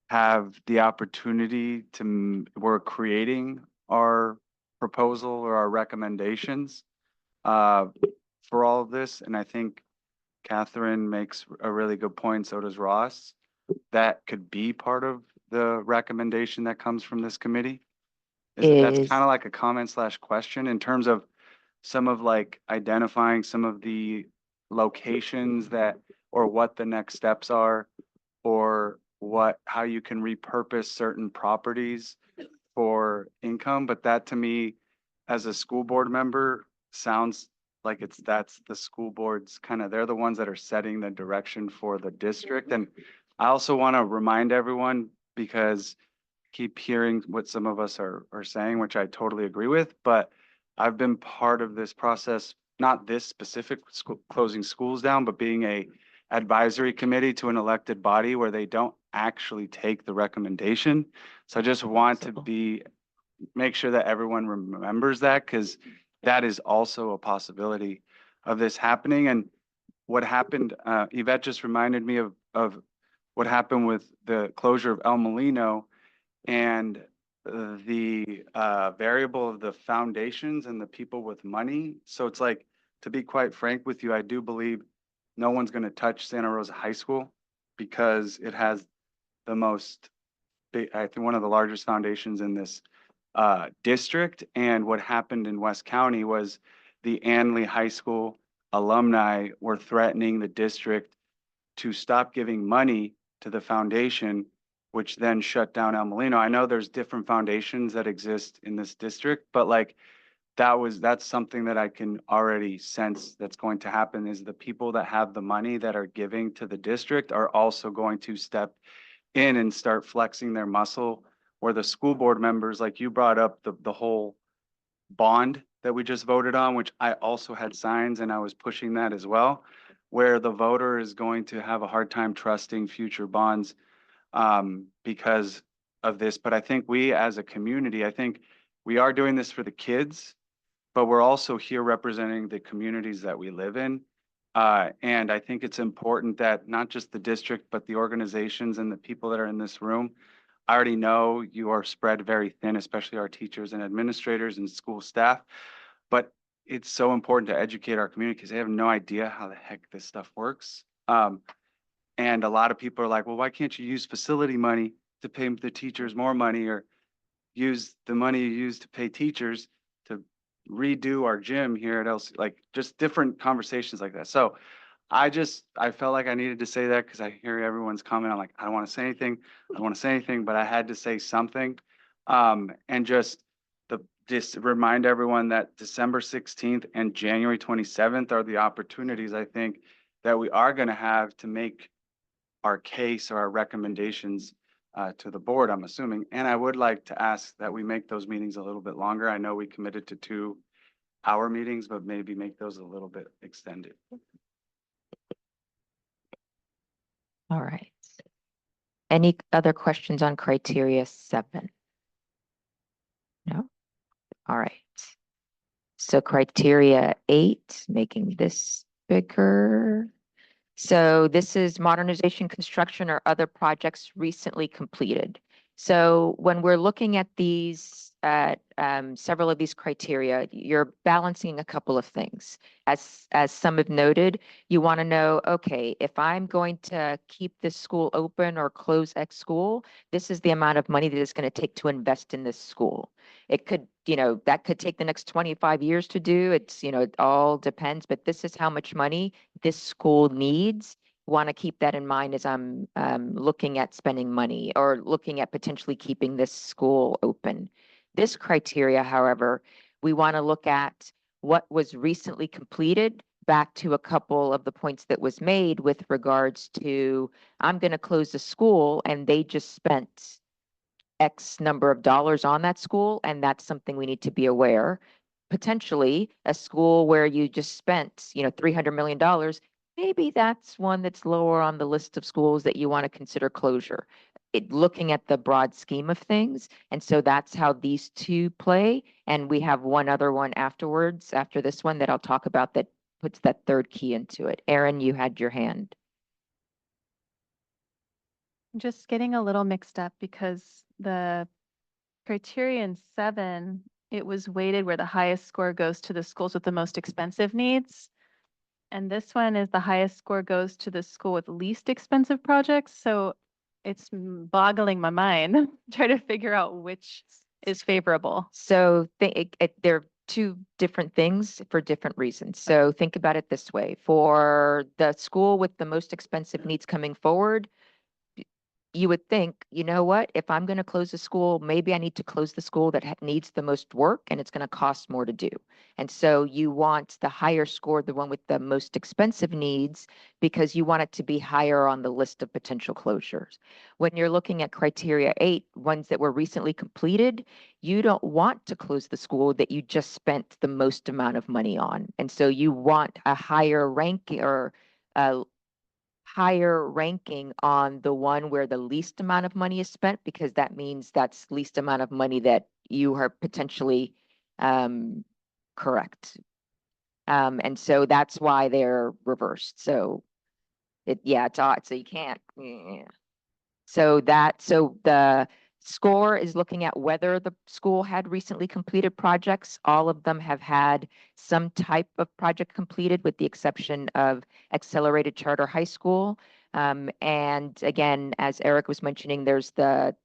have the opportunity we're creating our proposal or our recommendations for all of this. And I think Catherine makes a really good point, so does Ross. That could be part of the recommendation that comes from this committee. That's kind of like a comment / question in terms of some of like identifying some of the locations or what the next steps are, or how you can repurpose certain properties for income. But that to me, as a school board member, sounds like that's the school board's they're the ones that are setting the direction for the district. And I also want to remind everyone, because keep hearing what some of us are saying, which I totally agree with, but I've been part of this process, not this specific closing schools down, but being a advisory committee to an elected body where they don't actually take the recommendation. So I just want to make sure that everyone remembers that, because that is also a possibility of this happening. And what happened, Yvette just reminded me of what happened with the closure of El Molino, and the variable of the foundations and the people with money. So it's like, to be quite frank with you, I do believe no one's going to touch Santa Rosa High School because it has the most, I think, one of the largest foundations in this district. And what happened in West County was the Anley High School alumni were threatening the district to stop giving money to the foundation, which then shut down El Molino. I know there's different foundations that exist in this district, but like that's something that I can already sense that's going to happen is the people that have the money that are giving to the district are also going to step in and start flexing their muscle, where the school board members, like you brought up the whole bond that we just voted on, which I also had signs and I was pushing that as well, where the voter is going to have a hard time trusting future bonds because of this. But I think we as a community, I think we are doing this for the kids, but we're also here representing the communities that we live in. And I think it's important that not just the district, but the organizations and the people that are in this room, I already know you are spread very thin, especially our teachers and administrators and school staff. But it's so important to educate our community because they have no idea how the heck this stuff works. And a lot of people are like, well, why can't you use facility money to pay the teachers more money, or use the money you use to pay teachers to redo our gym here at LC, like just different conversations like that. So I felt like I needed to say that because I hear everyone's comment. I'm like, I don't want to say anything. I don't want to say anything, but I had to say something. And just remind everyone that December 16th and January 27th are the opportunities, I think, that we are going to have to make our case or our recommendations to the board, I'm assuming. And I would like to ask that we make those meetings a little bit longer. I know we committed to 2-hour meetings, but maybe make those a little bit extended. All right. Any other questions on criteria 7? No? All right. So criteria 8, making this bigger. So this is modernization, construction, or other projects recently completed. So when we're looking at these, several of these criteria, you're balancing a couple of things. As some have noted, you want to know, okay, if I'm going to keep this school open or close X school, this is the amount of money that it's going to take to invest in this school. It could, that could take the next 25 years to do. It's, it all depends, but this is how much money this school needs. Want to keep that in mind as I'm looking at spending money or looking at potentially keeping this school open. This criteria, however, we want to look at what was recently completed, back to a couple of the points that was made with regards to, I'm going to close the school and they just spent X number of dollars on that school, and that's something we need to be aware. Potentially a school where you just spent, $300 million, maybe that's one that's lower on the list of schools that you want to consider closure. Looking at the broad scheme of things. And so that's how these two play. And we have one other one afterwards, after this one, that I'll talk about that puts that third key into it. Erin, you had your hand. Just getting a little mixed up because the criterion 7, it was weighted where the highest score goes to the schools with the most expensive needs. And this one is the highest score goes to the school with least expensive projects. So it's boggling my mind, try to figure out which is favorable. So they're two different things for different reasons. So think about it this way. For the school with the most expensive needs coming forward, you would think, you know what, if I'm going to close the school, maybe I need to close the school that needs the most work and it's going to cost more to do. And so you want the higher score, the one with the most expensive needs, because you want it to be higher on the list of potential closures. When you're looking at criteria 8, ones that were recently completed, you don't want to close the school that you just spent the most amount of money on. And so you want a higher rank or higher ranking on the one where the least amount of money is spent, because that means that's least amount of money that you are potentially correct. And so that's why they're reversed. So it's odd. So you can't. Yeah. So the score is looking at whether the school had recently completed projects. All of them have had some type of project completed, with the exception of Accelerated Charter High School. And again, as Eric was mentioning, there's the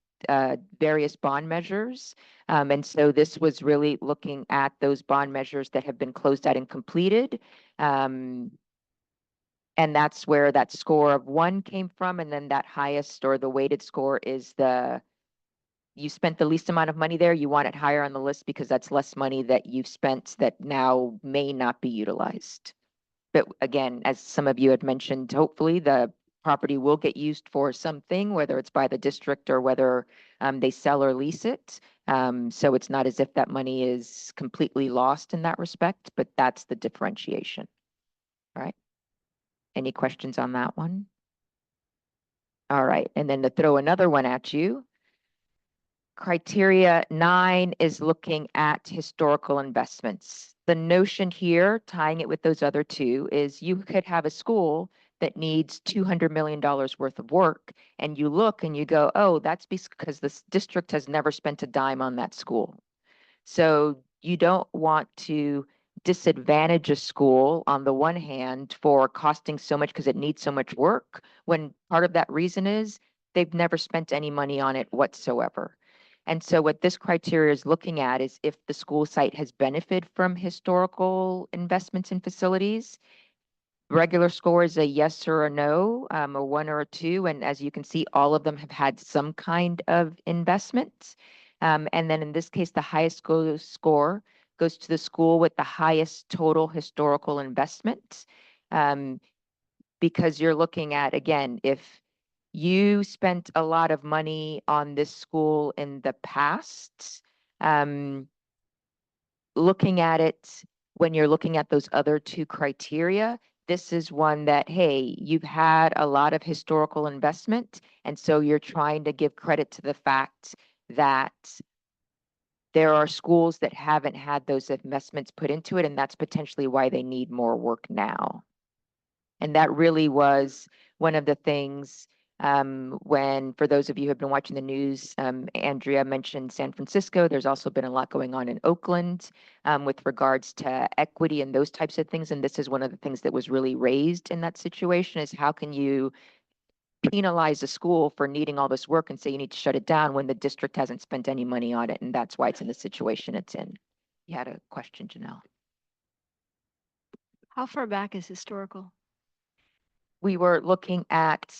various bond measures. And so this was really looking at those bond measures that have been closed out and completed. And that's where that score of 1 came from. And then that highest or the weighted score is you spent the least amount of money there, you want it higher on the list because that's less money that you've spent that now may not be utilized. But again, as some of you had mentioned, hopefully the property will get used for something, whether it's by the district or whether they sell or lease it. So it's not as if that money is completely lost in that respect, but that's the differentiation. All right. Any questions on that one? All right. And then to throw another one at you, criteria 9 is looking at historical investments. The notion here, tying it with those other two, is you could have a school that needs $200 million worth of work, and you look and you go, oh, that's because this district has never spent a dime on that school. So you don't want to disadvantage a school on the one hand for costing so much because it needs so much work, when part of that reason is they've never spent any money on it whatsoever. And so what this criteria is looking at is if the school site has benefited from historical investments in facilities. Regular score is a yes or a no, a 1 or a 2. And as you can see, all of them have had some kind of investment. And then in this case, the highest score goes to the school with the highest total historical investment. Because you're looking at, again, if you spent a lot of money on this school in the past, looking at it when you're looking at those other two criteria, this is one that, hey, you've had a lot of historical investment. And so you're trying to give credit to the fact that there are schools that haven't had those investments put into it. And that's potentially why they need more work now. And that really was one of the things when, for those of you who have been watching the news, Andrea mentioned San Francisco. There's also been a lot going on in Oakland with regards to equity and those types of things. And this is one of the things that was really raised in that situation is how can you penalize a school for needing all this work and say you need to shut it down when the district hasn't spent any money on it. And that's why it's in the situation it's in. You had a question, Janelle. How far back is historical? We were looking at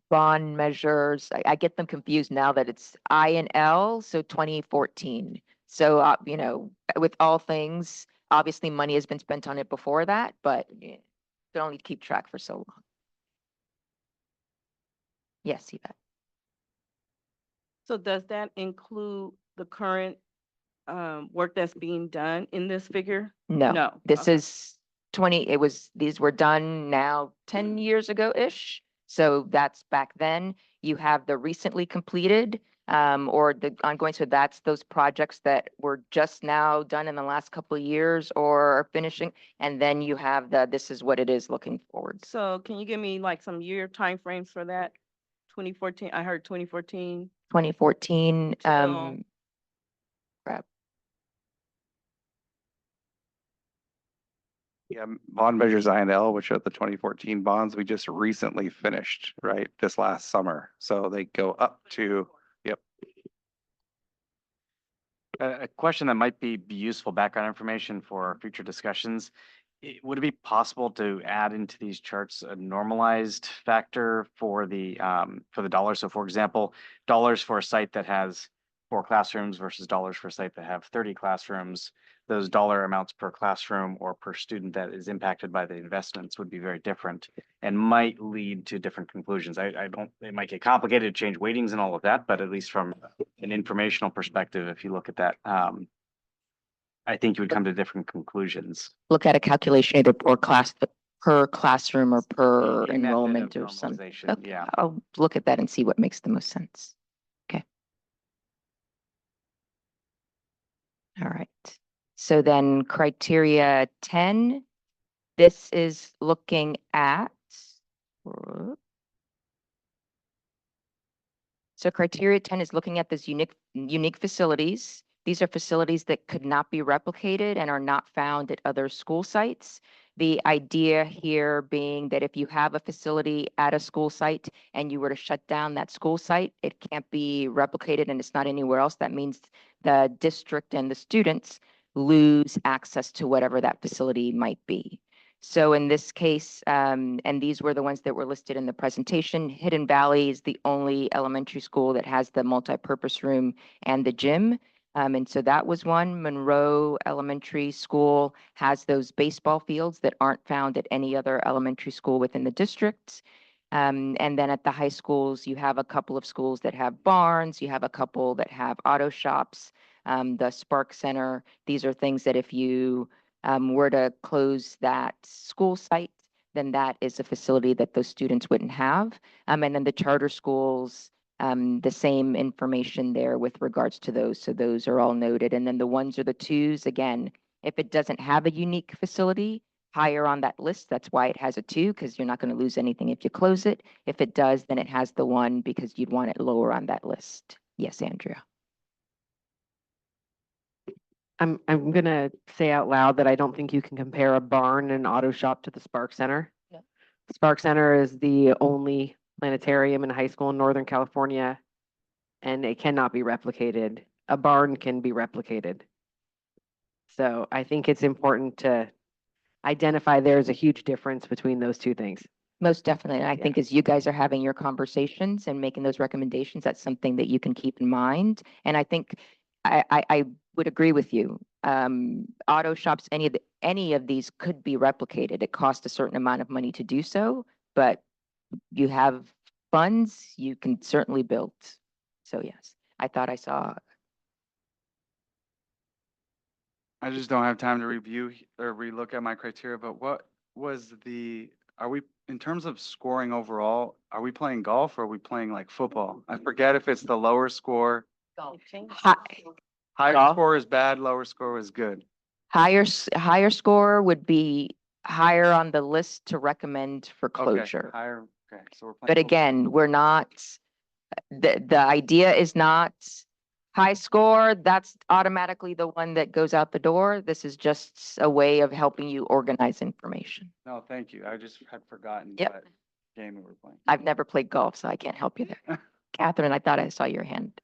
bond measures. I get them confused now that it's I and L, so 2014. So, you know, with all things, obviously money has been spent on it before that, but you can only keep track for so long. Yes, Yvette. So does that include the current work that's being done in this figure? No, No. this Okay. is these were done now 10 years ago-ish. So that's back then. You have the recently completed or the ongoing. So that's those projects that were just now done in the last couple of years or are finishing. And then you have this is what it is looking forward. So can you give me like some year timeframes for that? 2014, I heard 2014. 2014, crap. Yeah, bond measures INL, which are the 2014 bonds, we just recently finished, right, this last summer. So they go up to, yep. A question that might be useful background information for future discussions. Would it be possible to add into these charts a normalized factor for the dollars? So for example, dollars for a site that has 4 classrooms versus dollars for a site that have 30 classrooms. Those dollar amounts per classroom or per student that is impacted by the investments would be very different and might lead to different conclusions. It might get complicated to change weightings and all of that, but at least from an informational perspective, if you look at that, I think you would come to different conclusions. Look at a calculation either per classroom or per A method of enrollment or something. normalization, Okay, yeah. I'll look at that and see what makes the most sense. Okay. All right. So then criteria 10, this is looking at, so criteria 10 is looking at this unique facilities. These are facilities that could not be replicated and are not found at other school sites. The idea here being that if you have a facility at a school site and you were to shut down that school site, it can't be replicated and it's not anywhere else. That means the district and the students lose access to whatever that facility might be. So in this case, and these were the ones that were listed in the presentation, Hidden Valley is the only elementary school that has the multipurpose room and the gym. And so that was one. Monroe Elementary School has those baseball fields that aren't found at any other elementary school within the district. And then at the high schools, you have a couple of schools that have barns, you have a couple that have auto shops, the Spark Center. These are things that if you were to close that school site, then that is a facility that those students wouldn't have. And then the charter schools, the same information there with regards to those. So those are all noted. And then the ones or the twos, again, if it doesn't have a unique facility higher on that list, that's why it has a 2, because you're not going to lose anything if you close it. If it does, then it has the 1 because you'd want it lower on that list. Yes, Andrea. I'm gonna say out loud that I don't think you can compare a barn and auto shop to the Spark Center. Yeah. Spark Center is the only planetarium in high school in Northern California, and it cannot be replicated. A barn can be replicated. So I think it's important to identify there's a huge difference between those two things. Most definitely. And I Yeah. think as you guys are having your conversations and making those recommendations, that's something that you can keep in mind. And I think I would agree with you. Auto shops, any of these could be replicated. It costs a certain amount of money to do so, but you have funds, you can certainly build. So yes, I thought I saw. I just don't have time to review or relook at my criteria, but what was are we, in terms of scoring overall, are we playing golf or are we playing like football? I forget if it's the lower score. Higher Golf. score is bad, lower score is good. Higher score would be higher on the list to recommend for Okay, closure. higher, okay, so we're playing. But again, we're not, the idea is not high score, that's automatically the one that goes out the door. This is just a way of helping you organize information. No, thank you. I just had forgotten Yep. what game we were playing. I've never played golf, so I can't help you there. Catherine, I thought I saw your hand.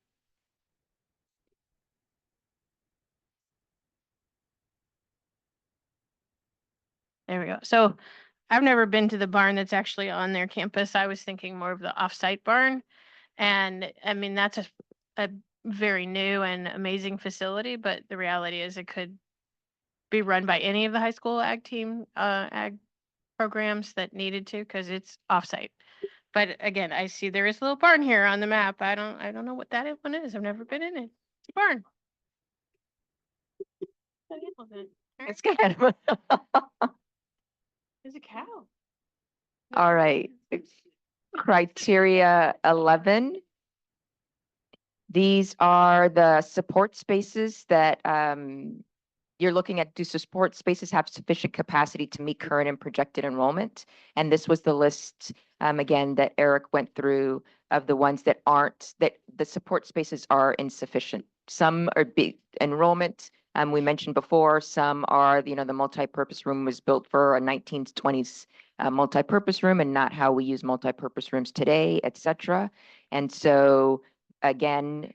There we go. So I've never been to the barn that's actually on their campus. I was thinking more of the offsite barn. And I mean, that's a very new and amazing facility, but the reality is it could be run by any of the high school ag team, ag programs that needed to, because it's offsite. But again, I see there is a little barn here on the map. I don't know what that one is. I've never been in it. It's a barn. It's good. There's a cow. All right. Criteria 11. These are the support spaces that you're looking at. Do support spaces have sufficient capacity to meet current and projected enrollment? And this was the list, again, that Eric went through of the ones that aren't, that the support spaces are insufficient. Some are big enrollment. We mentioned before, some are, the multipurpose room was built for a 1920s multipurpose room and not how we use multipurpose rooms today, et cetera. And so again,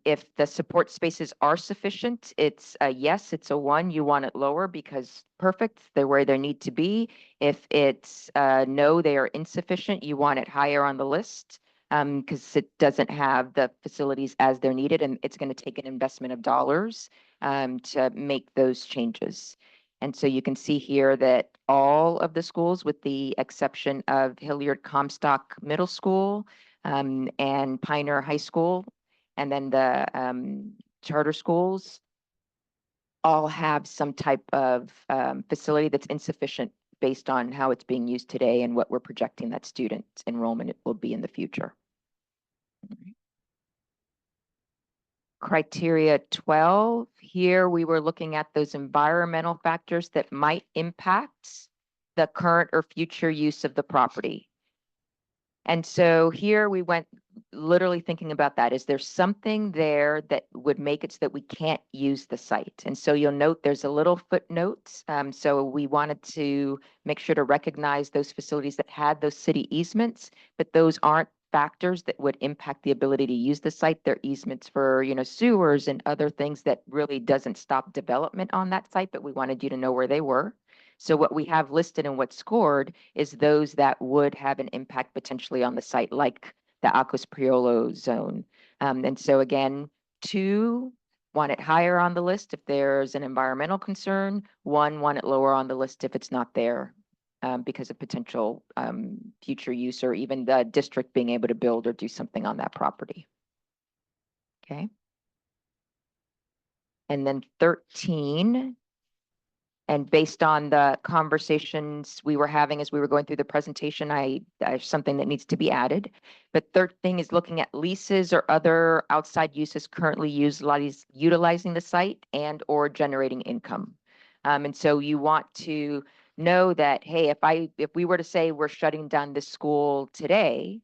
if the support spaces are sufficient, it's a yes, it's a 1. You want it lower because perfect, they're where they need to be. If it's no, they are insufficient, you want it higher on the list because it doesn't have the facilities as they're needed, and it's going to take an investment of dollars to make those changes. And so you can see here that all of the schools, with the exception of Hilliard Comstock Middle School and Pioneer High School, and then the charter schools, all have some type of facility that's insufficient based on how it's being used today and what we're projecting that student enrollment will be in the future. Criteria 12, here we were looking at those environmental factors that might impact the current or future use of the property. And so here we went literally thinking about that. Is there something there that would make it so that we can't use the site? And so you'll note there's a little footnote. So we wanted to make sure to recognize those facilities that had those city easements, but those aren't factors that would impact the ability to use the site. They're easements for, sewers and other things that really doesn't stop development on that site, but we wanted you to know where they were. So what we have listed and what's scored is those that would have an impact potentially on the site, like the Aquas Priolo zone. And so again, 2 want it higher on the list if there's an environmental concern, 1 want it lower on the list if it's not there because of potential future use or even the district being able to build or do something on that property. Okay. And then 13, and based on the conversations we were having as we were going through the presentation, there's something that needs to be added. But third thing is looking at leases or other outside uses currently utilizing the site and or generating income. And so you want to know that, hey, if we were to say we're shutting down this school today,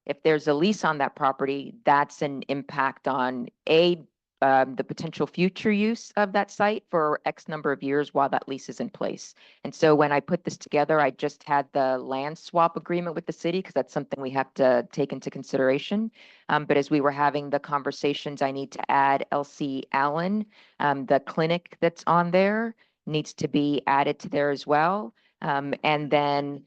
if there's a lease on that property, that's an impact on the potential future use of that site for X number of years while that lease is in place. And so when I put this together, I just had the land swap agreement with the city because that's something we have to take into consideration. But as we were having the conversations, I need to add LC Allen. The clinic that's on there needs to be added to there as well. And then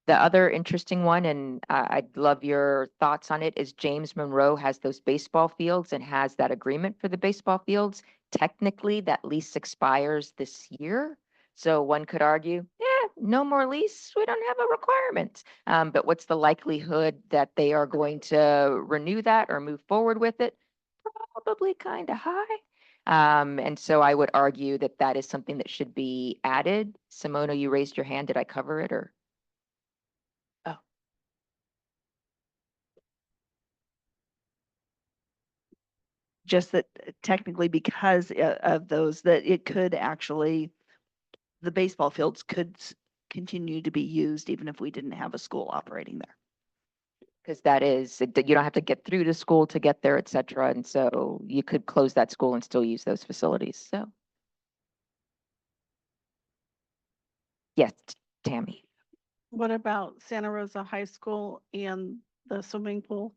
the other interesting one, and I'd love your thoughts on it, is James Monroe has those baseball fields and has that agreement for the baseball fields. Technically, that lease expires this year. So one could argue, no more lease, we don't have a requirement. But what's the likelihood that they are going to renew that or move forward with it? Probably kind of high. And so I would argue that that is something that should be added. Simona, you raised your hand. Did I cover it or? Just that technically because of those, that it could actually, the baseball fields could continue to be used even if we didn't have a school operating there. Because that is, you don't have to get through the school to get there, et cetera. And so you could close that school and still use those facilities. So. Yes, Tammy. What about Santa Rosa High School and the swimming pool?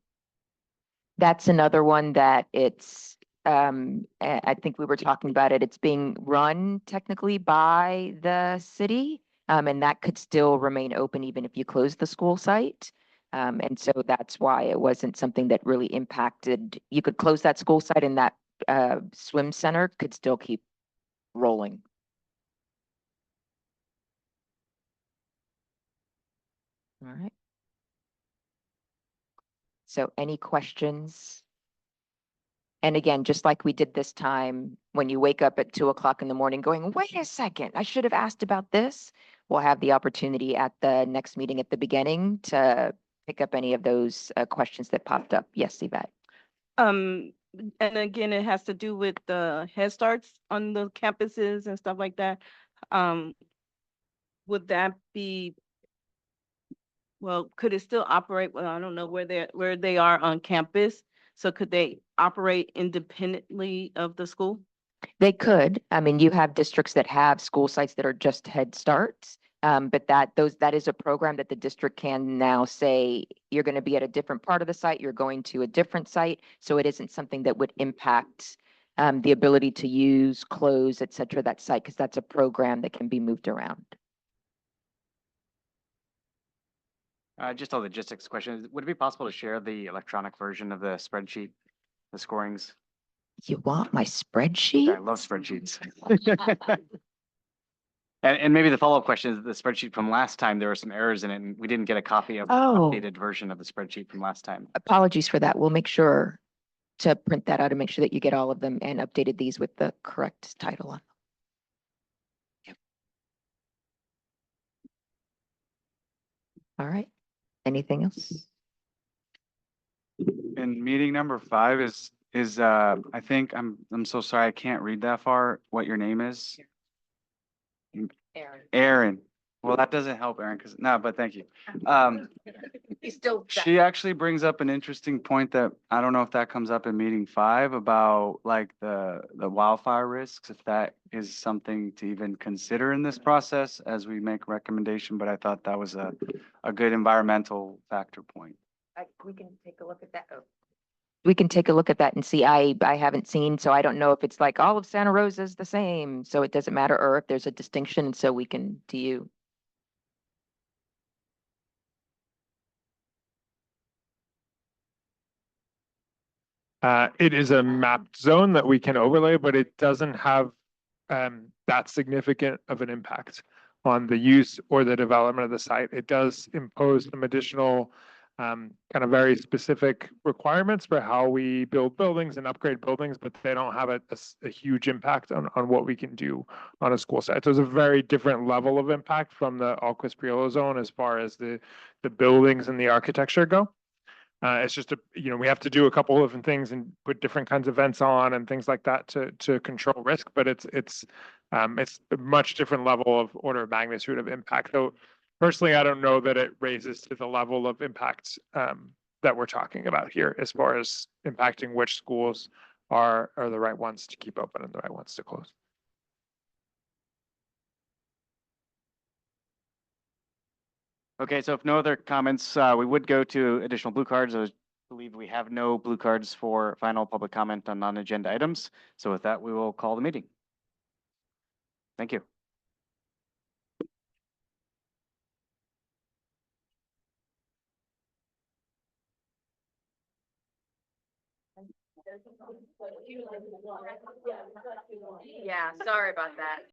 That's another one that it's, I think we were talking about it. It's being run technically by the city. And that could still remain open even if you close the school site. And so that's why it wasn't something that really impacted. You could close that school site and that swim center could still keep rolling. All right. So any questions? And again, just like we did this time, when you wake up at 2 o'clock in the morning going, wait a second, I should have asked about this. We'll have the opportunity at the next meeting at the beginning to pick up any of those questions that popped up. Yes, Yvette. And again, it has to do with the Head Starts on the campuses and stuff like that. Would that be, well, could it still operate? Well, I don't know where they are on campus. So could they operate independently of the school? They could. I mean, you have districts that have school sites that are just Head Starts. But that is a program that the district can now say, you're going to be at a different part of the site, you're going to a different site. So it isn't something that would impact the ability to use, close, et cetera, that site, because that's a program that can be moved around. Just a logistics question. Would it be possible to share the electronic version of the spreadsheet, the scorings? You want my spreadsheet? I love spreadsheets. And maybe the follow-up question is the spreadsheet from last time, there were some errors in it and we didn't get a copy of the updated version of the spreadsheet from last time. Apologies for that. We'll make sure to print that out and make sure that you get all of them and updated these with the correct title on them. Yep. All right. Anything else? And meeting number 5 is I think I'm so sorry I can't read that far. What your name is? Aaron. Well, that doesn't help, Aaron, because, no, but thank you. He's still. She actually brings up an interesting point that I don't know if that comes up in meeting 5 about like the wildfire risks, if that is something to even consider in this process as we make recommendation, but I thought that was a good environmental factor point. We can take a look at that. We can take a look at that and see. I haven't seen, so I don't know if it's like all of Santa Rosa is the same, so it doesn't matter, or if there's a distinction, so we can, do you? It is a mapped zone that we can overlay, but it doesn't have that significant of an impact on the use or the development of the site. It does impose some additional kind of very specific requirements for how we build buildings and upgrade buildings, but they don't have a huge impact on what we can do on a school site. So it's a very different level of impact from the Alquist Priolo zone as far as the buildings and the architecture go. It's just we have to do a couple of different things and put different kinds of vents on and things like that to control risk, but it's a much different level of order of magnitude of impact. So personally, I don't know that it raises to the level of impact that we're talking about here as far as impacting which schools are the right ones to keep open and the right ones to close. Okay, so if no other comments, we would go to additional blue cards. I believe we have no blue cards for final public comment on non-agenda items. So with that, we will call the meeting. Thank you. Yeah, sorry about that.